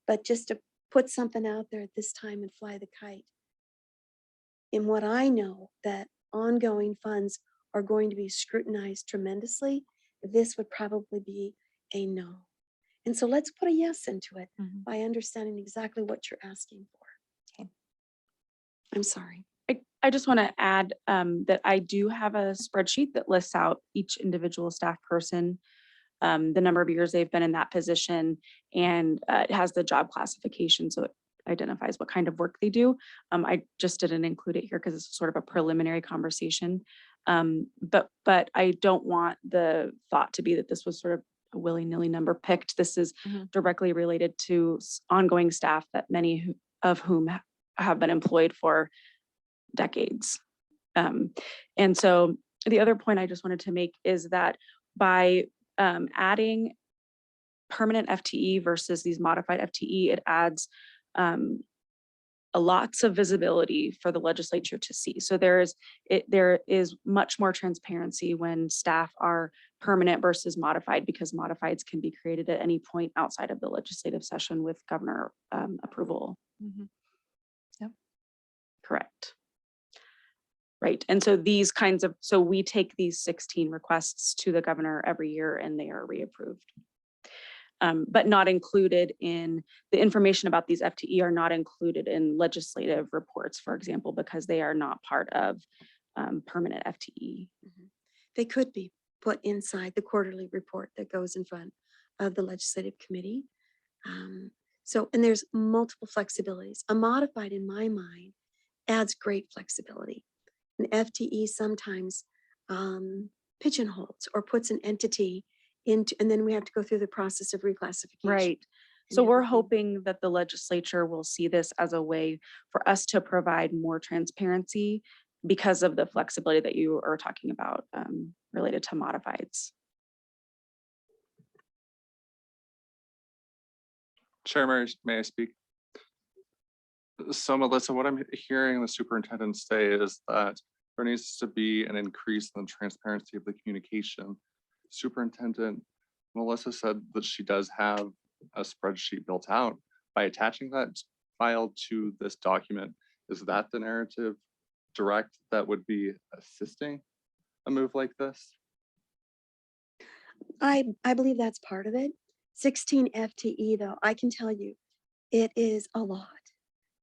But just to put something out there at this time and fly the kite, in what I know that ongoing funds are going to be scrutinized tremendously, this would probably be a no. And so let's put a yes into it by understanding exactly what you're asking for. Okay. I'm sorry. I just want to add that I do have a spreadsheet that lists out each individual staff person, the number of years they've been in that position, and it has the job classification, so it identifies what kind of work they do. I just didn't include it here because it's sort of a preliminary conversation. But I don't want the thought to be that this was sort of a willy-nilly number picked. This is directly related to ongoing staff that many of whom have been employed for decades. And so the other point I just wanted to make is that by adding permanent FTE versus these modified FTE, it adds lots of visibility for the legislature to see. So there is much more transparency when staff are permanent versus modified, because modifieds can be created at any point outside of the legislative session with governor approval. Yep. Correct. Right. And so so we take these 16 requests to the governor every year and they are reapproved. But not included in the information about these FTE are not included in legislative reports, for example, because they are not part of permanent FTE. They could be put inside the quarterly report that goes in front of the legislative committee. And there's multiple flexibilities. A modified, in my mind, adds great flexibility. An FTE sometimes pigeonholes or puts an entity into, and then we have to go through the process of reclassification. Right. So and we're everything. hoping that the legislature will see this as a way for us to provide more transparency because of the flexibility that you are talking about related to modifieds. Chair, may I speak? So Melissa, what I'm hearing the superintendent say is that there needs to be an increase in the transparency of the communication. Superintendent Melissa said that she does have a spreadsheet built out. By attaching that file to this document, is that the narrative direct that would be assisting a move like this? I believe that's part of it. 16 FTE though, I can tell you, it is a lot.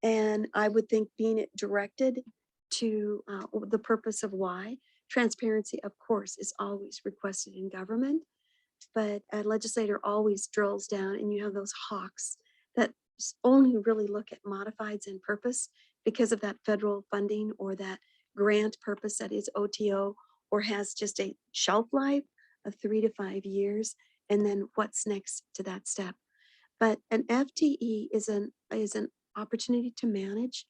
And I would think being it directed to the purpose of why, transparency, of course, is always requested in government, but a legislator always drills down and you have those hawks that only really look at modifieds and purpose because of that federal funding or that grant purpose that is OTO or has just a shelf life of 3 to 5 years. And then what's next to that step. But an FTE is an opportunity to manage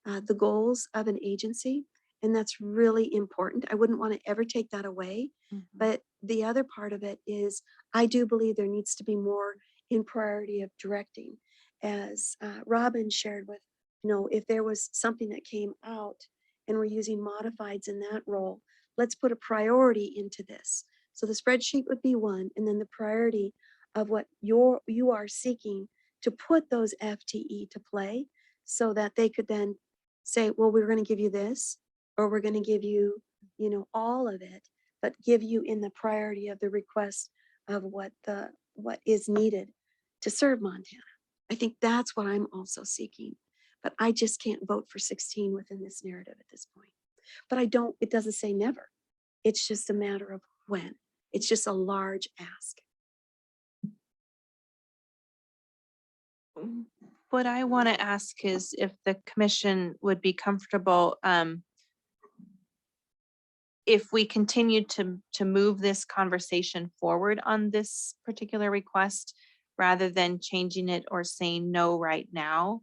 the goals of an agency. And that's really important. I wouldn't want to ever take that away. But the other part of it is, I do believe there needs to be more in priority of directing. As Robin shared with, if there was something that came out and we're using modifieds in that role, let's put a priority into this. So the spreadsheet would be one, and then the priority of what you are seeking to put those FTE to play so that they could then say, well, we're going to give you this, or we're going to give you, all of it, but give you in the priority of the request of what is needed to serve Montana. I think that's what I'm also seeking, but I just can't vote for 16 within this narrative at this point. But it doesn't say never. It's just a matter of when. It's just a large ask. What I want to ask is if the commission would be comfortable if we continue to move this conversation forward on this particular request rather than changing it or saying no right now.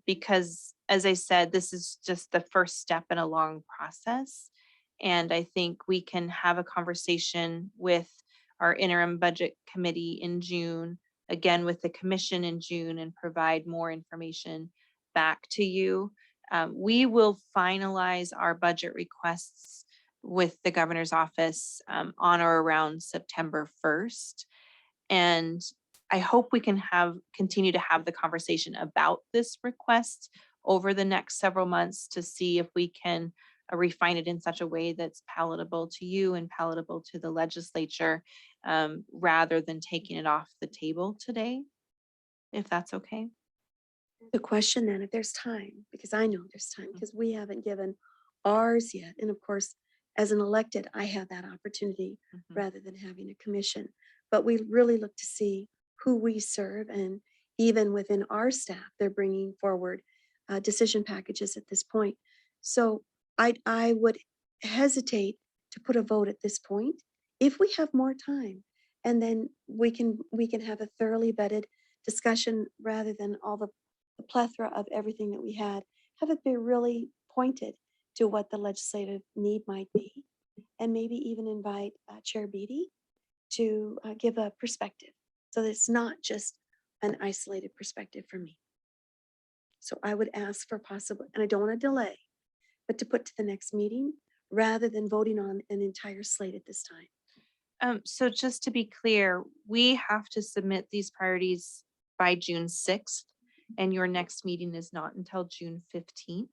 Because as I said, this is just the first step in a long process. And I think we can have a conversation with our interim budget committee in June, again with the commission in June, and provide more information back to you. We will finalize our budget requests with the governor's office on or around September 1st. And I hope we can continue to have the conversation about this request over the next several months to see if we can refine it in such a way that's palatable to you and palatable to the legislature, rather than taking it off the table today, if that's okay. The question then, if there's time, because I know there's time, because we haven't given ours yet. And of course, as an elected, I have that opportunity rather than having a commission. But we really look to see who we serve. And even within our staff, they're bringing forward decision packages at this point. So I would hesitate to put a vote at this point if we have more time. And then we can have a thoroughly vetted discussion rather than all the plethora of everything that we had. Have it be really pointed to what the legislative need might be, and maybe even invite Chair Beatty to give a perspective, so that it's not just an isolated perspective for me. So I would ask for possible, and I don't want to delay, but to put to the next meeting rather than voting on an entire slate at this time. So just to be clear, we have to submit these priorities by June 6th, and your next meeting is not until June 15th.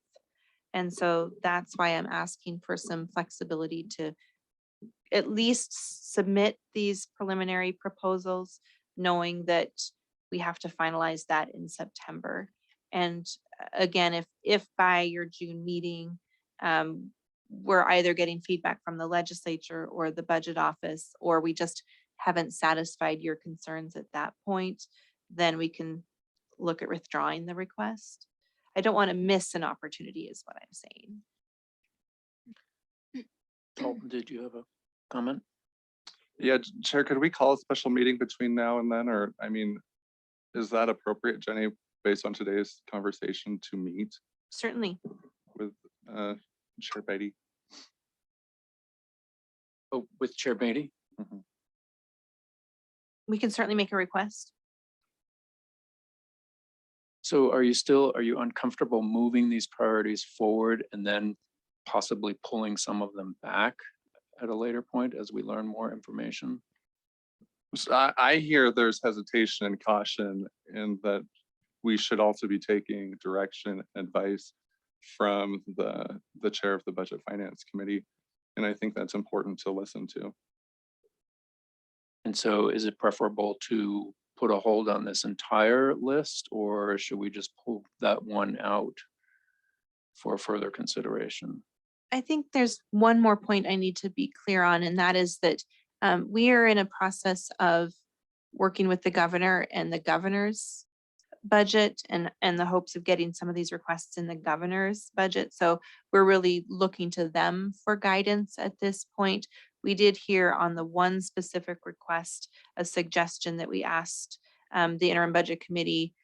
And so that's why I'm asking for some flexibility to at least submit these preliminary proposals, knowing that we have to finalize that in September. And again, if by your June meeting, we're either getting feedback from the legislature or the budget office, or we just haven't satisfied your concerns at that point, then we can look at withdrawing the request. I don't want to miss an opportunity is what I'm saying. Dalton, did you have a comment? Yeah, Chair, could we call a special meeting between now and then? Or, I mean, Is that appropriate, Jenny, based on today's conversation to meet Certainly. with Chair Beatty? Oh, with Chair Beatty? Mhm. We can certainly make a request. So are you uncomfortable moving these priorities forward and then possibly pulling some of them back at a later point as we learn more information? So I hear there's hesitation and caution in that we should also be taking direction, advice from the chair of the Budget Finance Committee. And I think that's important to listen to. And so is it preferable to put a hold on this entire list, or should we just pull that one out for further consideration? I think there's one more point I need to be clear on, and that is that we are in a process of working with the governor and the governor's budget and the hopes of getting some of these requests in the governor's budget. So we're really looking to them for guidance at this point. We did hear on the one specific request, a suggestion that we asked the interim budget committee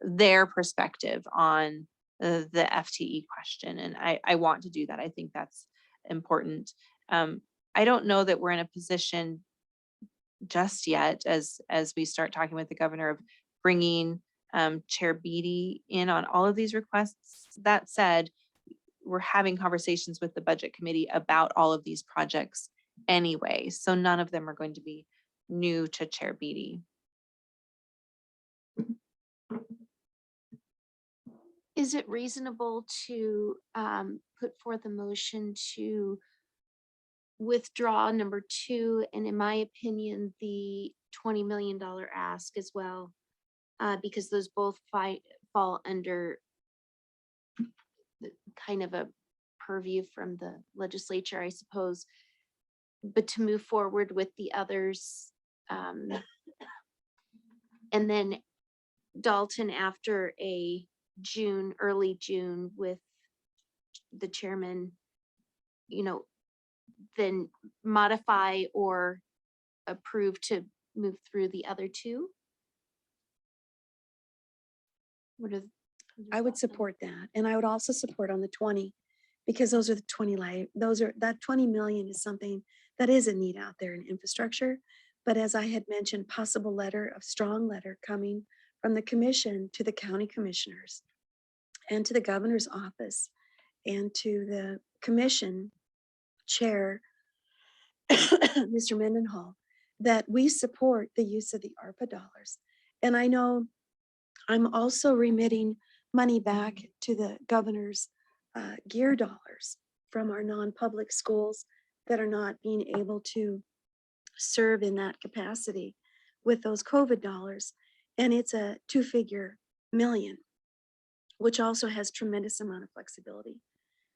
their perspective on the FTE question. And I want to do that. I think that's important. I don't know that we're in a position just yet as we start talking with the governor of bringing Chair Beatty in on all of these requests. That said, we're having conversations with the budget committee about all of these projects anyway. So none of them are going to be new to Chair Beatty. Is it reasonable to put forth a motion to withdraw number 2, and in my opinion, the $20 million ask as well? Because those both fall under kind of a purview from the legislature, I suppose. But to move forward with the others, and then Dalton after a early June with the chairman, then modify or approve to move through the other 2? I would support that. And I would also support on the 20, because those are the 20 that 20 million is something that is a need out there in infrastructure. But as I had mentioned, possible strong letter coming from the commission to the county commissioners and to the governor's office and to the commission chair, Mr. Mendenhall, that we support the use of the ARPA dollars. And I know I'm also remitting money back to the governor's gear dollars from our non-public schools that are not being able to serve in that capacity with those COVID dollars. And it's a 2-figure million, which also has tremendous amount of flexibility.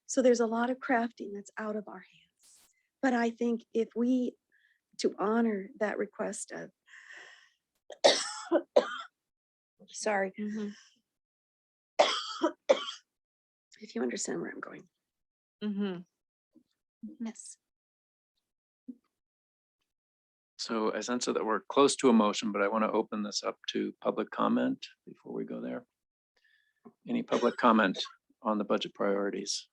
So there's a lot of crafting that's out of our hands. But I think if we, to honor that request of, sorry, if you understand where I'm going. Yes. So I sense that we're close to a motion, but I want to open this up to public comment before we go there. Any public comment on the budget priorities?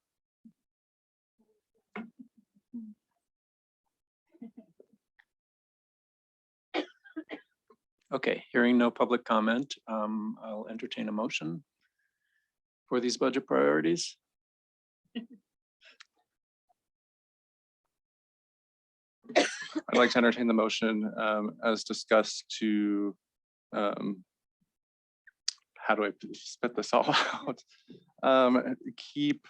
Okay, hearing no public comment, I'll entertain a motion for these budget priorities. I'd like to entertain the motion as discussed to, how do I spit this all out? Keep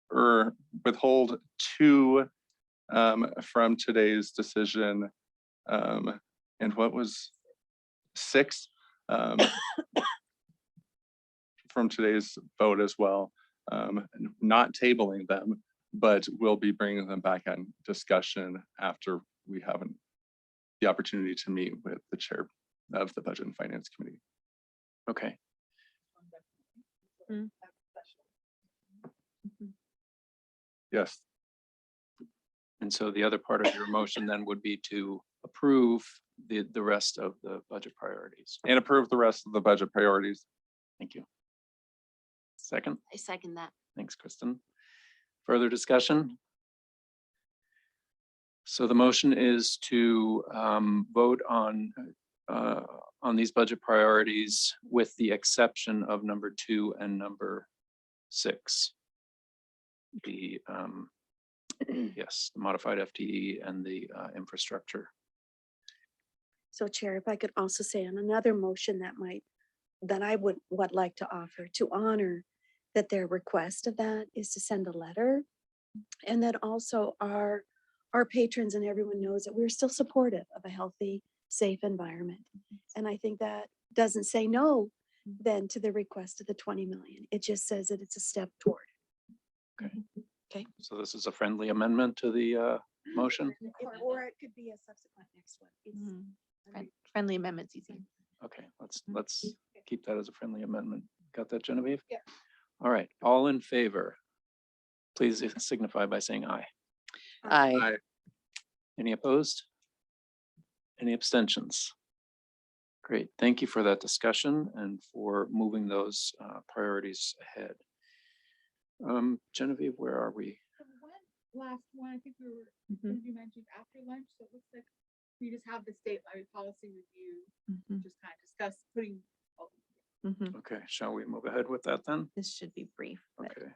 or withhold 2 from today's decision. And what was 6 from today's vote as well. Not tabling them, but we'll be bringing them back on discussion after we have the opportunity to meet with the chair of the Budget and Finance Committee. Okay. Yes. And so the other part of your motion then would be to approve the rest of the budget priorities. And approve the rest of the budget priorities. Thank you. Second, I second that. thanks, Kristen. Further discussion? So the motion is to vote on these budget priorities with the exception of number 2 and number 6. The yes, the modified FTE and the infrastructure. So Chair, if I could also say on another motion that I would like to offer to honor that their request of that is to send a letter, and that also our patrons and everyone knows that we're still supportive of a healthy, safe environment. And I think that doesn't say no then to the request of the 20 million. It just says that it's a step toward. Okay. So this is a friendly amendment to the motion. Or it could be a subsequent next one. It's- Friendly amendments easy. Okay, let's keep that as a friendly amendment. Got that, Genevieve? Yeah. All right, all in favor, please signify by saying aye. Aye. Any opposed? Any abstentions? Great, thank you for that discussion and for moving those priorities ahead. Genevieve, where are we? Last one, I think we were, you mentioned after lunch, so it looks like we just have the state library policy review, just kind of discuss putting. Okay, shall we move ahead with that then? This should be brief. But Okay.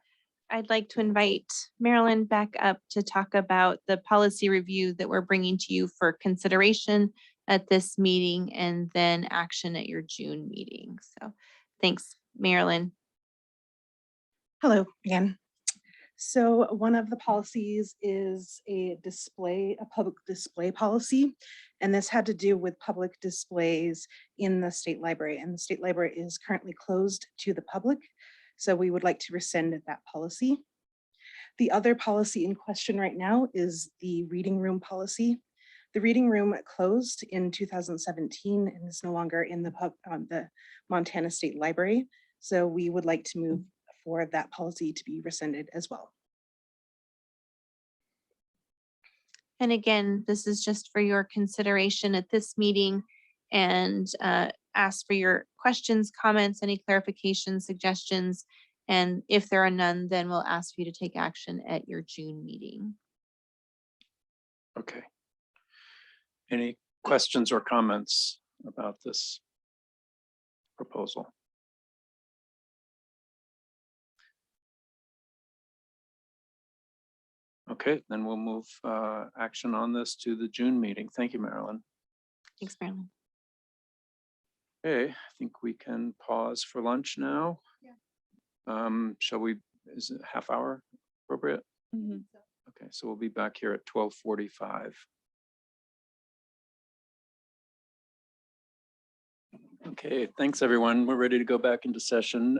I'd like to invite Marilyn back up to talk about the policy review that we're bringing to you for consideration at this meeting and then action at your June meeting. So thanks, Marilyn. Hello again. So one of the policies is a public display policy. And this had to do with public displays in the state library, and the state library is currently closed to the public. So we would like to rescind that policy. The other policy in question right now is the reading room policy. The reading room closed in 2017 and is no longer in the Montana State Library. So we would like to move for that policy to be rescinded as well. And again, this is just for your consideration at this meeting, and ask for your questions, comments, any clarifications, suggestions. And if there are none, then we'll ask you to take action at your June meeting. Okay. Any questions or comments about this proposal? Okay, then we'll move action on this to the June meeting. Thank you, Marilyn. Thanks, Marilyn. Okay, I think we can pause for lunch now. Shall we, is it half hour appropriate? Okay, so we'll be back here at 12:45. Okay, thanks everyone. We're ready to go back into session.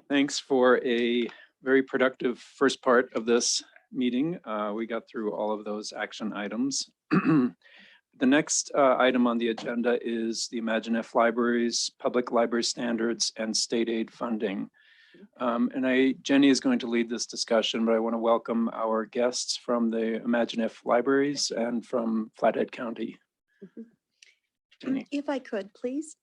Thanks for a very productive first part of this meeting. We got through all of those action items. The next item on the agenda is the ImagineF Libraries, Public Library Standards, and State Aid Funding. And Jenny is going to lead this discussion, but I want to welcome our guests from the ImagineF Libraries and from Flathead County. Jenny. If I could, please.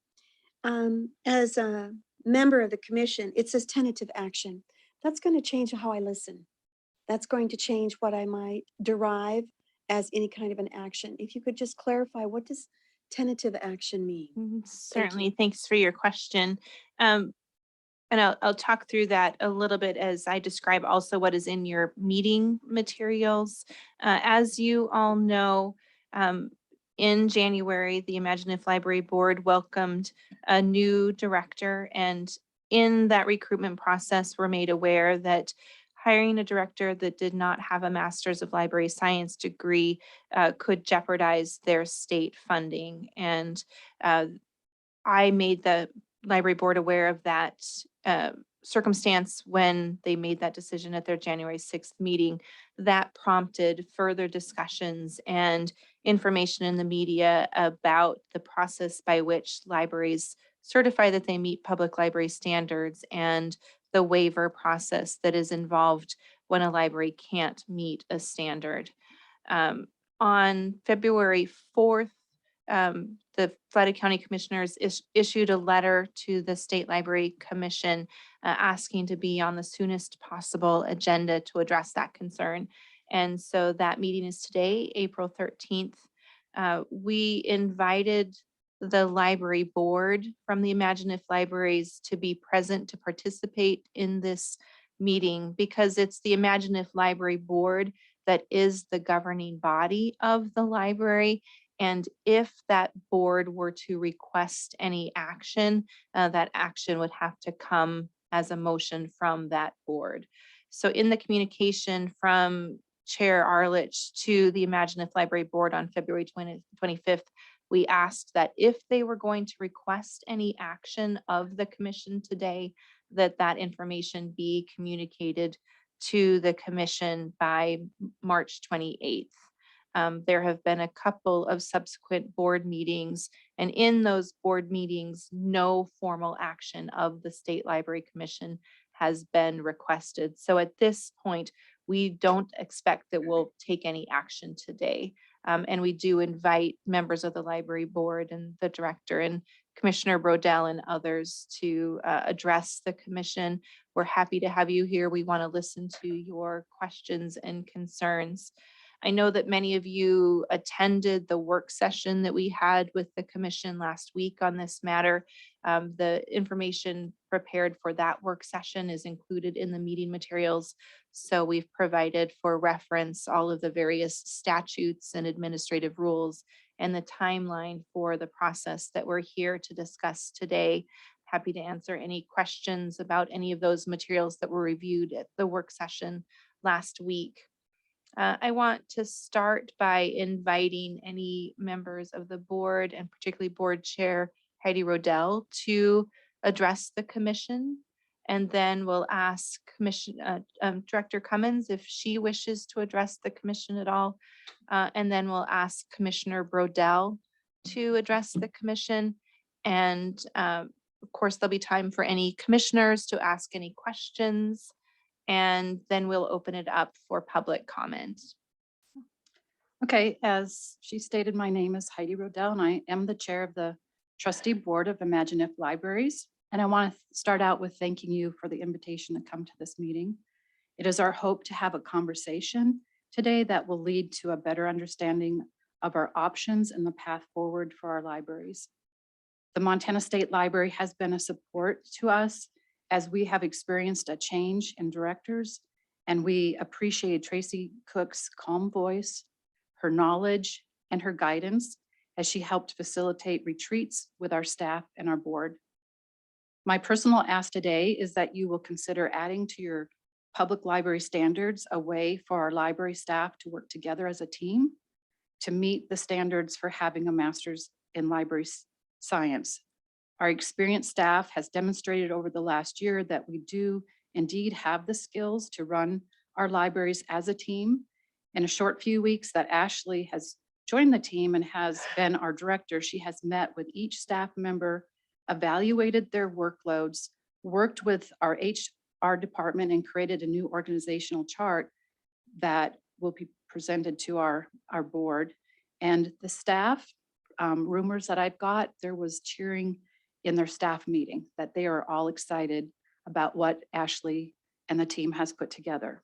As a member of the commission, it says tentative action. That's going to change how I listen. That's going to change what I might derive as any kind of an action. If you could just clarify, what does tentative action mean? Certainly, thanks for your question. And I'll talk through that a little bit as I describe also what is in your meeting materials. As you all know, in January, the ImagineF Library Board welcomed a new director, and in that recruitment process, we're made aware that hiring a director that did not have a Master's of Library Science degree could jeopardize their state funding. And I made the library board aware of that circumstance when they made that decision at their January 6th meeting. That prompted further discussions and information in the media about the process by which libraries certify that they meet public library standards and the waiver process that is involved when a library can't meet a standard. On February 4th, the Florida County Commissioners issued a letter to the State Library Commission asking to be on the soonest possible agenda to address that concern. And so that meeting is today, April 13th. We invited the library board from the Imagine If Libraries to be present to participate in this meeting because it's the Imagine If Library Board that is the governing body of the library. And if that board were to request any action, that action would have to come as a motion from that board. So in the communication from Chair Arlich to the Imagine If Library Board on February 25th, we asked that if they were going to request any action of the commission today, that information be communicated to the commission by March 28th. There have been a couple of subsequent board meetings, and in those board meetings, no formal action of the State Library Commission has been requested. So at this point, we don't expect that we'll take any action today. And we do invite members of the library board and the director and Commissioner Brodell and others to address the commission. We're happy to have you here. We want to listen to your questions and concerns. I know that many of you attended the work session that we had with the commission last week on this matter. The information prepared for that work session is included in the meeting materials. So we've provided for reference all of the various statutes and administrative rules and the timeline for the process that we're here to discuss today. Happy to answer any questions about any of those materials that were reviewed at the work session last week. I want to start by inviting any members of the board and particularly board chair Heidi Rodell to address the commission. And then we'll ask Director Cummins if she wishes to address the commission at all. And then we'll ask Commissioner Brodell to address the commission. And of course, there'll be time for any commissioners to ask any questions. And then we'll open it up for public comment. Okay, as she stated, my name is Heidi Rodell and I am the chair of the trustee board of Imagine If Libraries. And I want to start out with thanking you for the invitation to come to this meeting. It is our hope to have a conversation today that will lead to a better understanding of our options and the path forward for our libraries. The Montana State Library has been a support to us as we have experienced a change in directors, and we appreciate Tracy Cook's calm voice, her knowledge, and her guidance as she helped facilitate retreats with our staff and our board. My personal ask today is that you will consider adding to your public library standards a way for our library staff to work together as a team to meet the standards for having a master's in library science. Our experienced staff has demonstrated over the last year that we do indeed have the skills to run our libraries as a team. In a short few weeks that Ashley has joined the team and has been our director, she has met with each staff member, evaluated their workloads, worked with our HR department and created a new organizational chart that will be presented to our board. And the staff, rumors that I've got, there was cheering in their staff meeting that they are all excited about what Ashley and the team has put together.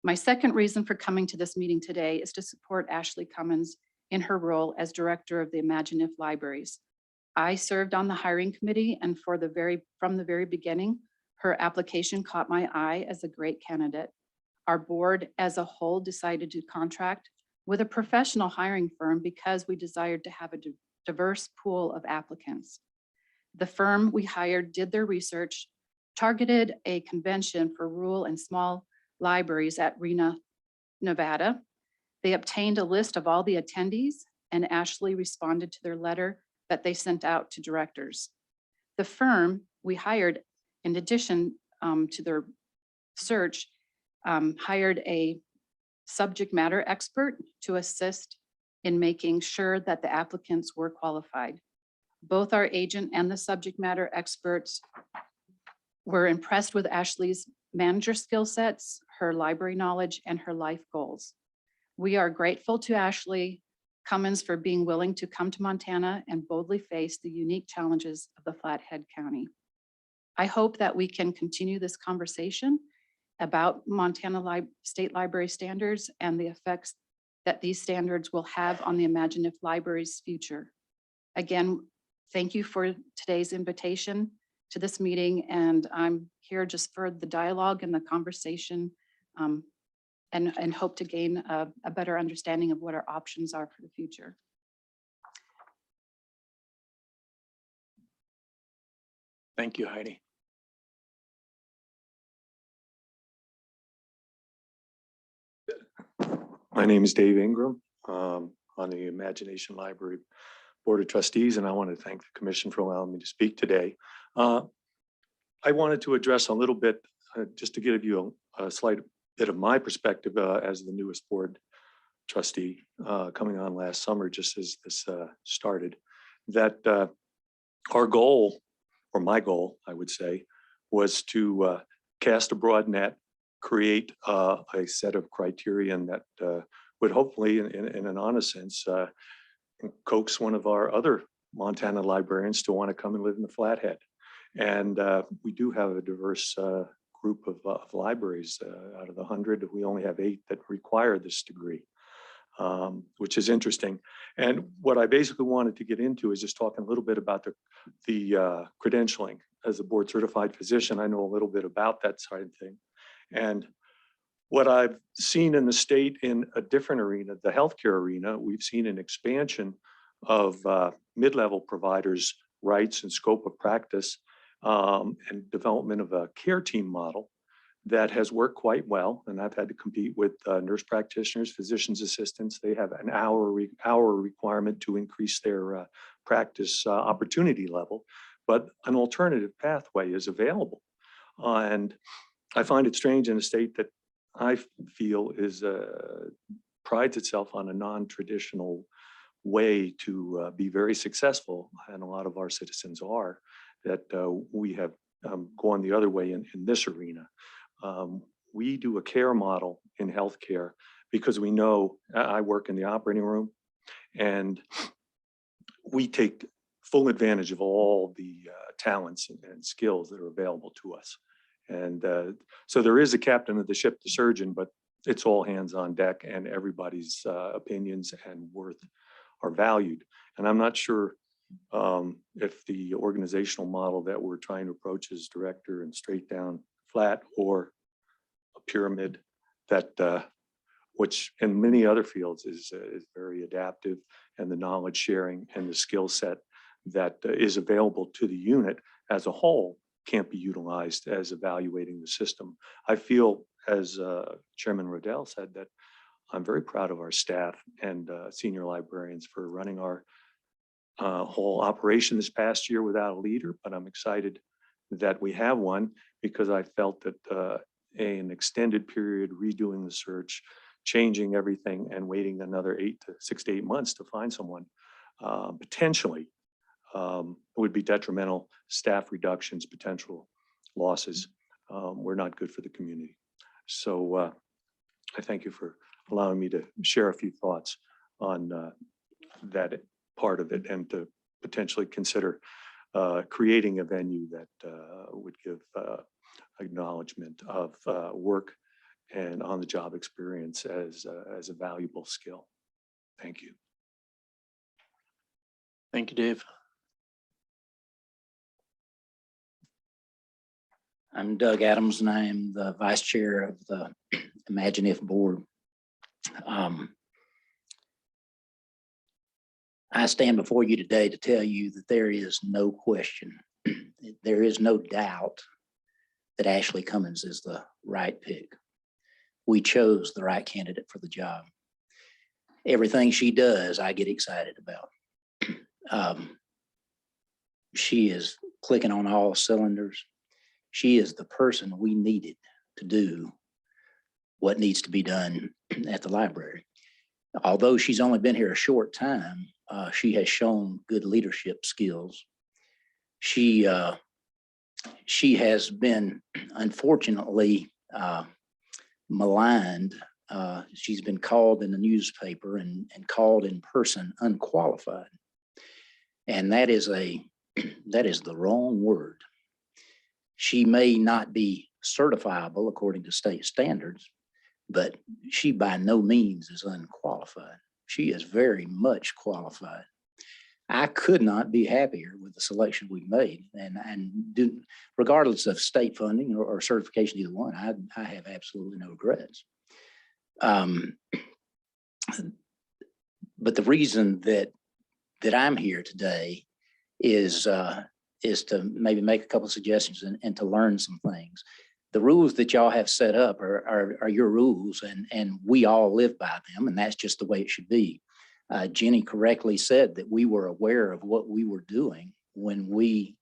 My second reason for coming to this meeting today is to support Ashley Cummins in her role as director of the Imagine If Libraries. I served on the hiring committee, and from the very beginning, her application caught my eye as a great candidate. Our board as a whole decided to contract with a professional hiring firm because we desired to have a diverse pool of applicants. The firm we hired did their research, targeted a convention for rural and small libraries at Reno, Nevada. They obtained a list of all the attendees, and Ashley responded to their letter that they sent out to directors. The firm we hired, in addition to their search, hired a subject matter expert to assist in making sure that the applicants were qualified. Both our agent and the subject matter experts were impressed with Ashley's manager skill sets, her library knowledge, and her life goals. We are grateful to Ashley Cummins for being willing to come to Montana and boldly face the unique challenges of the Flathead County. I hope that we can continue this conversation about Montana State Library standards and the effects that these standards will have on the Imagine If Library's future. Again, thank you for today's invitation to this meeting, and I'm here just for the dialogue and the conversation, and hope to gain a better understanding of what our options are for the future. Thank you, Heidi. My name is Dave Ingram. On the Imagination Library Board of Trustees, and I want to thank the Commission for allowing me to speak today. I wanted to address a little bit, just to give you a slight bit of my perspective as the newest board trustee coming on last summer, just as this started, that our goal, or my goal, I would say, was to cast a broad net, create a set of criterion that would hopefully, in an honest sense, coax one of our other Montana librarians to want to come and live in the Flathead. And we do have a diverse group of libraries. Out of the 100, we only have 8 that require this degree, which is interesting. And what I basically wanted to get into is just talking a little bit about the credentialing. As a board certified physician, I know a little bit about that side of thing. And what I've seen in the state in a different arena, the healthcare arena, we've seen an expansion of mid-level providers' rights and scope of practice, and development of a care team model that has worked quite well. And I've had to compete with nurse practitioners, physician's assistants. They have an hour requirement to increase their practice opportunity level, but an alternative pathway is available. And I find it strange in a state that I feel is prides itself on a non-traditional way to be very successful, and a lot of our citizens are, that we have gone the other way in this arena. We do a care model in healthcare because we know, I work in the operating room, and we take full advantage of all the talents and skills that are available to us. And so there is a captain of the ship, the surgeon, but it's all hands on deck, and everybody's opinions and worth are valued. And I'm not sure if the organizational model that we're trying to approach is director and straight down flat, or a pyramid that which in many other fields is very adaptive, and the knowledge sharing and the skill set that is available to the unit as a whole can't be utilized as evaluating the system. I feel, as Chairman Rodell said, that I'm very proud of our staff and senior librarians for running our whole operation this past year without a leader, but I'm excited that we have one, because I felt that an extended period redoing the search, changing everything, and waiting another 6 to 8 months to find someone potentially would be detrimental. Staff reductions, potential losses were not good for the community. So I thank you for allowing me to share a few thoughts on that part of it, and to potentially consider creating a venue that would give acknowledgement of work and on-the-job experience as a valuable skill. Thank you. Thank you, Dave. I'm Doug Adams, and I am the vice chair of the Imagine If board. I stand before you today to tell you that there is no question, there is no doubt that Ashley Cummins is the right pick. We chose the right candidate for the job. Everything she does, I get excited about. She is clicking on all cylinders. She is the person we needed to do what needs to be done at the library. Although she's only been here a short time, she has shown good leadership skills. She has been, unfortunately, maligned she's been called in the newspaper and called in person unqualified. And that is the wrong word. She may not be certifiable according to state standards, but she by no means is unqualified. She is very much qualified. I could not be happier with the selection we made, and regardless of state funding or certification, either one, I have absolutely no regrets. But the reason that I'm here today is to maybe make a couple of suggestions and to learn some things. The rules that y'all have set up are your rules, and we all live by them, and that's just the way it should be. Jenny correctly said that we were aware of what we were doing when we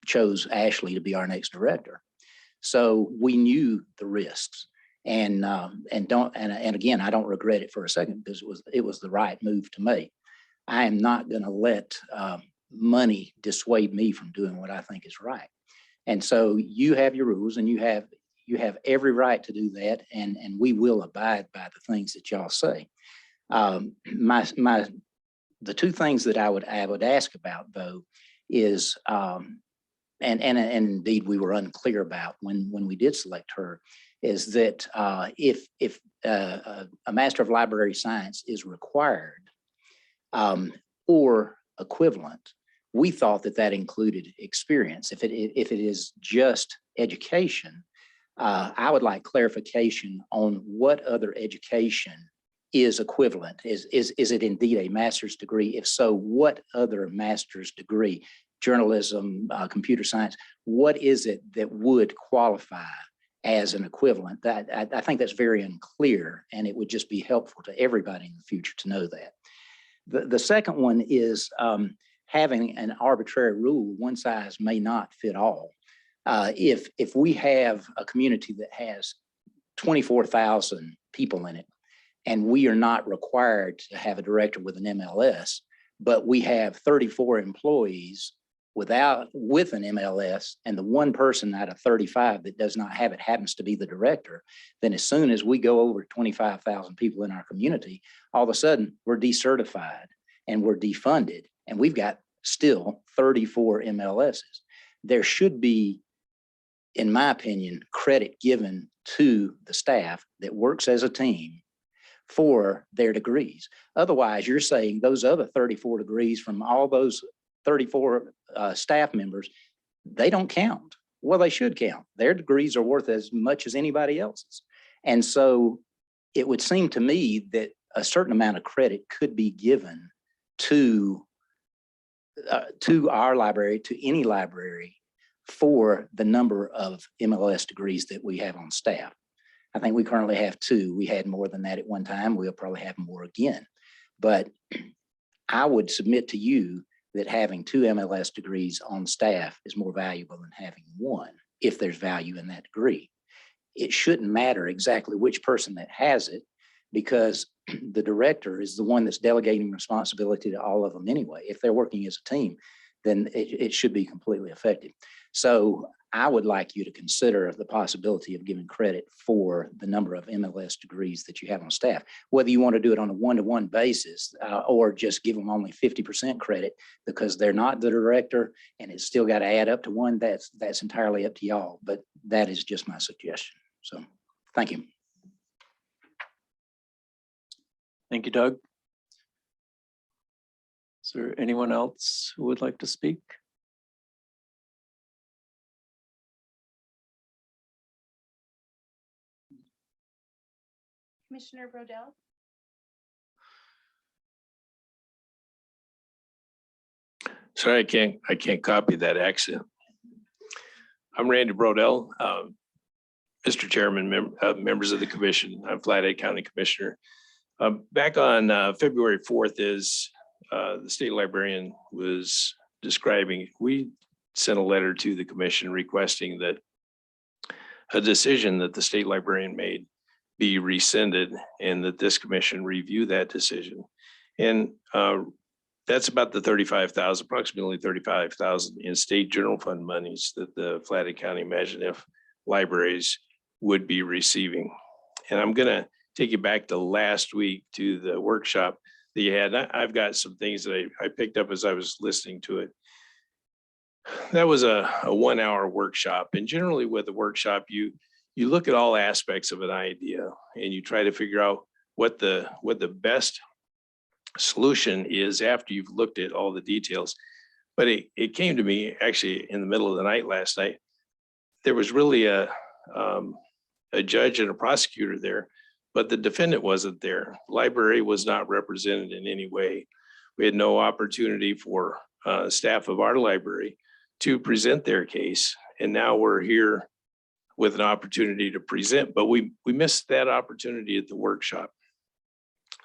chose Ashley to be our next director. So we knew the risks, and again, I don't regret it for a second, because it was the right move to make. I am not going to let money dissuade me from doing what I think is right. And so you have your rules, and you have every right to do that, and we will abide by the things that y'all say. The two things that I would ask about, though, is and indeed we were unclear about when we did select her, is that if a Master of Library Science is required or equivalent, we thought that included experience. If it is just education, I would like clarification on what other education is equivalent. Is it indeed a master's degree? If so, what other master's degree? Journalism, computer science, what is it that would qualify as an equivalent? That I think that's very unclear, and it would just be helpful to everybody in the future to know that. The second one is having an arbitrary rule. One size may not fit all. If we have a community that has 24,000 people in it, and we are not required to have a director with an MLS, but we have 34 employees with an MLS, and the one person out of 35 that does not have it happens to be the director, then as soon as we go over 25,000 people in our community, all of a sudden we're decertified and we're defunded, and we've got still 34 MLSs. There should be, in my opinion, credit given to the staff that works as a team for their degrees. Otherwise, you're saying those other 34 degrees from all those 34 staff members, they don't count. Well, they should count. Their degrees are worth as much as anybody else's. And so it would seem to me that a certain amount of credit could be given to our library, to any library, for the number of MLS degrees that we have on staff. I think we currently have 2. We had more than that at one time. We'll probably have more again. But I would submit to you that having 2 MLS degrees on staff is more valuable than having 1, if there's value in that degree. It shouldn't matter exactly which person that has it, because the director is the one that's delegating responsibility to all of them anyway. If they're working as a team, then it should be completely effective. So I would like you to consider the possibility of giving credit for the number of MLS degrees that you have on staff, whether you want to do it on a one-to-one basis or just give them only 50% credit because they're not the director and it's still got to add up to 1. That's entirely up to y'all, but that is just my suggestion. So thank you. Thank you, Doug. Is there anyone else who would like to speak? Commissioner Brodell? Sorry, I can't copy that accent. I'm Randy Brodell, Mr. Chairman, members of the commission. I'm Flathead County Commissioner. Back on February 4th, as the state librarian was describing, we sent a letter to the commission requesting that a decision that the state librarian made be rescinded and that this commission review that decision. And that's about the approximately 35,000 in state general fund monies that the Flathead County Imagine If libraries would be receiving. And I'm gonna take you back to last week to the workshop that you had. I've got some things that I picked up as I was listening to it. That was a 1 hour workshop. And generally with a workshop, you look at all aspects of an idea and you try to figure out what the best solution is after you've looked at all the details. But it came to me actually in the middle of the night last night. There was really a judge and a prosecutor there, but the defendant wasn't there. Library was not represented in any way. We had no opportunity for staff of our library to present their case. And now we're here with an opportunity to present, but we missed that opportunity at the workshop.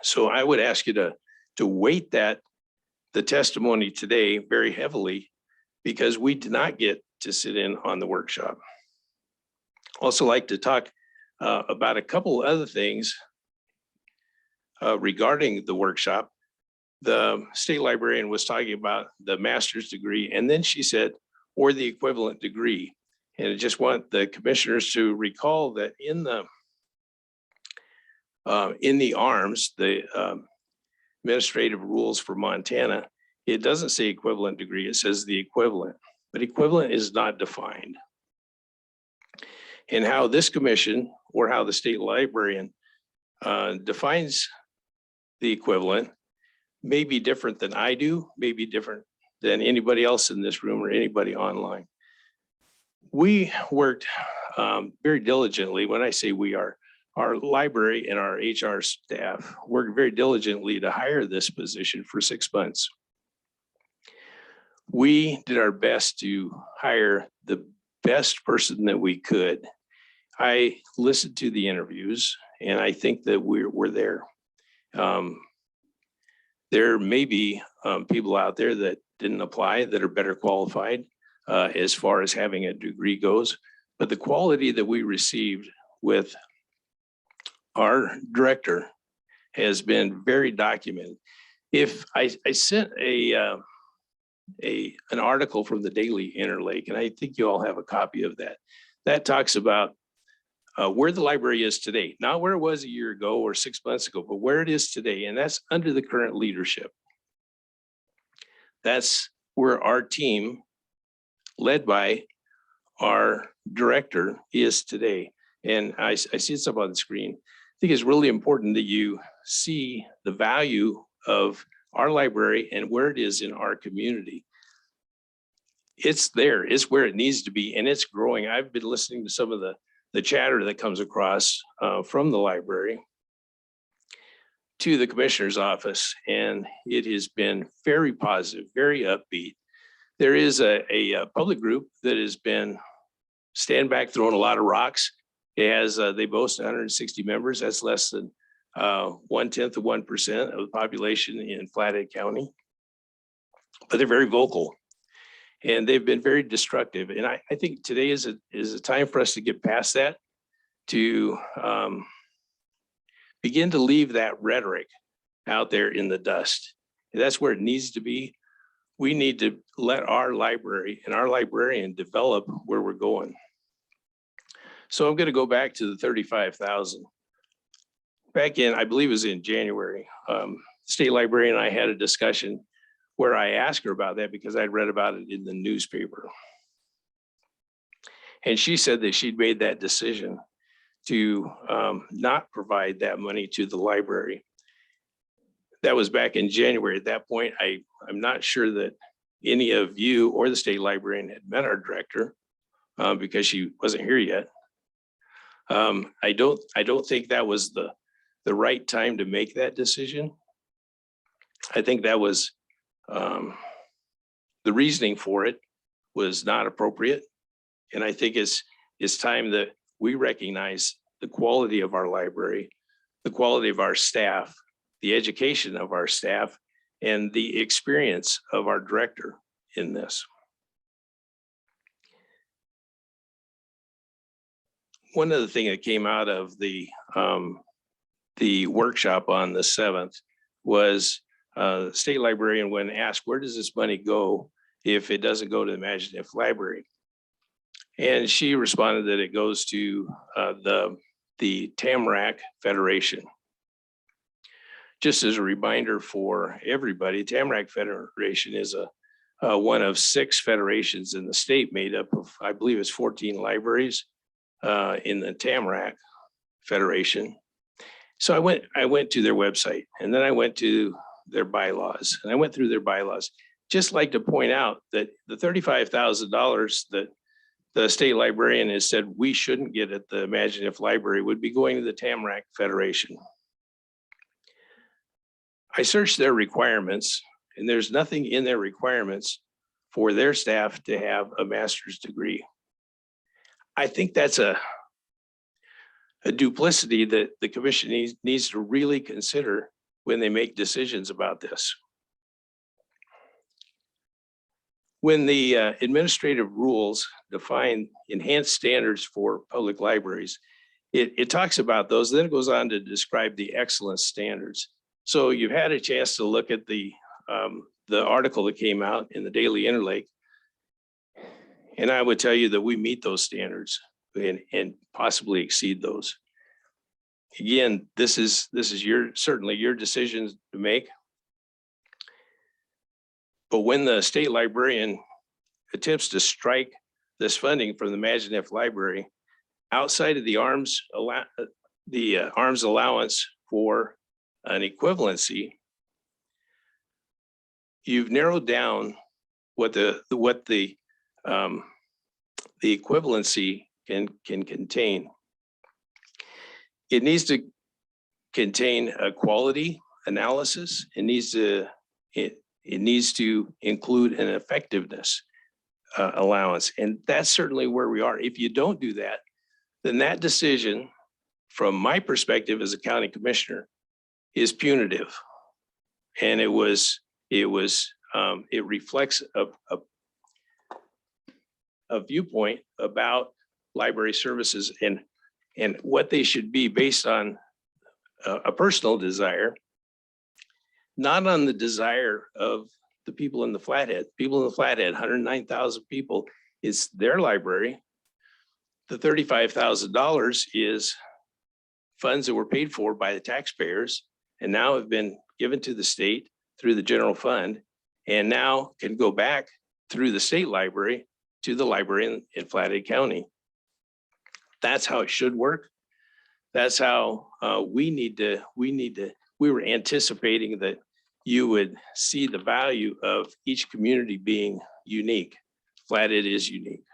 So I would ask you to weight the testimony today very heavily, because we did not get to sit in on the workshop. Also like to talk about a couple other things regarding the workshop. The state librarian was talking about the master's degree, and then she said, or the equivalent degree. And I just want the commissioners to recall that in the ARMS, the administrative rules for Montana, it doesn't say equivalent degree, it says the equivalent, but equivalent is not defined. And how this commission or how the state librarian defines the equivalent may be different than I do, may be different than anybody else in this room or anybody online. We worked very diligently. When I say we, our library and our HR staff worked very diligently to hire this position for 6 months. We did our best to hire the best person that we could. I listened to the interviews and I think that we're there. There may be people out there that didn't apply that are better qualified as far as having a degree goes, but the quality that we received with our director has been very documented. If I sent an article from the Daily Interlake, and I think you all have a copy of that, that talks about where the library is today, not where it was a year ago or 6 months ago, but where it is today. And that's under the current leadership. That's where our team, led by our director, is today. And I see it's up on the screen. I think it's really important that you see the value of our library and where it is in our community. It's there, it's where it needs to be, and it's growing. I've been listening to some of the chatter that comes across from the library to the commissioner's office, and it has been very positive, very upbeat. There is a public group that has been stand back throwing a lot of rocks. It has, they boast 160 members. That's less than 1/10 of 1% of the population in Flathead County, but they're very vocal. And they've been very destructive. And I think today is a time for us to get past that, to begin to leave that rhetoric out there in the dust. And that's where it needs to be. We need to let our library and our librarian develop where we're going. So I'm going to go back to the 35,000. Back in, I believe it was in January, state librarian and I had a discussion where I asked her about that because I'd read about it in the newspaper. And she said that she'd made that decision to not provide that money to the library. That was back in January. At that point, I'm not sure that any of you or the state librarian had met our director because she wasn't here yet. I don't think that was the right time to make that decision. I think that was the reasoning for it was not appropriate. And I think it's time that we recognize the quality of our library, the quality of our staff, the education of our staff, and the experience of our director in this. One other thing that came out of the workshop on the 7th was state librarian, when asked, where does this money go if it doesn't go to the Imaginative Library? And she responded that it goes to the the Tamarack Federation. Just as a reminder for everybody, Tamarack Federation is one of 6 federations in the state made up of, I believe it's 14 libraries in the Tamarack Federation. So I went to their website, and then I went to their bylaws, and I went through their bylaws. Just like to point out that the $35,000 that the state librarian has said we shouldn't get at the Imagine If Library would be going to the Tamarack Federation. I searched their requirements, and there's nothing in their requirements for their staff to have a master's degree. I think that's a duplicity that the commission needs to really consider when they make decisions about this. When the administrative rules define enhanced standards for public libraries, it talks about those, then it goes on to describe the excellence standards. So you've had a chance to look at the article that came out in the Daily Interlake. And I would tell you that we meet those standards and possibly exceed those. Again, this is certainly your decision to make. But when the state librarian attempts to strike this funding from the Imagine If Library outside of the arms allowance for an equivalency, you've narrowed down what the equivalency can contain. It needs to contain a quality analysis. It needs to include an effectiveness allowance. And that's certainly where we are. If you don't do that, then that decision, from my perspective as a county commissioner, is punitive. And it reflects a viewpoint about library services and what they should be based on a personal desire, not on the desire of the people in the Flathead. People in the Flathead, 109,000 people, it's their library. The $35,000 is funds that were paid for by the taxpayers and now have been given to the state through the general fund, and now can go back through the state library to the library in Flathead County. That's how it should work. That's how we were anticipating that you would see the value of each community being unique. Flathead is unique.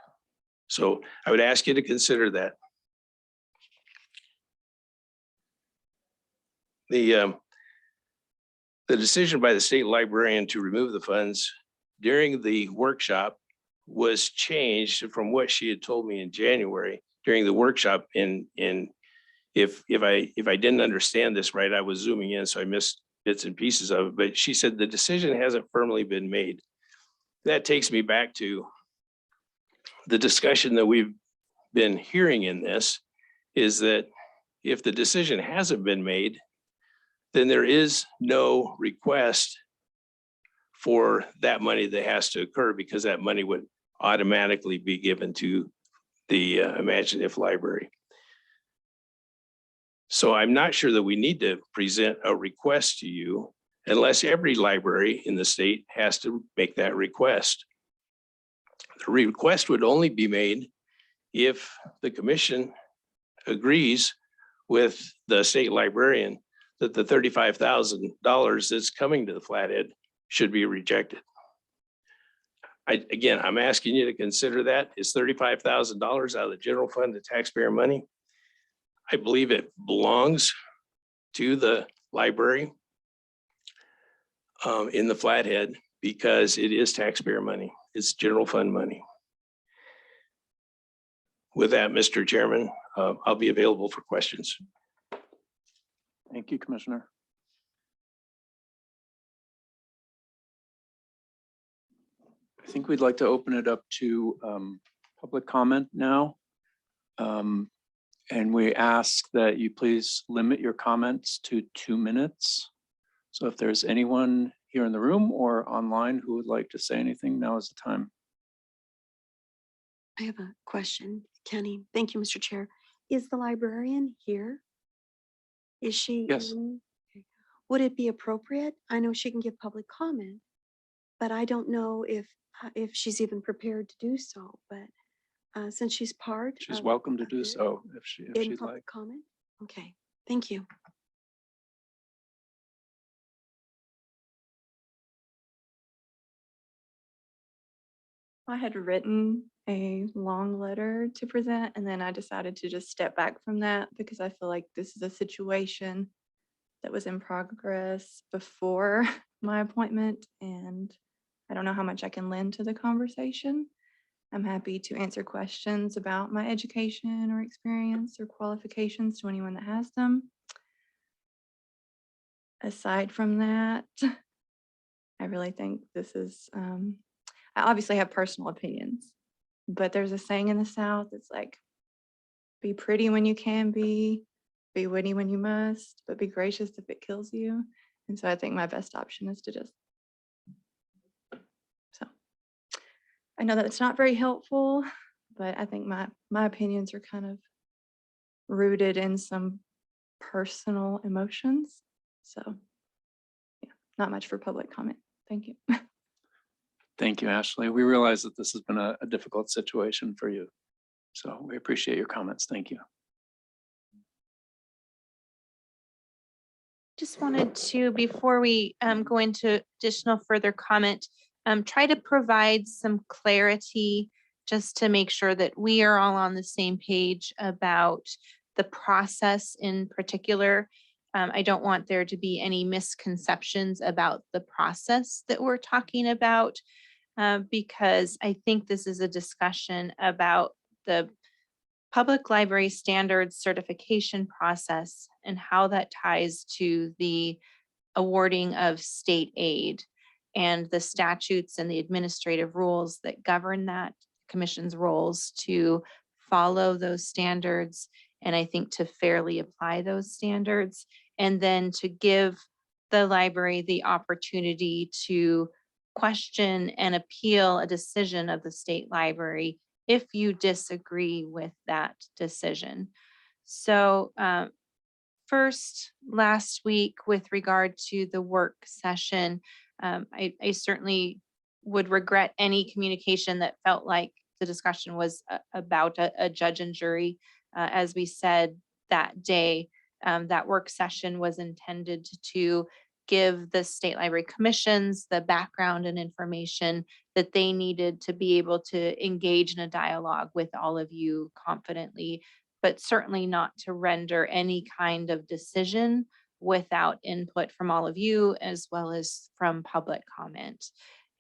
So I would ask you to consider that. The decision by the state librarian to remove the funds during the workshop was changed from what she had told me in January during the workshop. And if I didn't understand this right, I was zooming in, so I missed bits and pieces of it. But she said the decision hasn't firmly been made. That takes me back to the discussion that we've been hearing in this, is that if the decision hasn't been made, then there is no request for that money that has to occur, because that money would automatically be given to the Imagine If Library. So I'm not sure that we need to present a request to you unless every library in the state has to make that request. The request would only be made if the commission agrees with the state librarian that the $35,000 that's coming to the Flathead should be rejected. Again, I'm asking you to consider that. It's $35,000 out of the general fund, the taxpayer money. I believe it belongs to the library in the Flathead because it is taxpayer money. It's general fund money. With that, Mr. Chairman, I'll be available for questions. Thank you, Commissioner. I think we'd like to open it up to public comment now. And we ask that you please limit your comments to 2 minutes. So if there's anyone here in the room or online who would like to say anything, now is the time. I have a question, Kenny. Thank you, Mr. Chair. is the librarian here? Is she? Yes. in? Okay. Would it be appropriate? I know she can give public comment, but I don't know if she's even prepared to do so, but since she's part. She's of- welcome to of do this, so if in she'd like. public comment? Okay, thank you. I had written a long letter to present, and then I decided to just step back from that because I feel like this is a situation that was in progress before my appointment, and I don't know how much I can lend to the conversation. I'm happy to answer questions about my education or experience or qualifications to anyone that has them. Aside from that, I really think this is, I obviously have personal opinions, but there's a saying in the South, it's like, be pretty when you can be witty when you must, but be gracious if it kills you. And so I think my best option is to just, so I know that it's not very helpful, but I think my opinions are kind of rooted in some personal emotions. So yeah, not much for public comment. Thank you. Thank you, Ashley. We realize that this has been a difficult situation for you. So we appreciate your comments. Thank you. Just wanted to, before we go into additional further comment, try to provide some clarity just to make sure that we are all on the same page about the process in particular. I don't want there to be any misconceptions about the process that we're talking about, because I think this is a discussion about the public library standards certification process and how that ties to the awarding of state aid and the statutes and the administrative rules that govern that commission's roles to follow those standards. And I think to fairly apply those standards, and then to give the library the opportunity to question and appeal a decision of the state library if you disagree with that decision. So first, last week, with regard to the work session, I certainly would regret any communication that felt like the discussion was about a judge and jury. As we said that day, that work session was intended to give the state library commissions the background and information that they needed to be able to engage in a dialogue with all of you confidently, but certainly not to render any kind of decision without input from all of you as well as from public comment.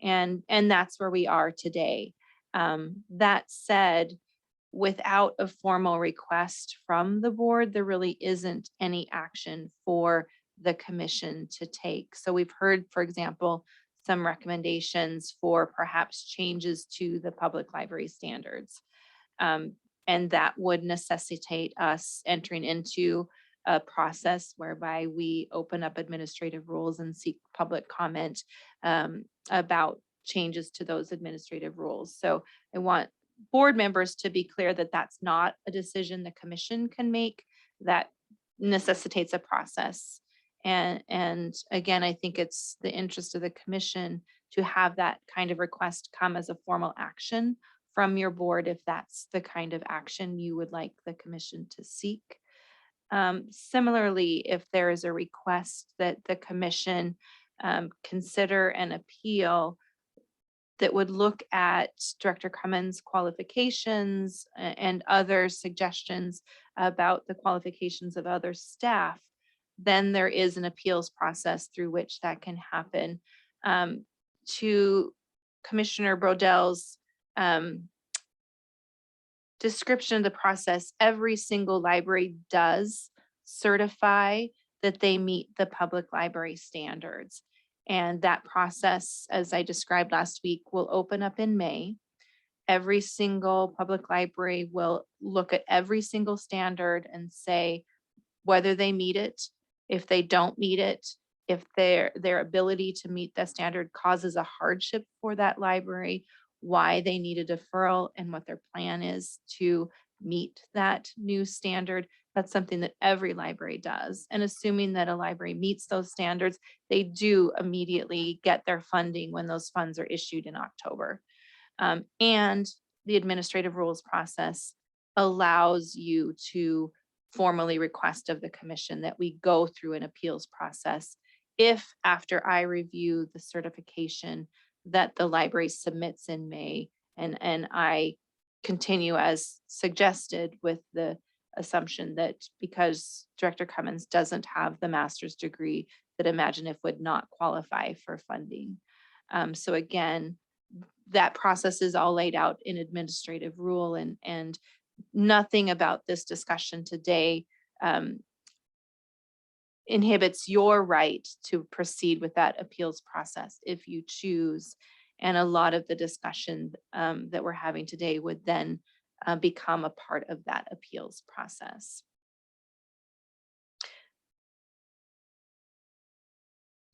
And that's where we are today. That said, without a formal request from the board, there really isn't any action for the commission to take. So we've heard, for example, some recommendations for perhaps changes to the public library standards. And that would necessitate us entering into a process whereby we open up administrative rules and seek public comment about changes to those administrative rules. So I want board members to be clear that that's not a decision the commission can make. That necessitates a process. And again, I think it's the interest of the commission to have that kind of request come as a formal action from your board, if that's the kind of action you would like the commission to seek. Similarly, if there is a request that the commission consider an appeal that would look at Director Cummins' qualifications and other suggestions about the qualifications of other staff, then there is an appeals process through which that can happen. To Commissioner Brodell's description of the process, every single library does certify that they meet the public library standards. And that process, as I described last week, will open up in May. Every single public library will look at every single standard and say whether they meet it. If they don't meet it, if their ability to meet that standard causes a hardship for that library, why they need a deferral and what their plan is to meet that new standard. That's something that every library does. And assuming that a library meets those standards, they do immediately get their funding when those funds are issued in October. And the administrative rules process allows you to formally request of the commission that we go through an appeals process if after I review the certification that the library submits in May and I continue as suggested with the assumption that because Director Cummins doesn't have the master's degree, that ImagineIF would not qualify for funding. So again, that process is all laid out in administrative rule, and nothing about this discussion today inhibits your right to proceed with that appeals process if you choose. And a lot of the discussion that we're having today would then become a part of that appeals process.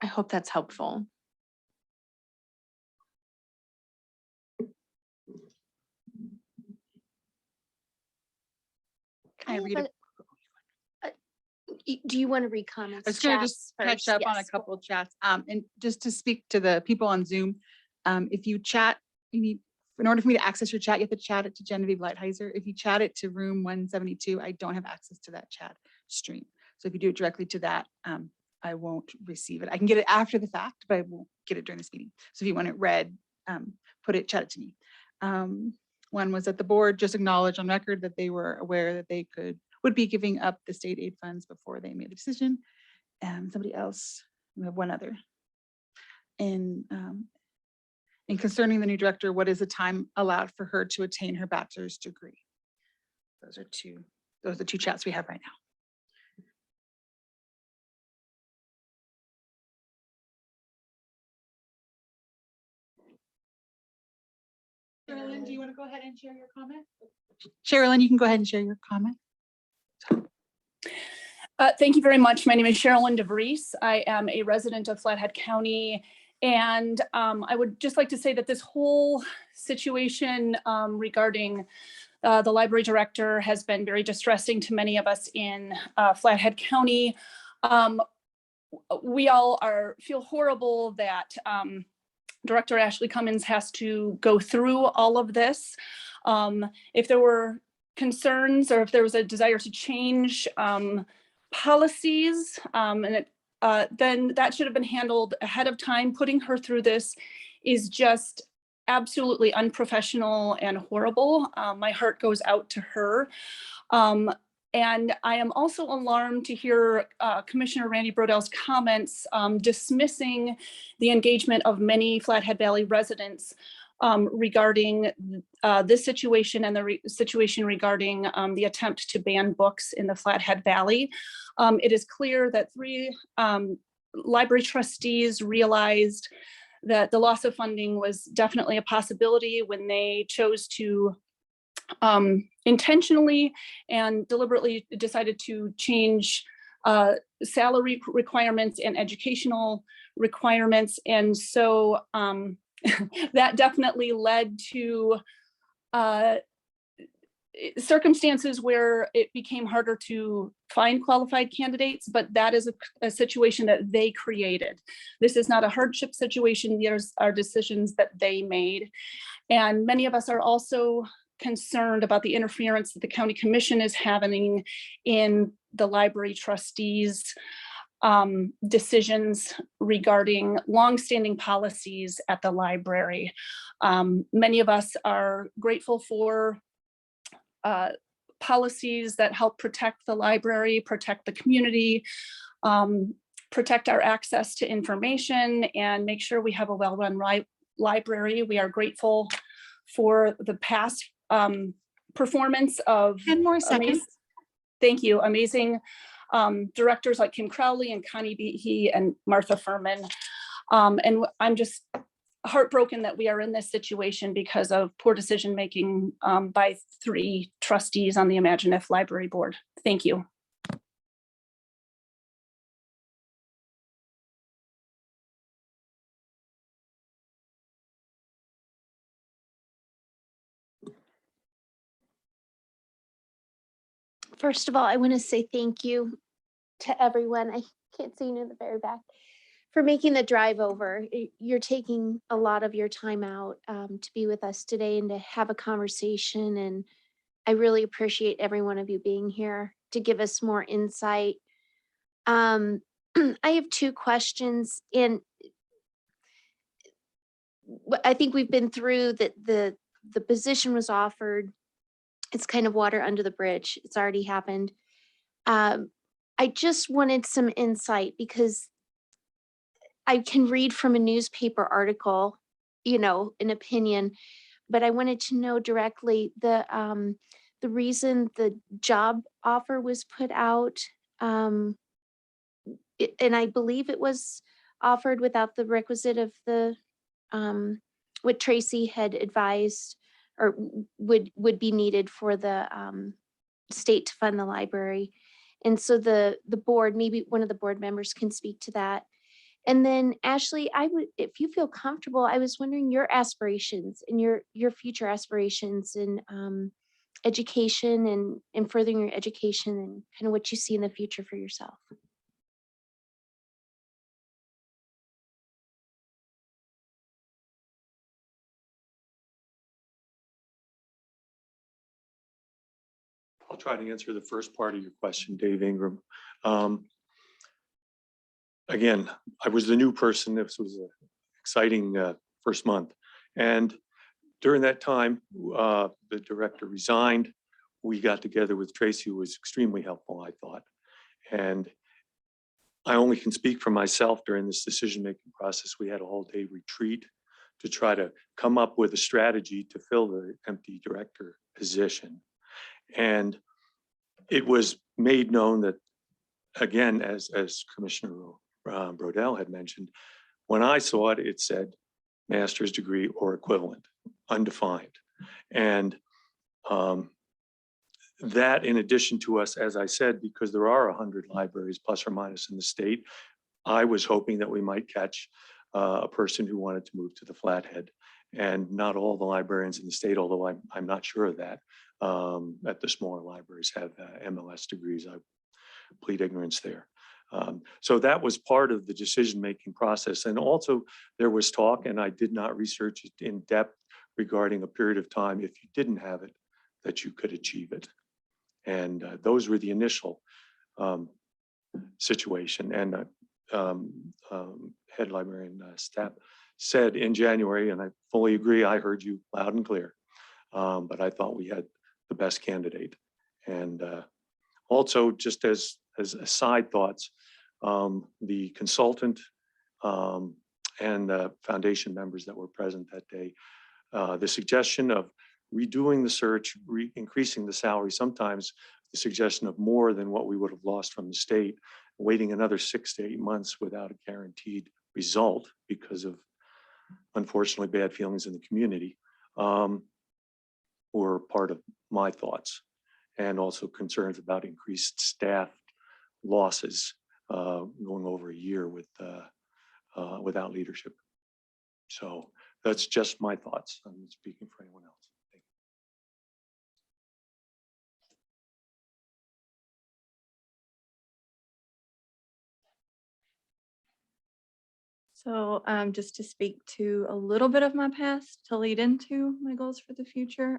I hope that's helpful. Can I read it? Do you want to read comments? I was going to chats just catch first? up on a Yes. couple of chats. And just to speak to the people on Zoom, if you chat, you need, in order for me to access your chat, you have to chat it to Genevieve Lighthizer. If you chat it to room 172, I don't have access to that chat stream. So if you do it directly to that, I won't receive it. I can get it after the fact, but I won't get it during this meeting. So if you want it read, chat it to me. One was that the board just acknowledged on record that they were aware that they would be giving up the state aid funds before they made the decision. Somebody else, we have one other. And concerning the new director, what is the time allowed for her to attain her bachelor's degree? Those are the two chats we have right now. Sherilyn, do you want to go ahead and share your comment? Sherilyn, you can go ahead and share your comment. Thank you very much. My name is Sherilyn DeVries. I am a resident of Flathead County. And I would just like to say that this whole situation regarding the library director has been very distressing to many of us in Flathead County. We all feel horrible that Director Ashley Cummins has to go through all of this. If there were concerns or if there was a desire to change policies, then that should have been handled ahead of time. Putting her through this is just absolutely unprofessional and horrible. My heart goes out to her. And I am also alarmed to hear Commissioner Randy Brodell's comments dismissing the engagement of many Flathead Valley residents regarding this situation and the situation regarding the attempt to ban books in the Flathead Valley. It is clear that 3 library trustees realized that the loss of funding was definitely a possibility when they chose to intentionally and deliberately decided to change salary requirements and educational requirements. And so that definitely led to circumstances where it became harder to find qualified candidates, but that is a situation that they created. This is not a hardship situation. These are decisions that they made. And many of us are also concerned about the interference that the county commission is having in the library trustees' decisions regarding longstanding policies at the library. Many of us are grateful for policies that help protect the library, protect the community, protect our access to information, and make sure we have a well-run library. We are grateful for the past performance of 10 more seconds. Thank you. Amazing directors like Kim Crowley and Connie Behe and Martha Furman. And I'm just heartbroken that we are in this situation because of poor decision-making by 3 trustees on the ImagineIF Library Board. Thank you. First of all, I want to say thank you to everyone. I can't see you in the very back for making the drive over. You're taking a lot of your time out to be with us today and to have a conversation. And I really appreciate every one of you being here to give us more insight. I have two questions, and I think we've been through that. The position was offered. It's kind of water under the bridge. It's already happened. I just wanted some insight because I can read from a newspaper article, an opinion, but I wanted to know directly the reason the job offer was put out. And I believe it was offered without the requisite of the what Tracy had advised or would be needed for the state to fund the library. And so the board, maybe one of the board members can speak to that. And then Ashley, if you feel comfortable, I was wondering your aspirations and your future aspirations in education and furthering your education and kind of what you see in the future for yourself. I'll try to answer the first part of your question, Dave Ingram. Again, I was the new person. This was an exciting first month. And during that time, the director resigned. We got together with Tracy, who was extremely helpful, I thought. And I only can speak for myself during this decision-making process. We had a whole day retreat to try to come up with a strategy to fill the empty director position. And it was made known that, again, as Commissioner Brodell had mentioned, when I saw it, it said master's degree or equivalent, undefined. And that, in addition to us, as I said, because there are 100 libraries plus or minus in the state, I was hoping that we might catch a person who wanted to move to the Flathead. And not all the librarians in the state, although I'm not sure of that, at the smaller libraries have MLS degrees. I plead ignorance there. So that was part of the decision-making process. And also there was talk, and I did not research it in depth, regarding a period of time, if you didn't have it, that you could achieve it. And those were the initial situation. And head librarian Stapp said in January, and I fully agree, I heard you loud and clear, but I thought we had the best candidate. And also, just as side thoughts, the consultant and foundation members that were present that day, the suggestion of redoing the search, increasing the salary, sometimes the suggestion of more than what we would have lost from the state, waiting another 6 to 8 months without a guaranteed result because of, unfortunately, bad feelings in the community, were part of my thoughts, and also concerns about increased staff losses going over a year without leadership. So that's just my thoughts. I'm not speaking for anyone else. So just to speak to a little bit of my past to lead into my goals for the future.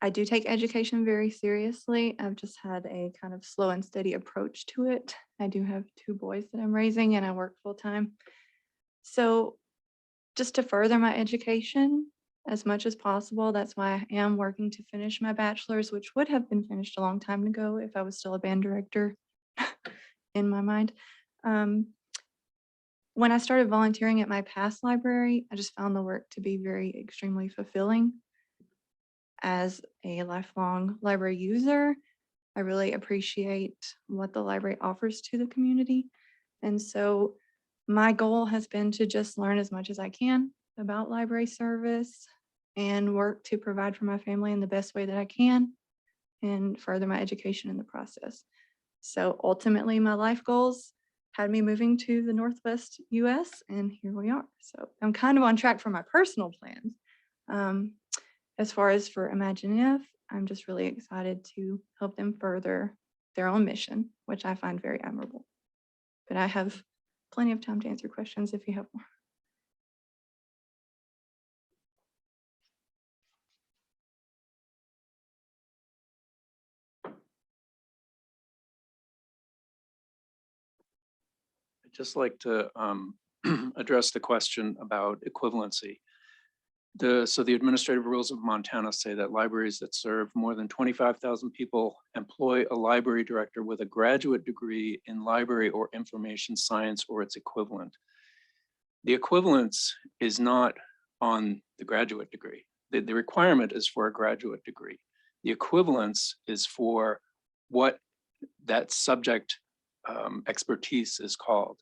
I do take education very seriously. I've just had a kind of slow and steady approach to it. I do have 2 boys that I'm raising and I work full time. So just to further my education as much as possible, that's why I am working to finish my bachelor's, which would have been finished a long time ago if I was still a band director in my mind. When I started volunteering at my past library, I just found the work to be extremely fulfilling. As a lifelong library user, I really appreciate what the library offers to the community. And so my goal has been to just learn as much as I can about library service and work to provide for my family in the best way that I can and further my education in the process. So ultimately, my life goals had me moving to the Northwest US, and here we are. So I'm kind of on track for my personal plans. As far as for Imagine If, I'm just really excited to help them further their own mission, which I find very admirable. But I have plenty of time to answer questions if you have more. I'd just like to address the question about equivalency. So the administrative rules of Montana say that libraries that serve more than 25,000 people employ a library director with a graduate degree in library or information science or its equivalent. The equivalence is not on the graduate degree. The requirement is for a graduate degree. The equivalence is for what that subject expertise is called.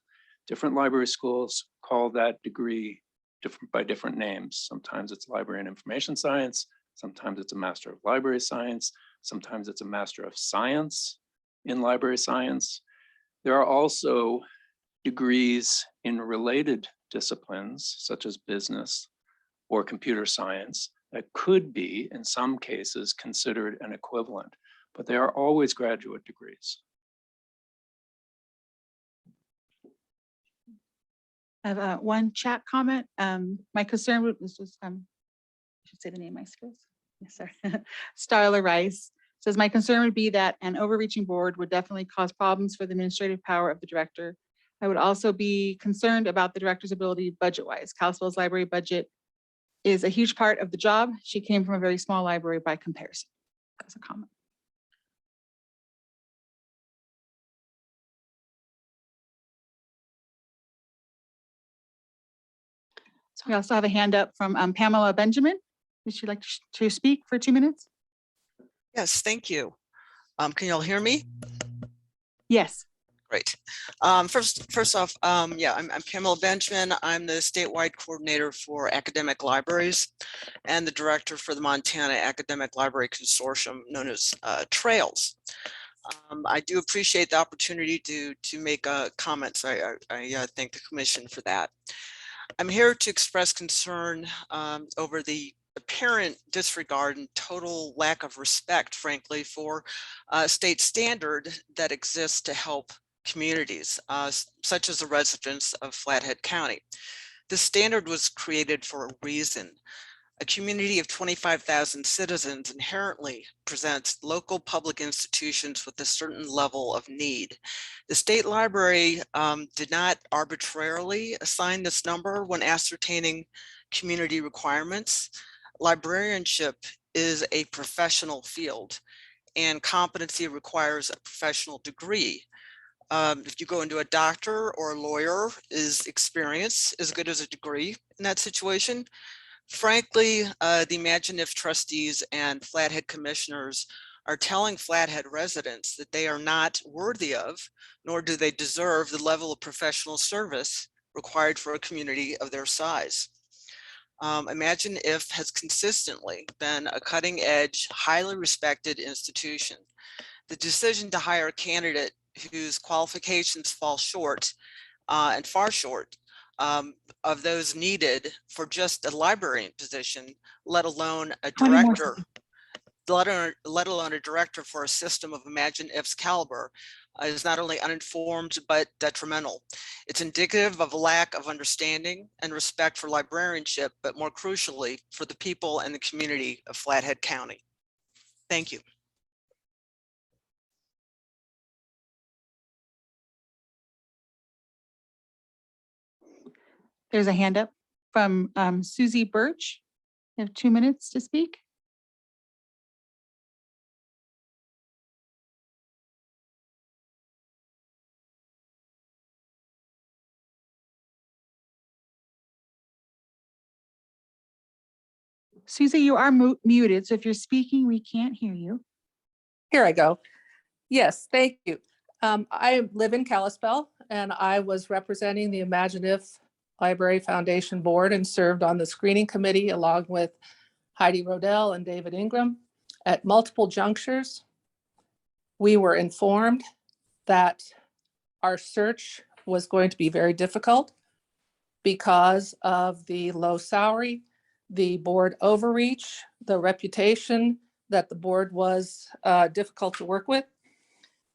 Different library schools call that degree by different names. Sometimes it's library and information science. Sometimes it's a Master of Library Science. Sometimes it's a Master of Science in library science. There are also degrees in related disciplines, such as business or computer science, that could be, in some cases, considered an equivalent, but they are always graduate degrees. I have one chat comment. My concern was just, I should say the name of my schools. Yes, sir. Starla Rice says, my concern would be that an overreaching board would definitely cause problems for the administrative power of the director. I would also be concerned about the director's ability budget-wise. Kalispell's library budget is a huge part of the job. She came from a very small library by comparison. That's a comment. So we also have a hand up from Pamela Benjamin. Would you like to speak for 2 minutes? Yes, thank you. Can y'all hear me? Yes. Great. First off, yeah, I'm Pamela Benjamin. I'm the statewide coordinator for academic libraries and the director for the Montana Academic Library Consortium, known as TRAILS. I do appreciate the opportunity to make comments. I thank the commission for that. I'm here to express concern over the apparent disregard and total lack of respect, frankly, for state standard that exists to help communities, such as the residents of Flathead County. The standard was created for a reason. A community of 25,000 citizens inherently presents local public institutions with a certain level of need. The state library did not arbitrarily assign this number when ascertaining community requirements. Librarianship is a professional field, and competency requires a professional degree. If you go into a doctor or a lawyer, is experience as good as a degree in that situation? Frankly, the ImagineIF trustees and Flathead commissioners are telling Flathead residents that they are not worthy of, nor do they deserve the level of professional service required for a community of their size. ImagineIF has consistently been a cutting edge, highly respected institution. The decision to hire a candidate whose qualifications fall short and far short of those needed for just a librarian position, let alone a director, let alone a director for a system of ImagineIF's caliber, is not only uninformed, but detrimental. It's indicative of a lack of understanding and respect for librarianship, but more crucially, for the people and the community of Flathead County. Thank you. There's a hand up from Susie Birch. You have 2 minutes to speak. Susie, you are muted, so if you're speaking, we can't hear you. Here I go. Yes, thank you. I live in Kalispell, and I was representing the ImagineIF Library Foundation Board and served on the screening committee along with Heidi Rodell and David Ingram. At multiple junctures, we were informed that our search was going to be very difficult because of the low salary, the board overreach, the reputation that the board was difficult to work with.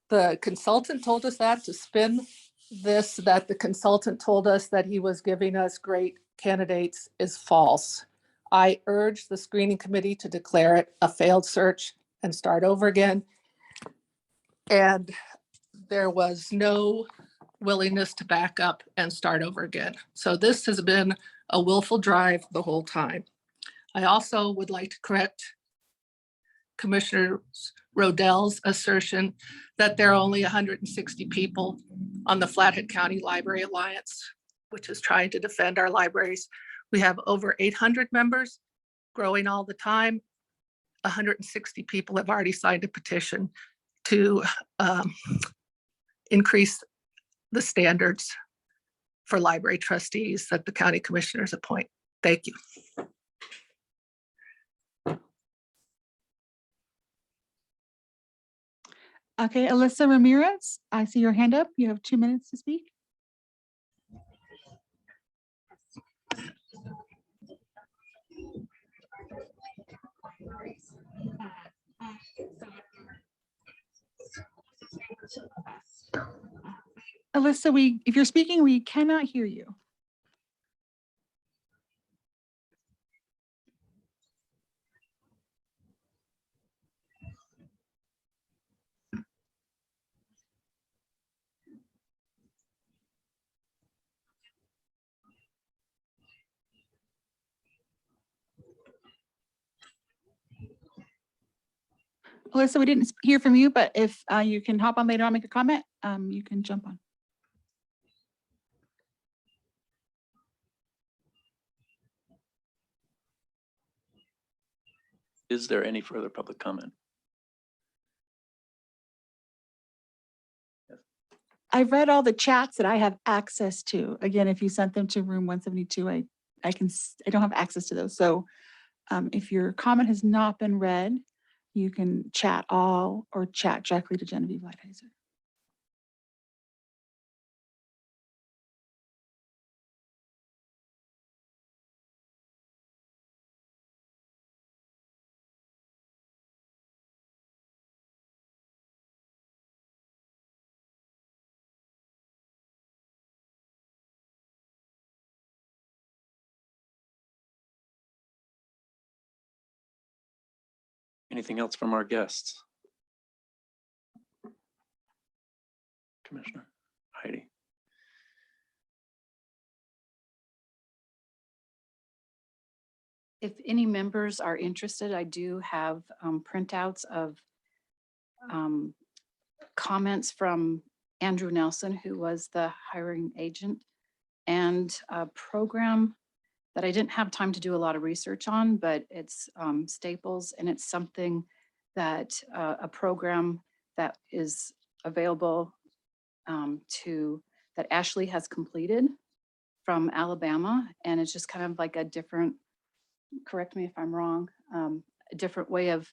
The consultant told us that to spin this, that the consultant told us that he was giving us great candidates is false. I urge the screening committee to declare it a failed search and start over again. And there was no willingness to back up and start over again. So this has been a willful drive the whole time. I also would like to correct Commissioner Rodell's assertion that there are only 160 people on the Flathead County Library Alliance, which is trying to defend our libraries. We have over 800 members, growing all the time. 160 people have already signed a petition to increase the standards for library trustees that the county commissioners appoint. Thank you. Okay, Alyssa Ramirez, I see your hand up. You have 2 minutes to speak. Alyssa, if you're speaking, we cannot hear you. Alyssa, we didn't hear from you, but if you can hop on later on, make a comment, you can jump on. Is there any further public comment? I've read all the chats that I have access to. Again, if you sent them to room 172, I don't have access to those. So if your comment has not been read, you can chat all or chat directly to Genevieve Lighthizer. Anything else from our guests? Commissioner Heidi. If any members are interested, I do have printouts of comments from Andrew Nelson, who was the hiring agent, and a program that I didn't have time to do a lot of research on, but it's Staples, and it's something that a program that is available that Ashley has completed from Alabama. And it's just kind of like a different, correct me if I'm wrong, a different way of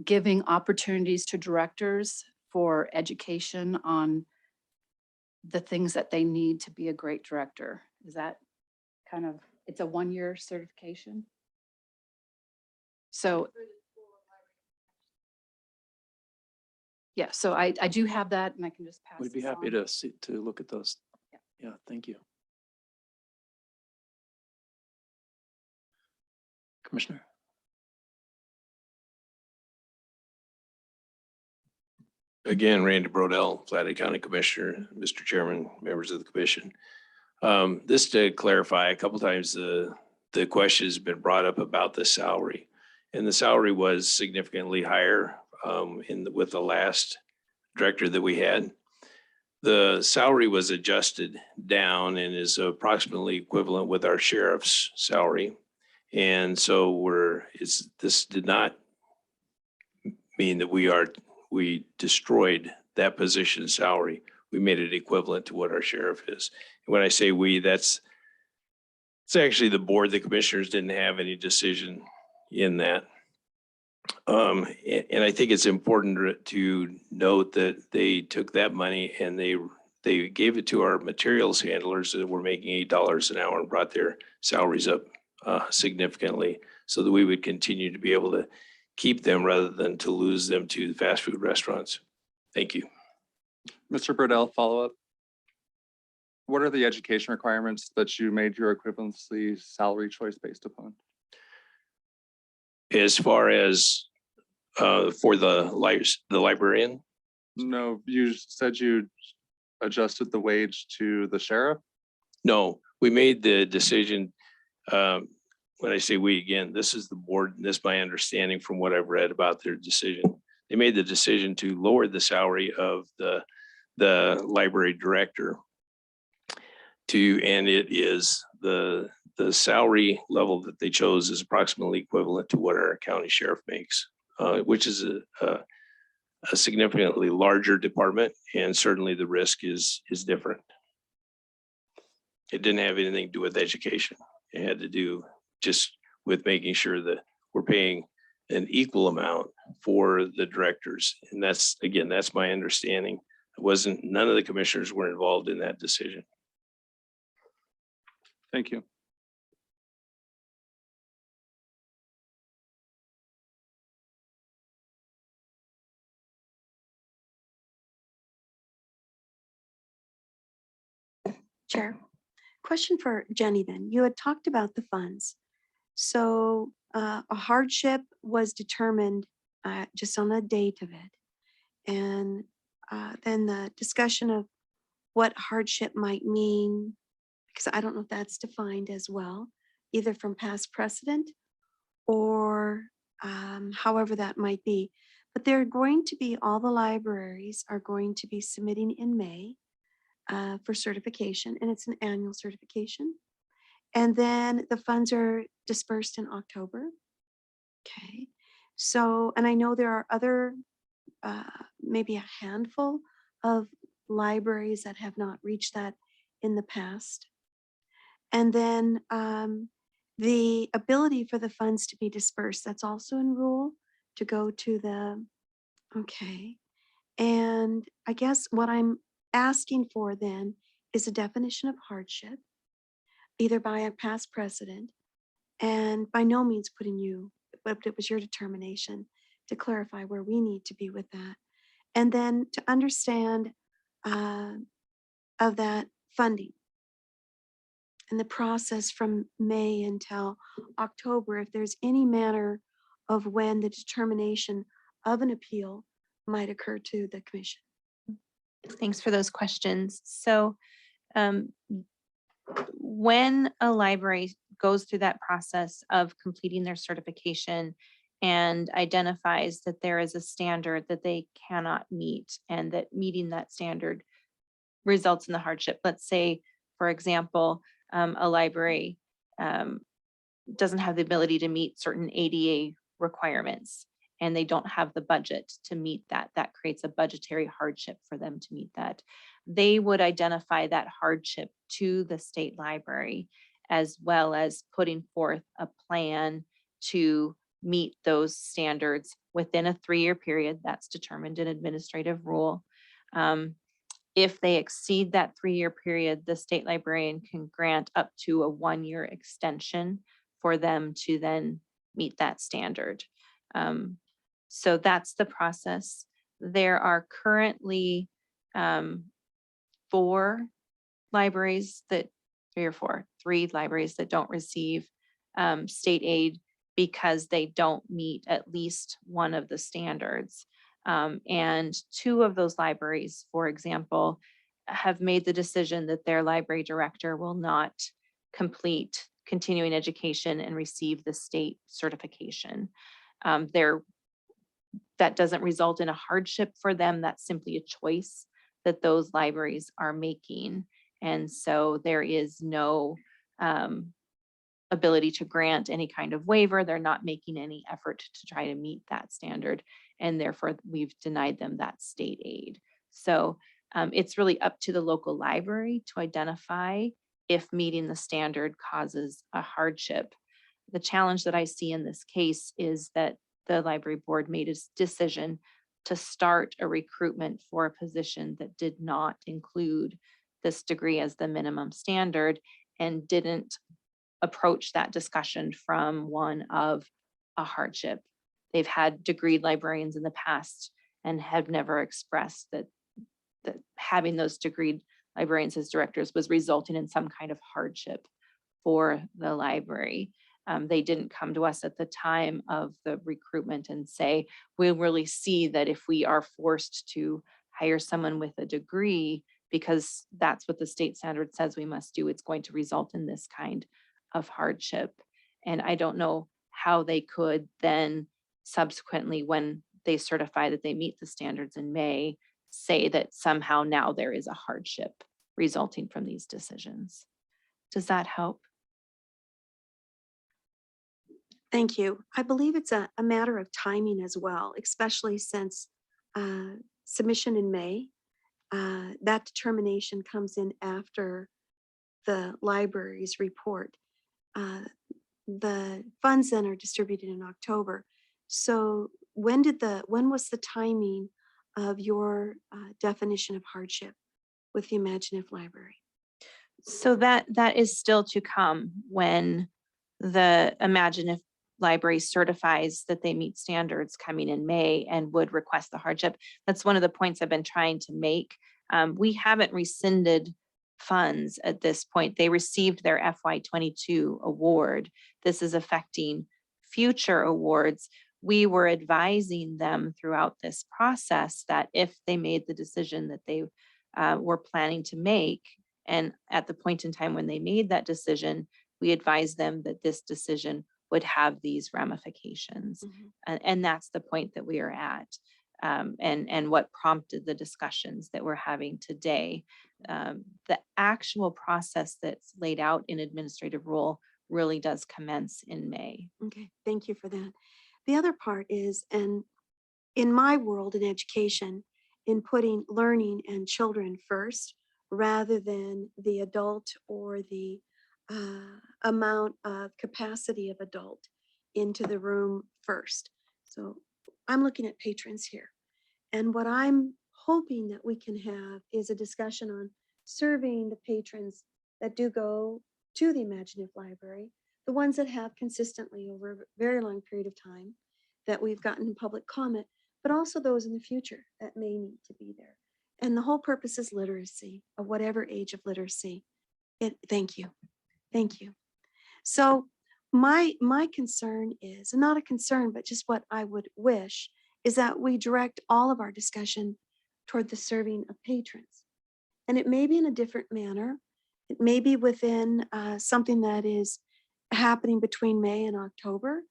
giving opportunities to directors for education on the things that they need to be a great director. Is that kind of, it's a 1-year certification? So yeah, so I do have that, and I can just pass. We'd be this happy on. to look at those. Yeah, thank you. Commissioner. Again, Randy Brodell, Flathead County Commissioner, Mr. Chairman, members of the commission. This to clarify, a couple times the question has been brought up about the salary, and the salary was significantly higher with the last director that we had. The salary was adjusted down and is approximately equivalent with our sheriff's salary. And so this did not mean that we destroyed that position's salary. We made it equivalent to what our sheriff is. And when I say we, it's actually the board. The commissioners didn't have any decision in that. And I think it's important to note that they took that money and they gave it to our materials handlers that were making $8 an hour and brought their salaries up significantly, so that we would continue to be able to keep them rather than to lose them to the fast food restaurants. Thank you. Mr. Burdell, follow up. What are the education requirements that you made your equivalency salary choice based upon? As far as for the librarian, No, you said you adjusted the wage to the sheriff? no, we made the decision. When I say we, again, this is the board, and this is my understanding from what I've read about their decision. They made the decision to lower the salary of the library director and it is the salary level that they chose is approximately equivalent to what our county sheriff makes, which is a significantly larger department, and certainly the risk is different. It didn't have anything to do with education. It had to do just with making sure that we're paying an equal amount for the directors. And that's, again, that's my understanding. None of the commissioners were involved in that decision. Thank you. Chair, question for Jenny then. You had talked about the funds. So a hardship was determined just on the date of it. And then the discussion of what hardship might mean, because I don't know if that's defined as well, either from past precedent or however that might be. But they're going to be, all the libraries are going to be submitting in May for certification, and it's an annual certification. And then the funds are dispersed in October. Okay. So, and I know there are other, maybe a handful of libraries that have not reached that in the past. And then the ability for the funds to be dispersed, that's also in rule to go to the, okay. And I guess what I'm asking for then is a definition of hardship, either by a past precedent, and by no means putting you, but it was your determination to clarify where we need to be with that. And then to understand of that funding and the process from May until October, if there's any manner of when the determination of an appeal might occur to the commission. Thanks for those questions. So when a library goes through that process of completing their certification and identifies that there is a standard that they cannot meet and that meeting that standard results in the hardship. Let's say, for example, a library doesn't have the ability to meet certain ADA requirements and they don't have the budget to meet that. That creates a budgetary hardship for them to meet that. They would identify that hardship to the state library, as well as putting forth a plan to meet those standards within a 3-year period. That's determined in administrative rule. If they exceed that 3-year period, the state librarian can grant up to a 1-year extension for them to then meet that standard. So that's the process. There are currently 3 libraries that don't receive state aid because they don't meet at least one of the standards. And 2 of those libraries, for example, have made the decision that their library director will not complete continuing education and receive the state certification. That doesn't result in a hardship for them. That's simply a choice that those libraries are making. And so there is no ability to grant any kind of waiver. They're not making any effort to try to meet that standard. And therefore, we've denied them that state aid. So it's really up to the local library to identify if meeting the standard causes a hardship. The challenge that I see in this case is that the library board made a decision to start a recruitment for a position that did not include this degree as the minimum standard and didn't approach that discussion from one of a hardship. they've had degreed librarians in the past and have never expressed that having those degreed librarians as directors was resulting in some kind of hardship for the library. They didn't come to us at the time of the recruitment and say, we really see that if we are forced to hire someone with a degree, because that's what the state standard says we must do, it's going to result in this kind of hardship. And I don't know how they could then subsequently, when they certify that they meet the standards in May, say that somehow now there is a hardship resulting from these decisions. Does that help? Thank you. I believe it's a matter of timing as well, especially since submission in May. That determination comes in after the library's report. The funds then are distributed in October. So when was the timing of your definition of hardship with the Imagine Library? So that is still to come when the Imagine Library certifies that they meet standards coming in May and would request the hardship. That's one of the points I've been trying to make. We haven't rescinded funds at this point. They received their FY22 award. This is affecting future awards. We were advising them throughout this process that if they made the decision that they were planning to make, and at the point in time when they made that decision, we advised them that this decision would have these ramifications. And that's the point that we are at. And what prompted the discussions that we're having today. The actual process that's laid out in administrative rule really does commence in May. Okay, thank you for that. The other part is, and in my world in education, in putting learning and children first, rather than the adult or the amount of capacity of adult into the room first. So I'm looking at patrons here. And what I'm hoping that we can have is a discussion on serving the patrons that do go to the Imagine Library, the ones that have consistently over a very long period of time that we've gotten public comment, but also those in the future that may need to be there. And the whole purpose is literacy, of whatever age of literacy. Thank you. Thank you. So my concern is, and not a concern, but just what I would wish, is that we direct all of our discussion toward the serving of patrons. And it may be in a different manner. It may be within something that is happening between May and October.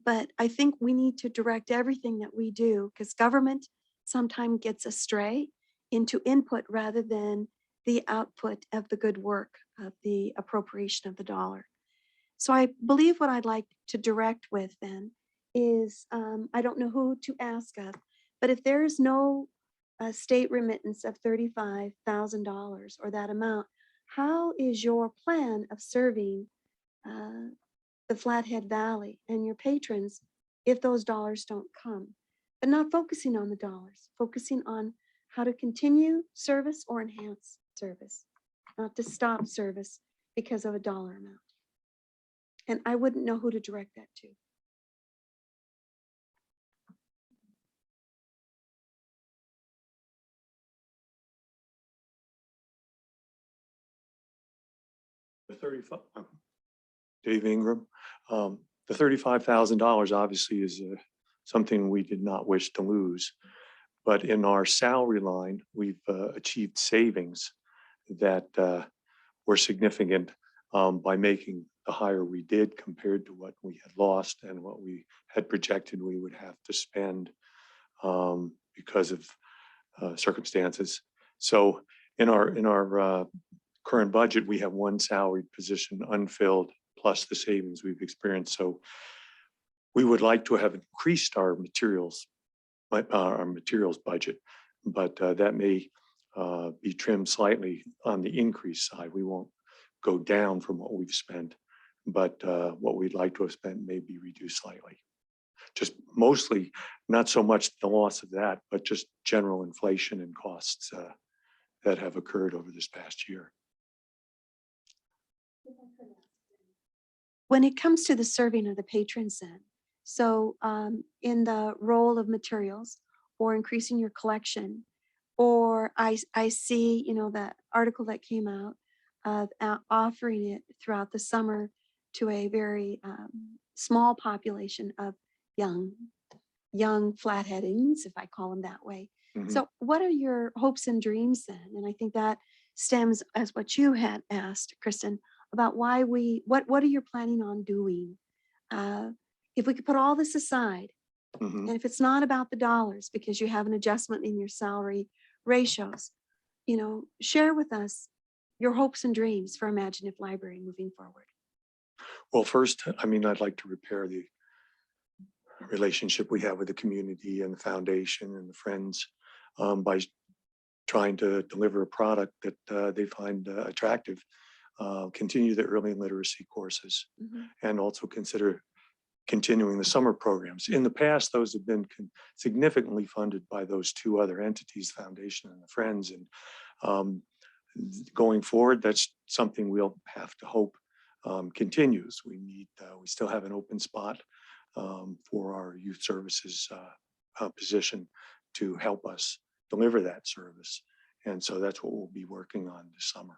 But I think we need to direct everything that we do, because government sometimes gets astray into input rather than the output of the good work of the appropriation of the dollar. So I believe what I'd like to direct with then is, I don't know who to ask of, but if there is no state remittance of $35,000 or that amount, how is your plan of serving the Flathead Valley and your patrons if those dollars don't come? But not focusing on the dollars, focusing on how to continue service or enhance service, not to stop service because of a dollar amount. And I wouldn't know who to direct that to. The 35, Dave Ingram. The $35,000 obviously is something we did not wish to lose. But in our salary line, we've achieved savings that were significant by making the hire we did compared to what we had lost and what we had projected we would have to spend because of circumstances. So in our current budget, we have one salaried position unfilled, plus the savings we've experienced. So we would like to have increased our materials budget, but that may be trimmed slightly on the increase side. We won't go down from what we've spent, but what we'd like to have spent may be reduced slightly. Just mostly, not so much the loss of that, but just general inflation and costs that have occurred over this past year. When it comes to the serving of the patrons then, So in the role of materials or increasing your collection, or I see, you know, that article that came out of offering it throughout the summer to a very small population of young flatheadings, if I call them that way. Mhm. So what are your hopes and dreams then? And I think that stems as what you had asked, Kristen, about why what are you planning on doing? If we could put all this aside, Mhm. and if it's not about the dollars, because you have an adjustment in your salary ratios, you know, share with us your hopes and dreams for Imaginative Library moving forward. Well, first, I mean, I'd like to repair the relationship we have with the community and the foundation and the friends by trying to deliver a product that they find attractive. Continue the early literacy courses and also consider continuing the summer programs. In the past, those have been significantly funded by those two other entities, Foundation and the Friends. And going forward, that's something we'll have to hope continues. We still have an open spot for our youth services position to help us deliver that service. And so that's what we'll be working on this summer.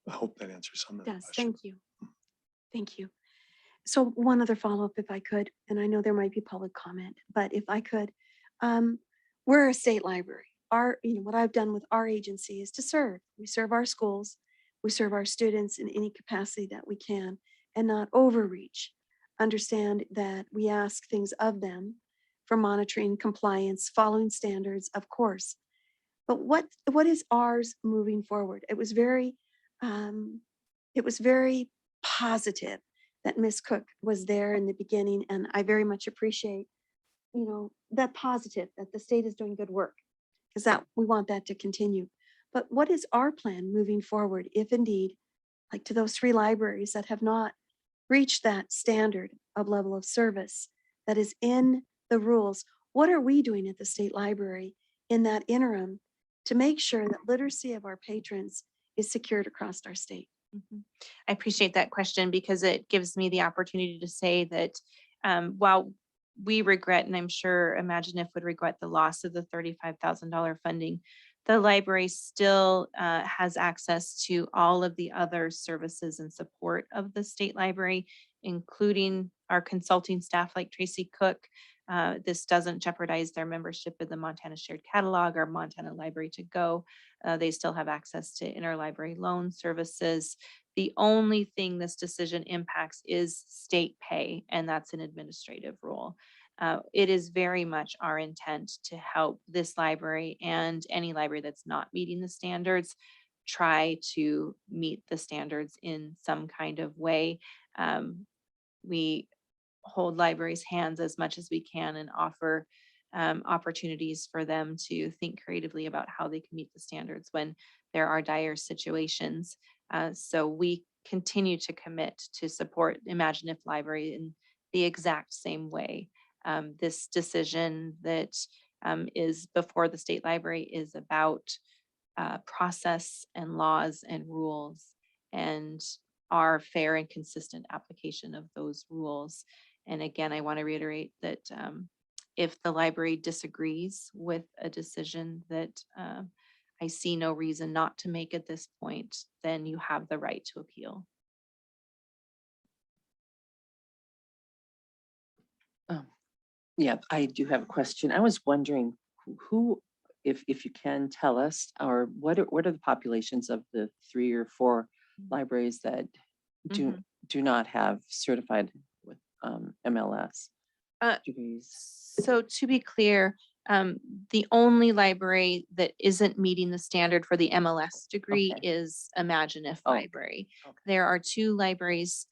I hope that answers some of the Yes, questions. thank you. Thank you. So one other follow-up, if I could, and I know there might be public comment, but if I could, we're a state library. What I've done with our agency is to serve. We serve our schools, we serve our students in any capacity that we can, and not overreach. Understand that we ask things of them for monitoring, compliance, following standards, of course. But what is ours moving forward? It was very positive that Miss Cook was there in the beginning, and I very much appreciate, you know, that positive that the state is doing good work, because that we want that to continue. But what is our plan moving forward, if indeed, like to those 3 libraries that have not reached that standard of level of service that is in the rules? What are we doing at the state library in that interim to make sure that literacy of our patrons is secured across our state? I appreciate that question because it gives me the opportunity to say that while we regret, and I'm sure Imaginative would regret the loss of the $35,000 funding, the library still has access to all of the other services and support of the state library, including our consulting staff like Tracy Cook. This doesn't jeopardize their membership in the Montana Shared Catalog or Montana Library to Go. They still have access to interlibrary loan services. The only thing this decision impacts is state pay, and that's an administrative rule. It is very much our intent to help this library and any library that's not meeting the standards try to meet the standards in some kind of way. We hold libraries' hands as much as we can and offer opportunities for them to think creatively about how they can meet the standards when there are dire situations. So we continue to commit to support Imaginative Library in the exact same way. This decision that is before the state library is about process and laws and rules and our fair and consistent application of those rules. And again, I want to reiterate that if the library disagrees with a decision that I see no reason not to make at this point, then you have the right to appeal. Yeah, I do have a question. I was wondering who, if you can tell us, or what are the populations of the 3 or 4 libraries that do not have certified with MLS degrees? So to be clear, the only library that isn't meeting the standard for the MLS degree is Imaginative Library. There are 2 libraries.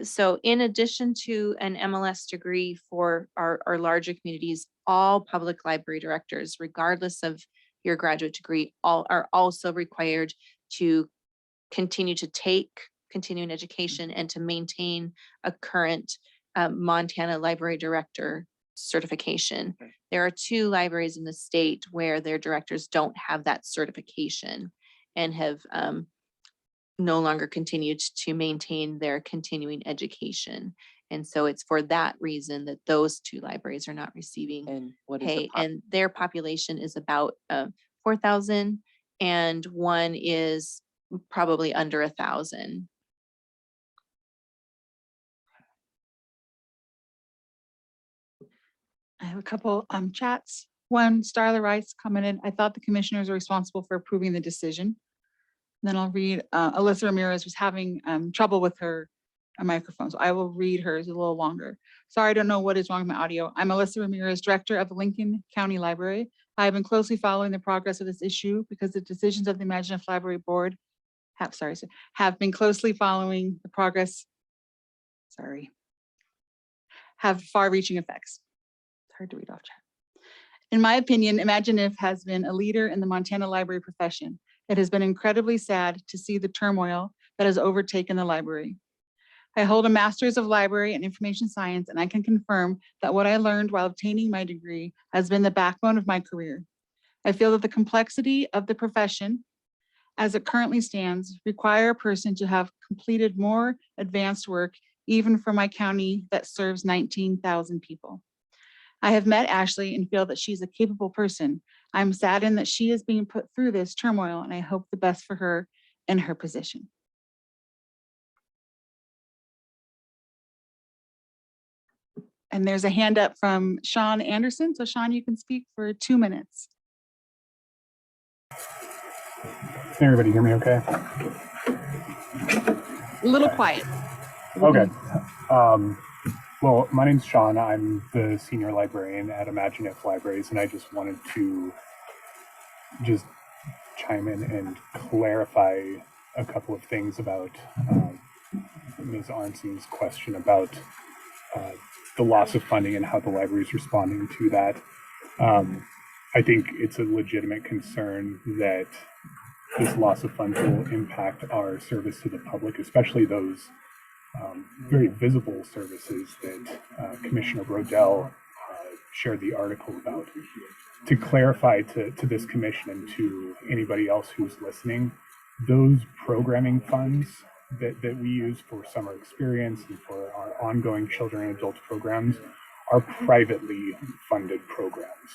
So in addition to an MLS degree for our larger communities, all public library directors, regardless of your graduate degree, are also required to continue to take continuing education and to maintain a current Montana Library Director certification. There are 2 libraries in the state where their directors don't have that certification and have no longer continued to maintain their continuing education. And so it's for that reason that those two libraries are not receiving And what is the pay. And their population is about 4,000 and one is probably under 1,000. I have a couple chats. One, Starla Rice commented, I thought the commissioners are responsible for approving the decision. Then I'll read, Alyssa Ramirez was having trouble with her microphone, so I will read hers a little longer. Sorry, I don't know what is wrong with my audio. I'm Alyssa Ramirez, Director of the Lincoln County Library. I have been closely following the progress of this issue because the decisions of the Imagine Library Board have been closely following the progress, have far-reaching effects. It's hard to read off chat. In my opinion, Imagine If has been a leader in the Montana library profession. It has been incredibly sad to see the turmoil that has overtaken the library. I hold a Master's of Library and Information Science, and I can confirm that what I learned while obtaining my degree has been the backbone of my career. I feel that the complexity of the profession, as it currently stands, require a person to have completed more advanced work, even for my county that serves 19,000 people. I have met Ashley and feel that she's a capable person. I'm saddened that she is being put through this turmoil, and I hope the best for her in her position. And there's a hand up from Sean Anderson. So Sean, you can speak for 2 minutes. Can everybody hear me okay? A little quiet. Okay. Well, my name's Sean. I'm the senior librarian at Imagine If Libraries, and I just wanted to just chime in and clarify a couple of things about Ms. Arnson's question about the loss of funding and how the library is responding to that. I think it's a legitimate concern that this loss of funds will impact our service to the public, especially those very visible services that Commissioner Brodell shared the article about. To clarify to this commission and to anybody else who's listening, those programming funds that we use for summer experience and for our ongoing children and adult programs are privately funded programs.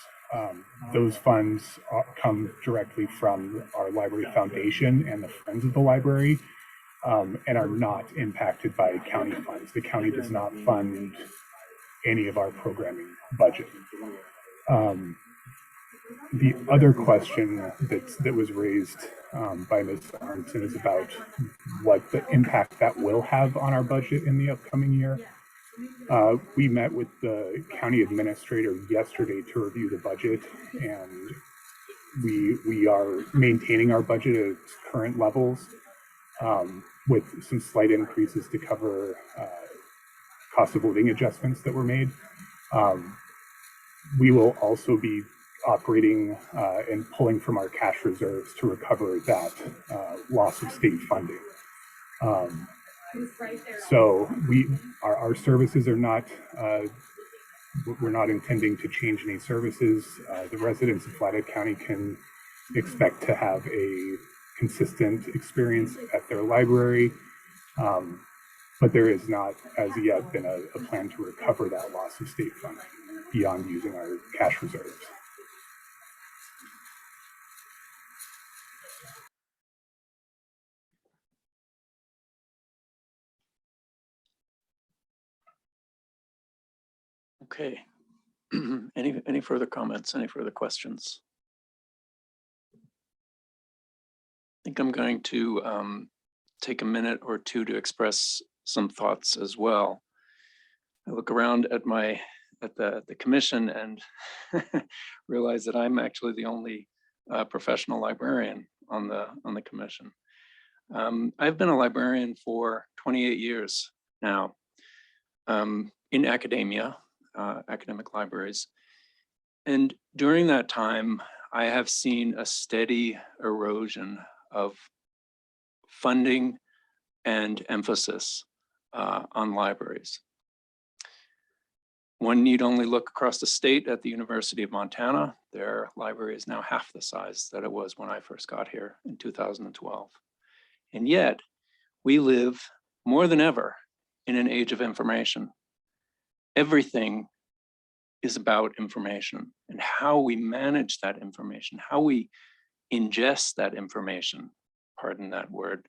Those funds come directly from our library foundation and the Friends of the Library, and are not impacted by county funds. The county does not fund any of our programming budget. The other question that was raised by Ms. Arnson is about what the impact that will have on our budget in the upcoming year. We met with the county administrator yesterday to review the budget, and we are maintaining our budget at its current levels, with some slight increases to cover cost of living adjustments that were made. We will also be operating and pulling from our cash reserves to recover that loss of state funding. So our services are not, we're not intending to change any services. The residents of Flathead County can expect to have a consistent experience at their library, but there is not as yet been a plan to recover that loss of state funding beyond using our cash reserves. Okay. Any further comments, any further questions? I think I'm going to take a minute or two to express some thoughts as well. I look around at the commission and realize that I'm actually the only professional librarian on the commission. I've been a librarian for 28 years now in academia, academic libraries. And during that time, I have seen a steady erosion of funding and emphasis on libraries. One need only look across the state at the University of Montana. Their library is now half the size that it was when I first got here in 2012. And yet, we live more than ever in an age of information. everything is about information and how we manage that information, how we ingest that information, pardon that word,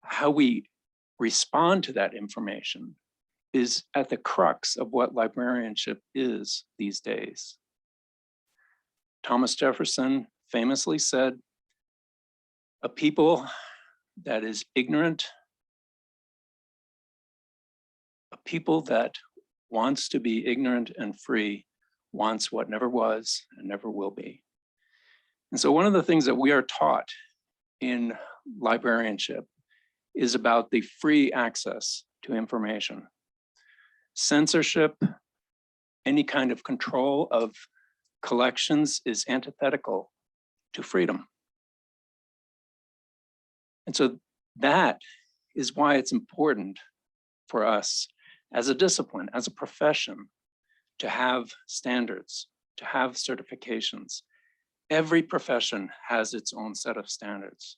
how we respond to that information is at the crux of what librarianship is these days. Thomas Jefferson famously said, a people that is ignorant, a people that wants to be ignorant and free, wants what never was and never will be. And so one of the things that we are taught in librarianship is about the free access to information. Censorship, any kind of control of collections is antithetical to freedom. And so that is why it's important for us as a discipline, as a profession, to have standards, to have certifications. Every profession has its own set of standards.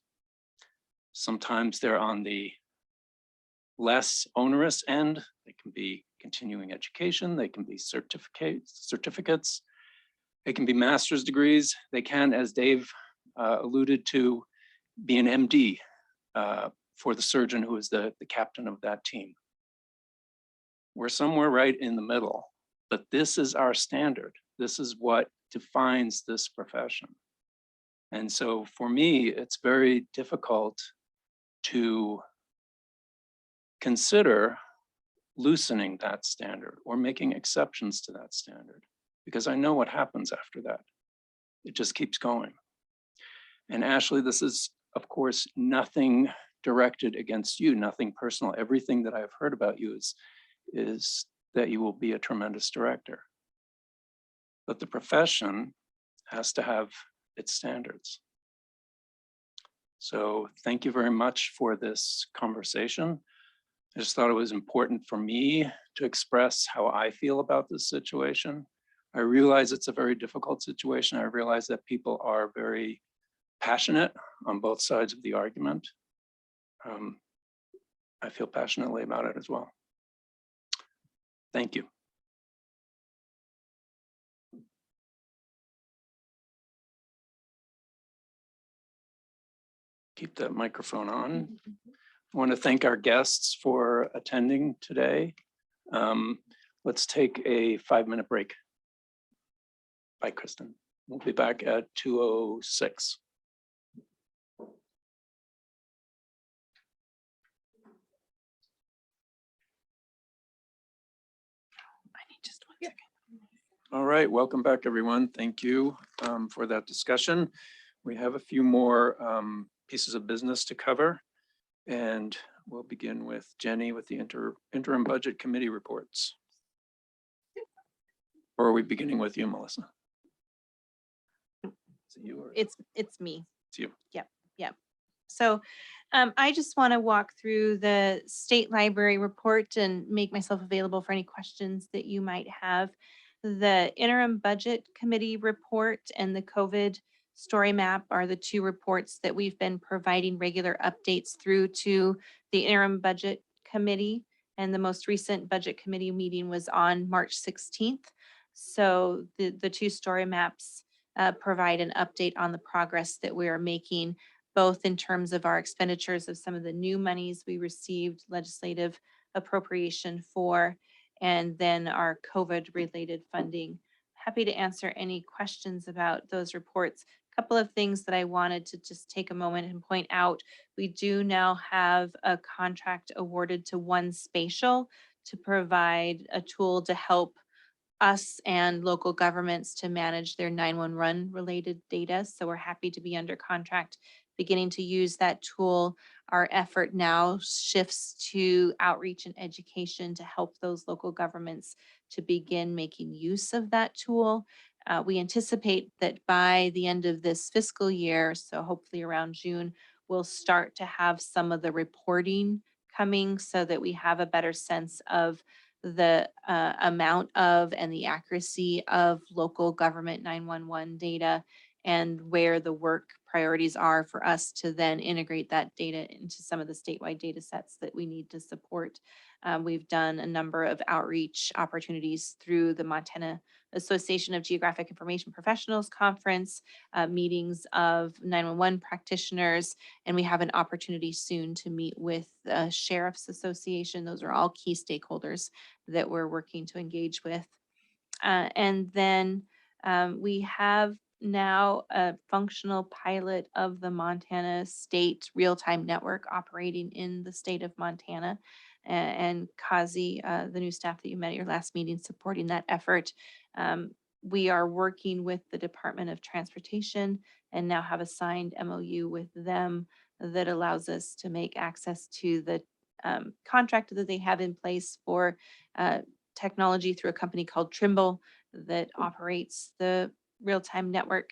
Sometimes they're on the less onerous end. They can be continuing education, they can be certificates, they can be master's degrees. They can, as Dave alluded to, be an MD for the surgeon who is the captain of that team. We're somewhere right in the middle, but this is our standard. This is what defines this profession. And so for me, it's very difficult to consider loosening that standard or making exceptions to that standard, because I know what happens after that. It just keeps going. And Ashley, this is, of course, nothing directed against you, nothing personal. Everything that I've heard about you is that you will be a tremendous director. But the profession has to have its standards. So thank you very much for this conversation. I just thought it was important for me to express how I feel about this situation. I realize it's a very difficult situation. I realize that people are very passionate on both sides of the argument. I feel passionately about it as well. Thank you. Keep that microphone on. I want to thank our guests for attending today. Let's take a 5-minute break. Bye, Kristen. We'll be back at 2:06. All right, welcome back, everyone. Thank you for that discussion. We have a few more pieces of business to cover, and we'll begin with Jenny with the interim budget committee reports. Or are we beginning with you, Melissa? Is it you or It's me. it's you? Yep. So I just want to walk through the state library report and make myself available for any questions that you might have. The interim budget committee report and the COVID story map are the two reports that we've been providing regular updates through to the interim budget committee. And the most recent budget committee meeting was on March 16th. So the two story maps provide an update on the progress that we are making, both in terms of our expenditures of some of the new monies we received legislative appropriation for, and then our COVID related funding. Happy to answer any questions about those reports. A couple of things that I wanted to just take a moment and point out. We do now have a contract awarded to One Spatial to provide a tool to help us and local governments to manage their 911 related data. So we're happy to be under contract, beginning to use that tool. Our effort now shifts to outreach and education to help those local governments to begin making use of that tool. We anticipate that by the end of this fiscal year, so hopefully around June, we'll start to have some of the reporting coming so that we have a better sense of the amount of and the accuracy of local government 911 data, and where the work priorities are for us to then integrate that data into some of the statewide data sets that we need to support. We've done a number of outreach opportunities through the Montana Association of Geographic Information Professionals Conference, meetings of 911 practitioners, and we have an opportunity soon to meet with the Sheriff's Association. Those are all key stakeholders that we're working to engage with. And then we have now a functional pilot of the Montana State Real-Time Network operating in the state of Montana. And Kazi, the new staff that you met at your last meeting, supporting that effort. We are working with the Department of Transportation and now have a signed MOU with them that allows us to make access to the contract that they have in place for technology through a company called Trimble that operates the real-time network.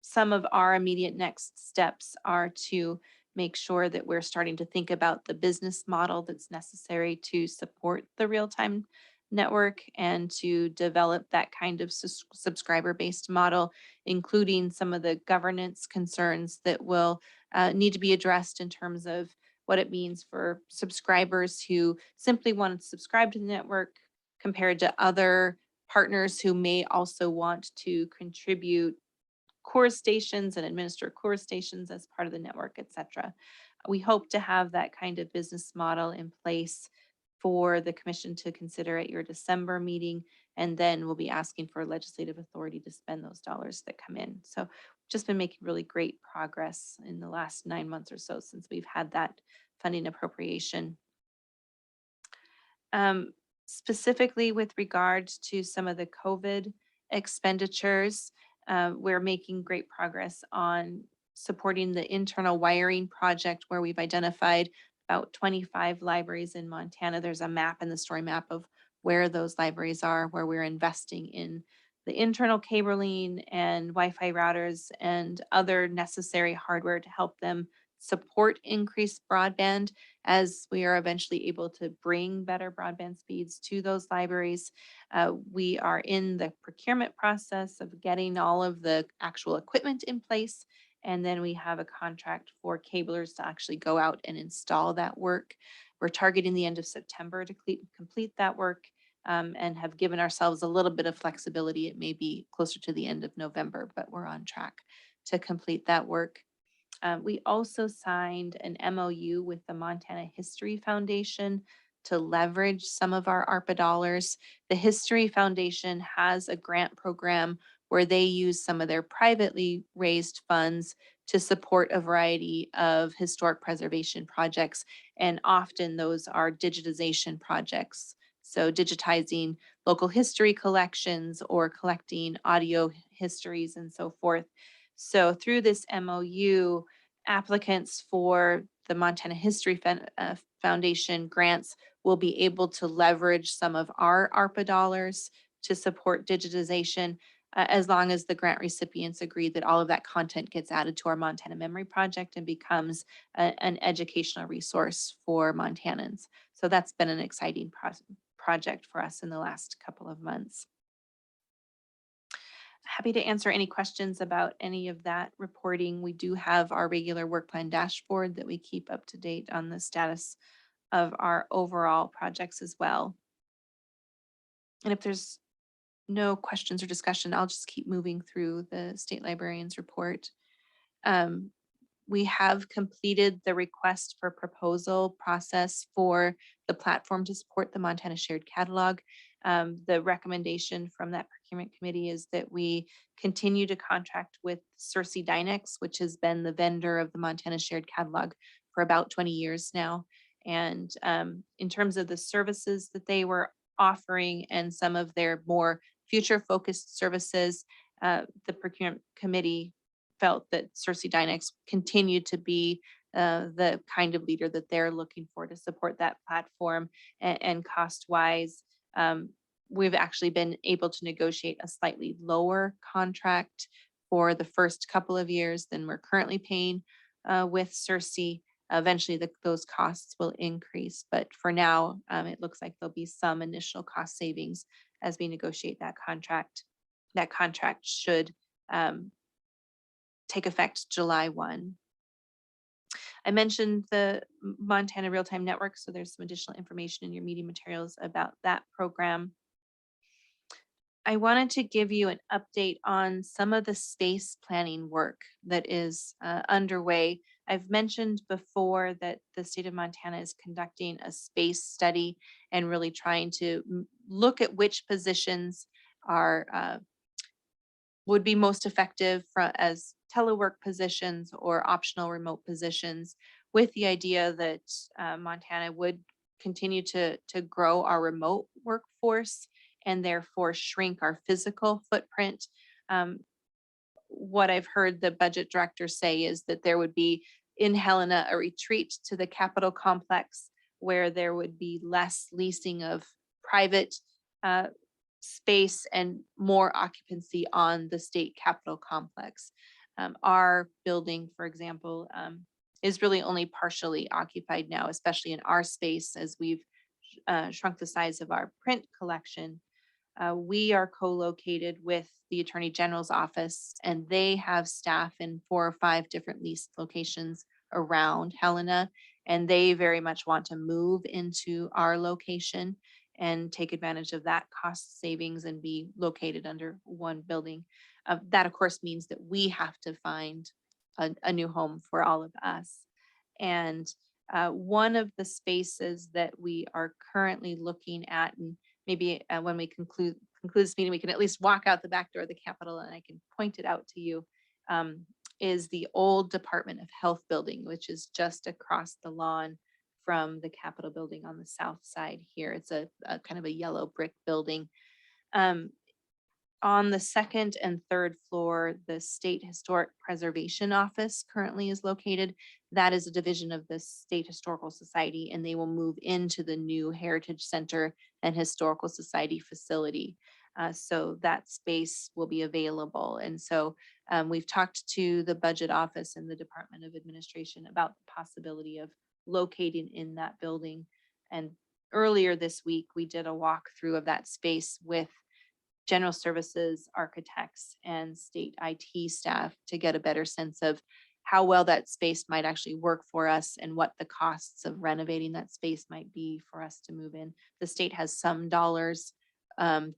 Some of our immediate next steps are to make sure that we're starting to think about the business model that's necessary to support the real-time network and to develop that kind of subscriber-based model, including some of the governance concerns that will need to be addressed in terms of what it means for subscribers who simply want to subscribe to the network compared to other partners who may also want to contribute core stations and administer core stations as part of the network, et cetera. We hope to have that kind of business model in place for the commission to consider at your December meeting, and then we'll be asking for legislative authority to spend those dollars that come in. So just been making really great progress in the last 9 months or so since we've had that funding appropriation. Specifically with regards to some of the COVID expenditures, we're making great progress on supporting the internal wiring project where we've identified about 25 libraries in Montana. There's a map in the story map of where those libraries are, where we're investing in the internal cabling and Wi-Fi routers and other necessary hardware to help them support increased broadband as we are eventually able to bring better broadband speeds to those libraries. We are in the procurement process of getting all of the actual equipment in place. And then we have a contract for cablers to actually go out and install that work. We're targeting the end of September to complete that work and have given ourselves a little bit of flexibility. It may be closer to the end of November, but we're on track to complete that work. We also signed an MOU with the Montana History Foundation to leverage some of our ARPA dollars. The History Foundation has a grant program where they use some of their privately raised funds to support a variety of historic preservation projects. And often those are digitization projects. So digitizing local history collections or collecting audio histories and so forth. So through this MOU, applicants for the Montana History Foundation grants will be able to leverage some of our ARPA dollars to support digitization, as long as the grant recipients agree that all of that content gets added to our Montana Memory Project and becomes an educational resource for Montanans. So that's been an exciting project for us in the last couple of months. Happy to answer any questions about any of that reporting. We do have our regular work plan dashboard that we keep up to date on the status of our overall projects as well. And if there's no questions or discussion, I'll just keep moving through the state librarian's report. We have completed the request for proposal process for the platform to support the Montana Shared Catalog. The recommendation from that procurement committee is that we continue to contract with Cersei Dynex, which has been the vendor of the Montana Shared Catalog for about 20 years now. And in terms of the services that they were offering and some of their more future focused services, the procurement committee felt that Cersei Dynex continued to be the kind of leader that they're looking for to support that platform. And cost-wise, we've actually been able to negotiate a slightly lower contract for the first couple of years than we're currently paying with Cersei. Eventually, those costs will increase, but for now, it looks like there'll be some initial cost savings as we negotiate that contract. That contract should take effect July 1. I mentioned the Montana Real-Time Network, so there's some additional information in your meeting materials about that program. I wanted to give you an update on some of the space planning work that is underway. I've mentioned before that the state of Montana is conducting a space study and really trying to look at which positions are would be most effective as telework positions or optional remote positions, with the idea that Montana would continue to grow our remote workforce and therefore shrink our physical footprint. What I've heard the budget director say is that there would be in Helena a retreat to the Capitol complex where there would be less leasing of private space and more occupancy on the state Capitol complex. Our building, for example, is really only partially occupied now, especially in our space as we've shrunk the size of our print collection. We are co-located with the Attorney General's office, and they have staff in 4 or 5 different leased locations around Helena, and they very much want to move into our location and take advantage of that cost savings and be located under one building. That, of course, means that we have to find a new home for all of us. And one of the spaces that we are currently looking at, and maybe when we conclude this meeting, we can at least walk out the back door of the Capitol and I can point it out to you, is the old Department of Health building, which is just across the lawn from the Capitol building on the south side here. It's a kind of a yellow brick building. On the 2nd and 3rd floor, the State Historic Preservation Office currently is located. That is a division of the State Historical Society, and they will move into the new Heritage Center and Historical Society facility. So that space will be available. And so we've talked to the budget office and the Department of Administration about the possibility of locating in that building. And earlier this week, we did a walkthrough of that space with general services, architects, and state IT staff to get a better sense of how well that space might actually work for us and what the costs of renovating that space might be for us to move in. The state has some dollars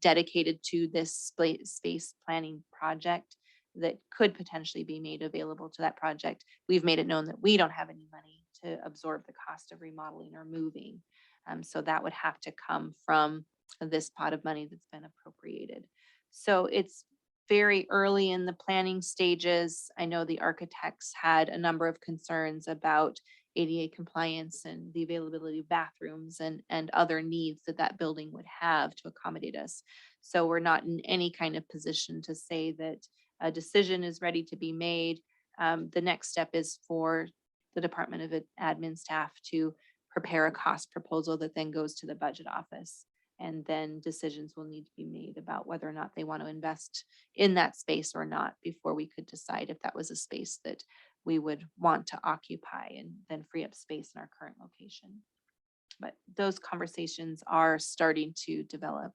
dedicated to this space planning project that could potentially be made available to that project. We've made it known that we don't have any money to absorb the cost of remodeling or moving. So that would have to come from this pot of money that's been appropriated. So it's very early in the planning stages. I know the architects had a number of concerns about ADA compliance and the availability of bathrooms and other needs that that building would have to accommodate us. So we're not in any kind of position to say that a decision is ready to be made. The next step is for the Department of Admin staff to prepare a cost proposal that then goes to the budget office. And then decisions will need to be made about whether or not they want to invest in that space or not before we could decide if that was a space that we would want to occupy and then free up space in our current location. But those conversations are starting to develop.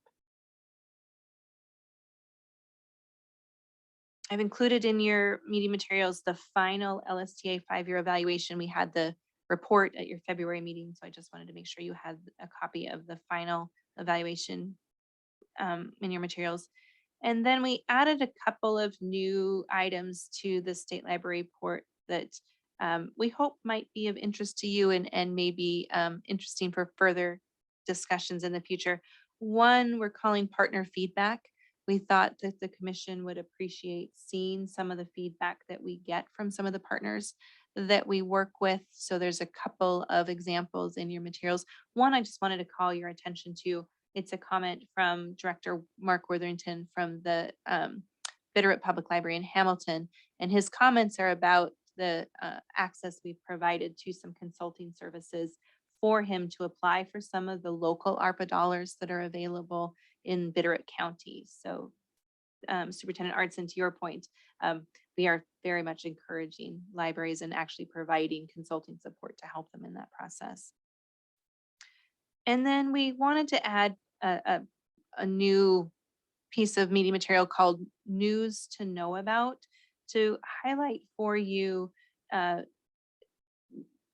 I've included in your meeting materials the final LSTA 5-year evaluation. We had the report at your February meeting, so I just wanted to make sure you had a copy of the final evaluation in your materials. And then we added a couple of new items to the State Library report that we hope might be of interest to you and maybe interesting for further discussions in the future. One, we're calling partner feedback. We thought that the commission would appreciate seeing some of the feedback that we get from some of the partners that we work with. So there's a couple of examples in your materials. One, I just wanted to call your attention to. It's a comment from Director Mark Worthington from the Bitterroot Public Library in Hamilton. And his comments are about the access we've provided to some consulting services for him to apply for some of the local ARPA dollars that are available in Bitterroot County. So Superintendent Artson, to your point, we are very much encouraging libraries and actually providing consulting support to help them in that process. And then we wanted to add a new piece of media material called News to Know About to highlight for you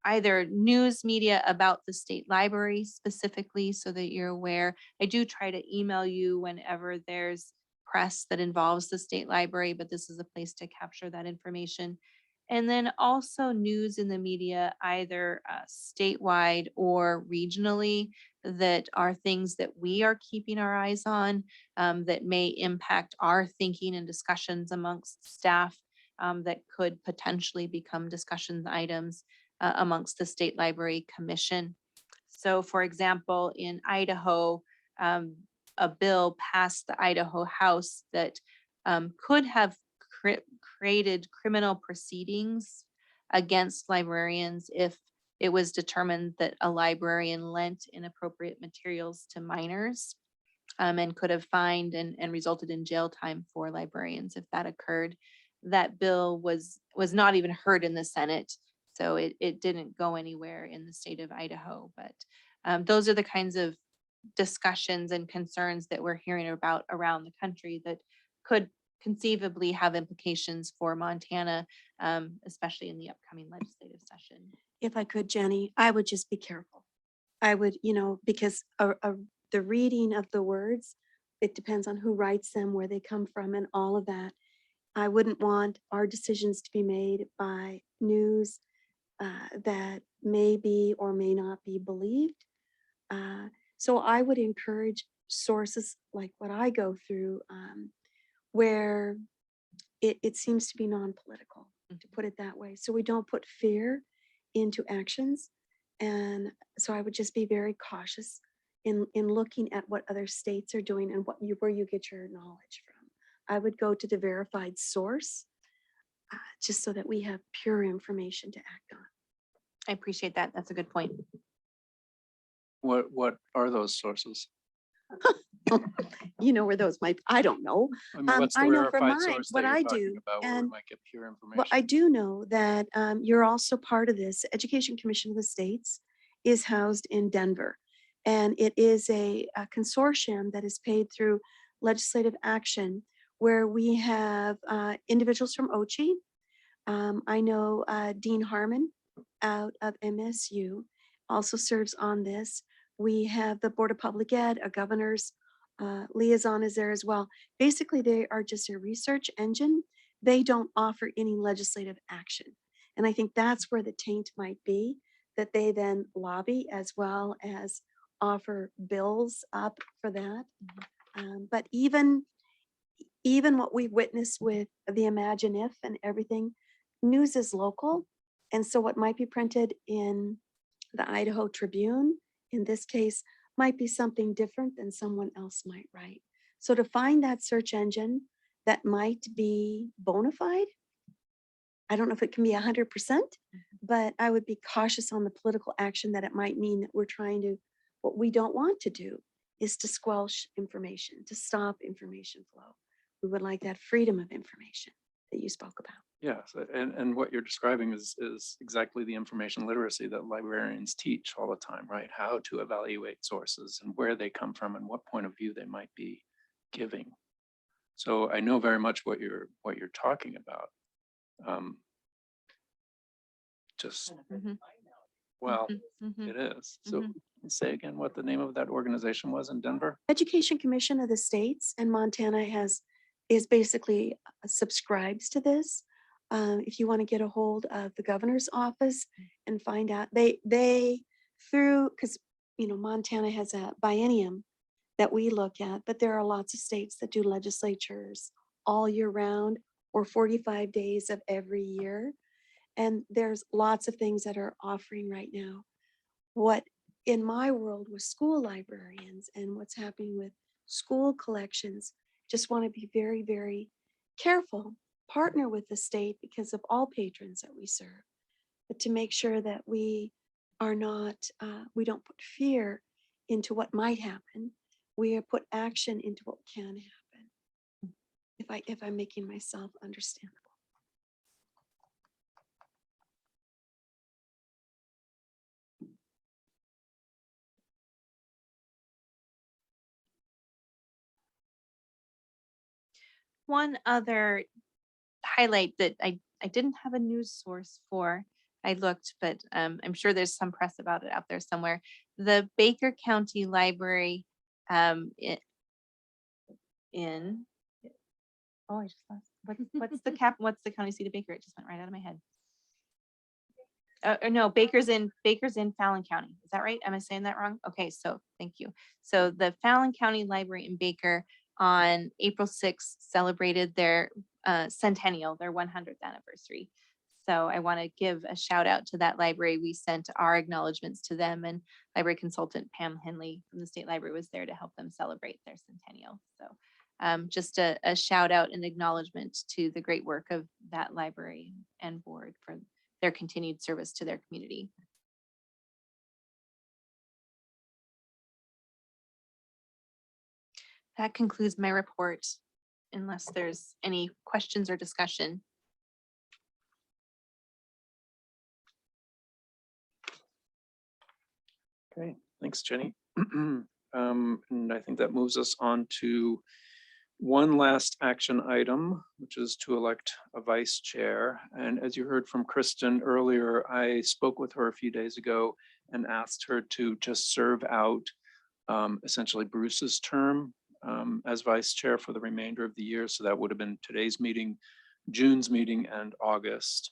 either news media about the state library specifically so that you're aware. I do try to email you whenever there's press that involves the state library, but this is a place to capture that information. And then also news in the media, either statewide or regionally, that are things that we are keeping our eyes on that may impact our thinking and discussions amongst staff that could potentially become discussion items amongst the State Library Commission. So for example, in Idaho, a bill passed the Idaho House that could have created criminal proceedings against librarians if it was determined that a librarian lent inappropriate materials to minors, and could have fined and resulted in jail time for librarians if that occurred. That bill was not even heard in the Senate, so it didn't go anywhere in the state of Idaho. But those are the kinds of discussions and concerns that we're hearing about around the country that could conceivably have implications for Montana, especially in the upcoming legislative session. If I could, Jenny, I would just be careful. I would, because the reading of the words, it depends on who writes them, where they come from, and all of that. I wouldn't want our decisions to be made by news that may be or may not be believed. So I would encourage sources like what I go through, where it seems to be non-political, to put it that way. So we don't put fear into actions. And so I would just be very cautious in looking at what other states are doing and where you get your knowledge from. I would go to the verified source, just so that we have pure information to act on. I appreciate that. That's a good point. What are those sources? You know where those might, I don't know. I mean, what's the I know for verified mine, source what that you're I talking do, about where we and might get pure information? well, I do know that you're also part of this. Education Commission of the States is housed in Denver. And it is a consortium that is paid through legislative action where we have individuals from OCHI. I know Dean Harmon out of MSU also serves on this. We have the Board of Public Ed, a governor's liaison is there as well. Basically, they are just a research engine. They don't offer any legislative action. And I think that's where the taint might be, that they then lobby as well as offer bills up for that. But even what we witnessed with the Imagine If and everything, news is local. And so what might be printed in the Idaho Tribune, in this case, might be something different than someone else might write. So to find that search engine that might be bona fide, I don't know if it can be 100%, but I would be cautious on the political action that it might mean that we're trying to, what we don't want to do is to squelch information, to stop information flow. We would like that freedom of information that you spoke about. Yes, and what you're describing is exactly the information literacy that librarians teach all the time, right? How to evaluate sources and where they come from and what point of view they might be giving. So I know very much what you're talking about. Well, it is. So say again what the name of that organization was in Denver? Education Commission of the States, and Montana is basically subscribes to this. If you want to get a hold of the governor's office and find out, they through, because Montana has a biennium that we look at, but there are lots of states that do legislatures all year round or 45 days of every year. And there's lots of things that are offering right now. What in my world with school librarians and what's happening with school collections, just want to be very, very careful, partner with the state because of all patrons that we serve, but to make sure that we are not, we don't put fear into what might happen. We put action into what can happen. If I'm making myself understandable. one other highlight that I didn't have a news source for. I looked, but I'm sure there's some press about it out there somewhere. The Baker County Library in oh, I just lost. What's the what's the county seat of Baker? It just went right out of my head. No, Baker's in Fallon County. Is that right? Am I saying that wrong? Okay, so thank you. So the Fallon County Library in Baker on April 6th celebrated their centennial, their 100th anniversary. So I want to give a shout out to that library. We sent our acknowledgements to them, and library consultant Pam Henley from the State Library was there to help them celebrate their centennial. So just a shout out and acknowledgement to the great work of that library and board for their continued service to their community. That concludes my report, unless there's any questions or discussion. Okay, thanks, Jenny. And I think that moves us on to one last action item, which is to elect a vice chair. And as you heard from Kristen earlier, I spoke with her a few days ago and asked her to just serve out essentially Bruce's term as vice chair for the remainder of the year. So that would have been today's meeting, June's meeting, and August.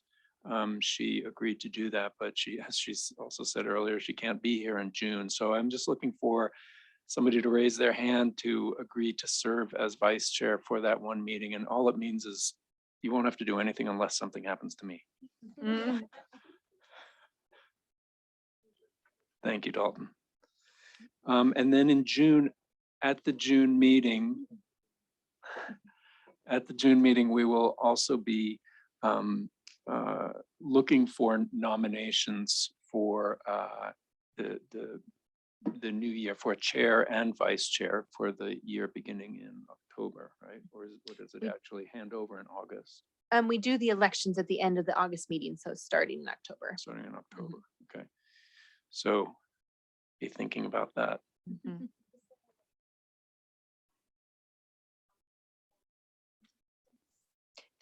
She agreed to do that, but as she's also said earlier, she can't be here in June. So I'm just looking for somebody to raise their hand to agree to serve as vice chair for that one meeting. And all it means is you won't have to do anything unless something happens to me. Thank you, Dalton. And then in June, at the June meeting, we will also be looking for nominations for the new year, for a chair and vice chair for the year beginning in October, right? Or does it actually hand over in August? We do the elections at the end of the August meeting, so starting in October. Starting in October, okay. So be thinking about that.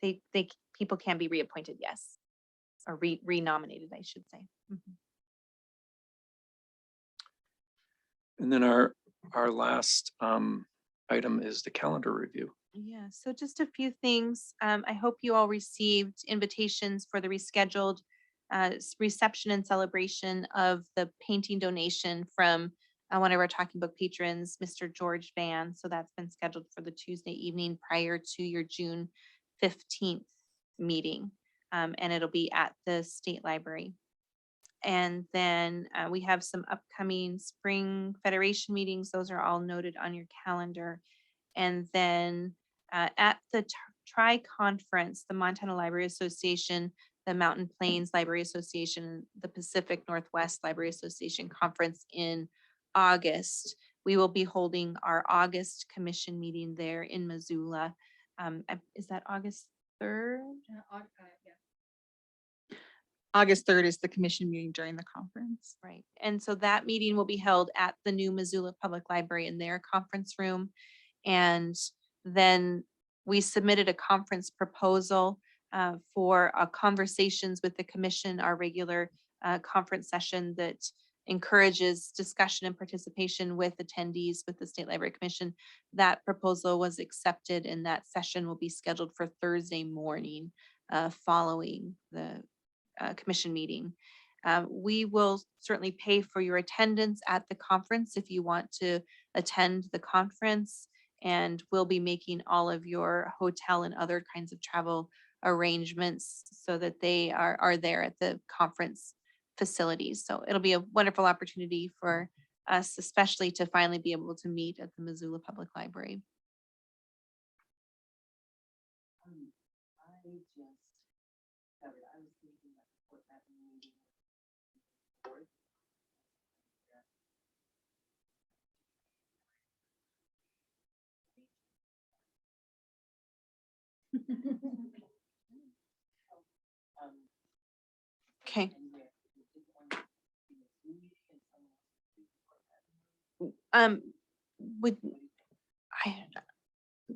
People can be reappointed, yes, or re-nominated, I should say. And then our last item is the calendar review. Yeah, so just a few things. I hope you all received invitations for the rescheduled reception and celebration of the painting donation from one of our Talking Book patrons, Mr. George Van. So that's been scheduled for the Tuesday evening prior to your June 15th meeting. And it'll be at the State Library. And then we have some upcoming spring federation meetings. Those are all noted on your calendar. And then at the tri-conference, the Montana Library Association, the Mountain Plains Library Association, the Pacific Northwest Library Association Conference in August, we will be holding our August commission meeting there in Missoula. Is that August 3rd? August 3rd is the commission meeting during the conference. Right. And so that meeting will be held at the new Missoula Public Library in their conference room. And then we submitted a conference proposal for conversations with the commission, our regular conference session that encourages discussion and participation with attendees with the State Library Commission. That proposal was accepted, and that session will be scheduled for Thursday morning following the commission meeting. We will certainly pay for your attendance at the conference if you want to attend the conference, and we'll be making all of your hotel and other kinds of travel arrangements so that they are there at the conference facilities. So it'll be a wonderful opportunity for us, especially to finally be able to meet at the Missoula Public Library. Okay.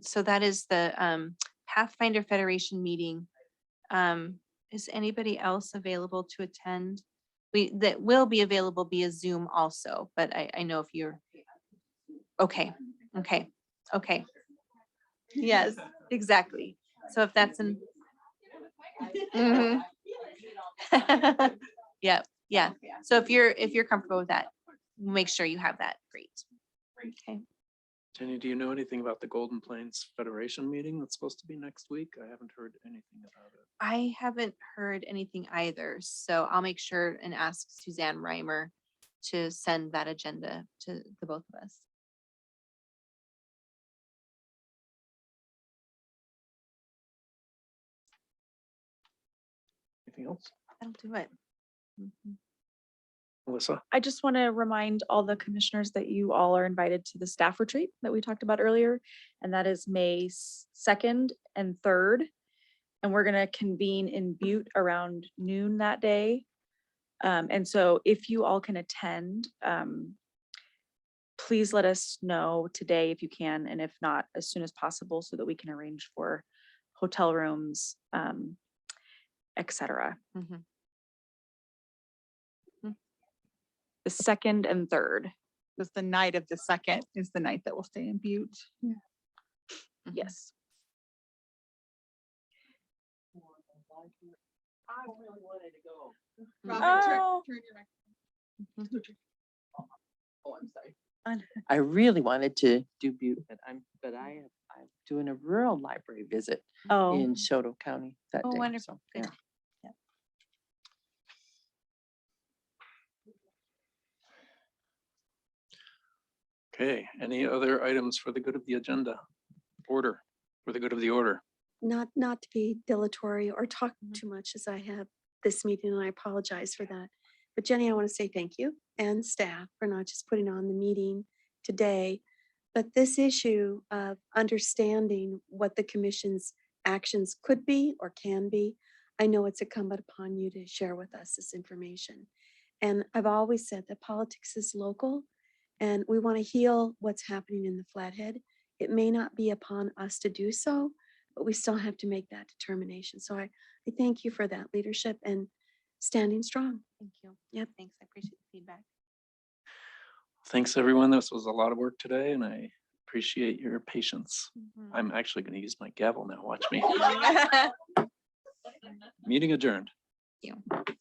So that is the Pathfinder Federation meeting. Is anybody else available to attend? That will be available via Zoom also, but I know if you're, okay, okay, okay. Yes, exactly. So if that's an. Mhm. Yeah, yeah. So if you're comfortable with that, make sure you have that. Great. Okay. Jenny, do you know anything about the Golden Plains Federation meeting that's supposed to be next week? I haven't heard anything about it. I haven't heard anything either, so I'll make sure and ask Suzanne Reimer to send that agenda to the both of us. Anything else? That'll do it. Mhm. Melissa? I just want to remind all the commissioners that you all are invited to the staff retreat that we talked about earlier. And that is May 2nd and 3rd. And we're going to convene in Butte around noon that day. And so if you all can attend, please let us know today if you can, and if not, as soon as possible so that we can arrange for hotel rooms, et cetera. Mhm. The 2nd and 3rd. Just the night of the 2nd is the night that will stay in Butte. Yes. I really wanted to go. Oh. Oh, I'm sorry. I really wanted to do Butte, I'm doing a rural library visit in Shoto County that Oh, day. wonderful. So, Good. yeah. Okay, any other items for the good of the agenda? Order, for the good of the order. Not to be dilatory or talk too much as I have this meeting, and I apologize for that. But Jenny, I want to say thank you and staff for not just putting on the meeting today, but this issue of understanding what the commission's actions could be or can be. I know it's incumbent upon you to share with us this information. And I've always said that politics is local, and we want to heal what's happening in the Flathead. It may not be upon us to do so, but we still have to make that determination. So I thank you for that leadership and standing strong. Thank you. Yep. Thanks. I appreciate the feedback. Thanks, everyone. This was a lot of work today, and I appreciate your patience. Mhm. I'm actually going to use my gavel now. Watch me. Meeting adjourned. Thank you.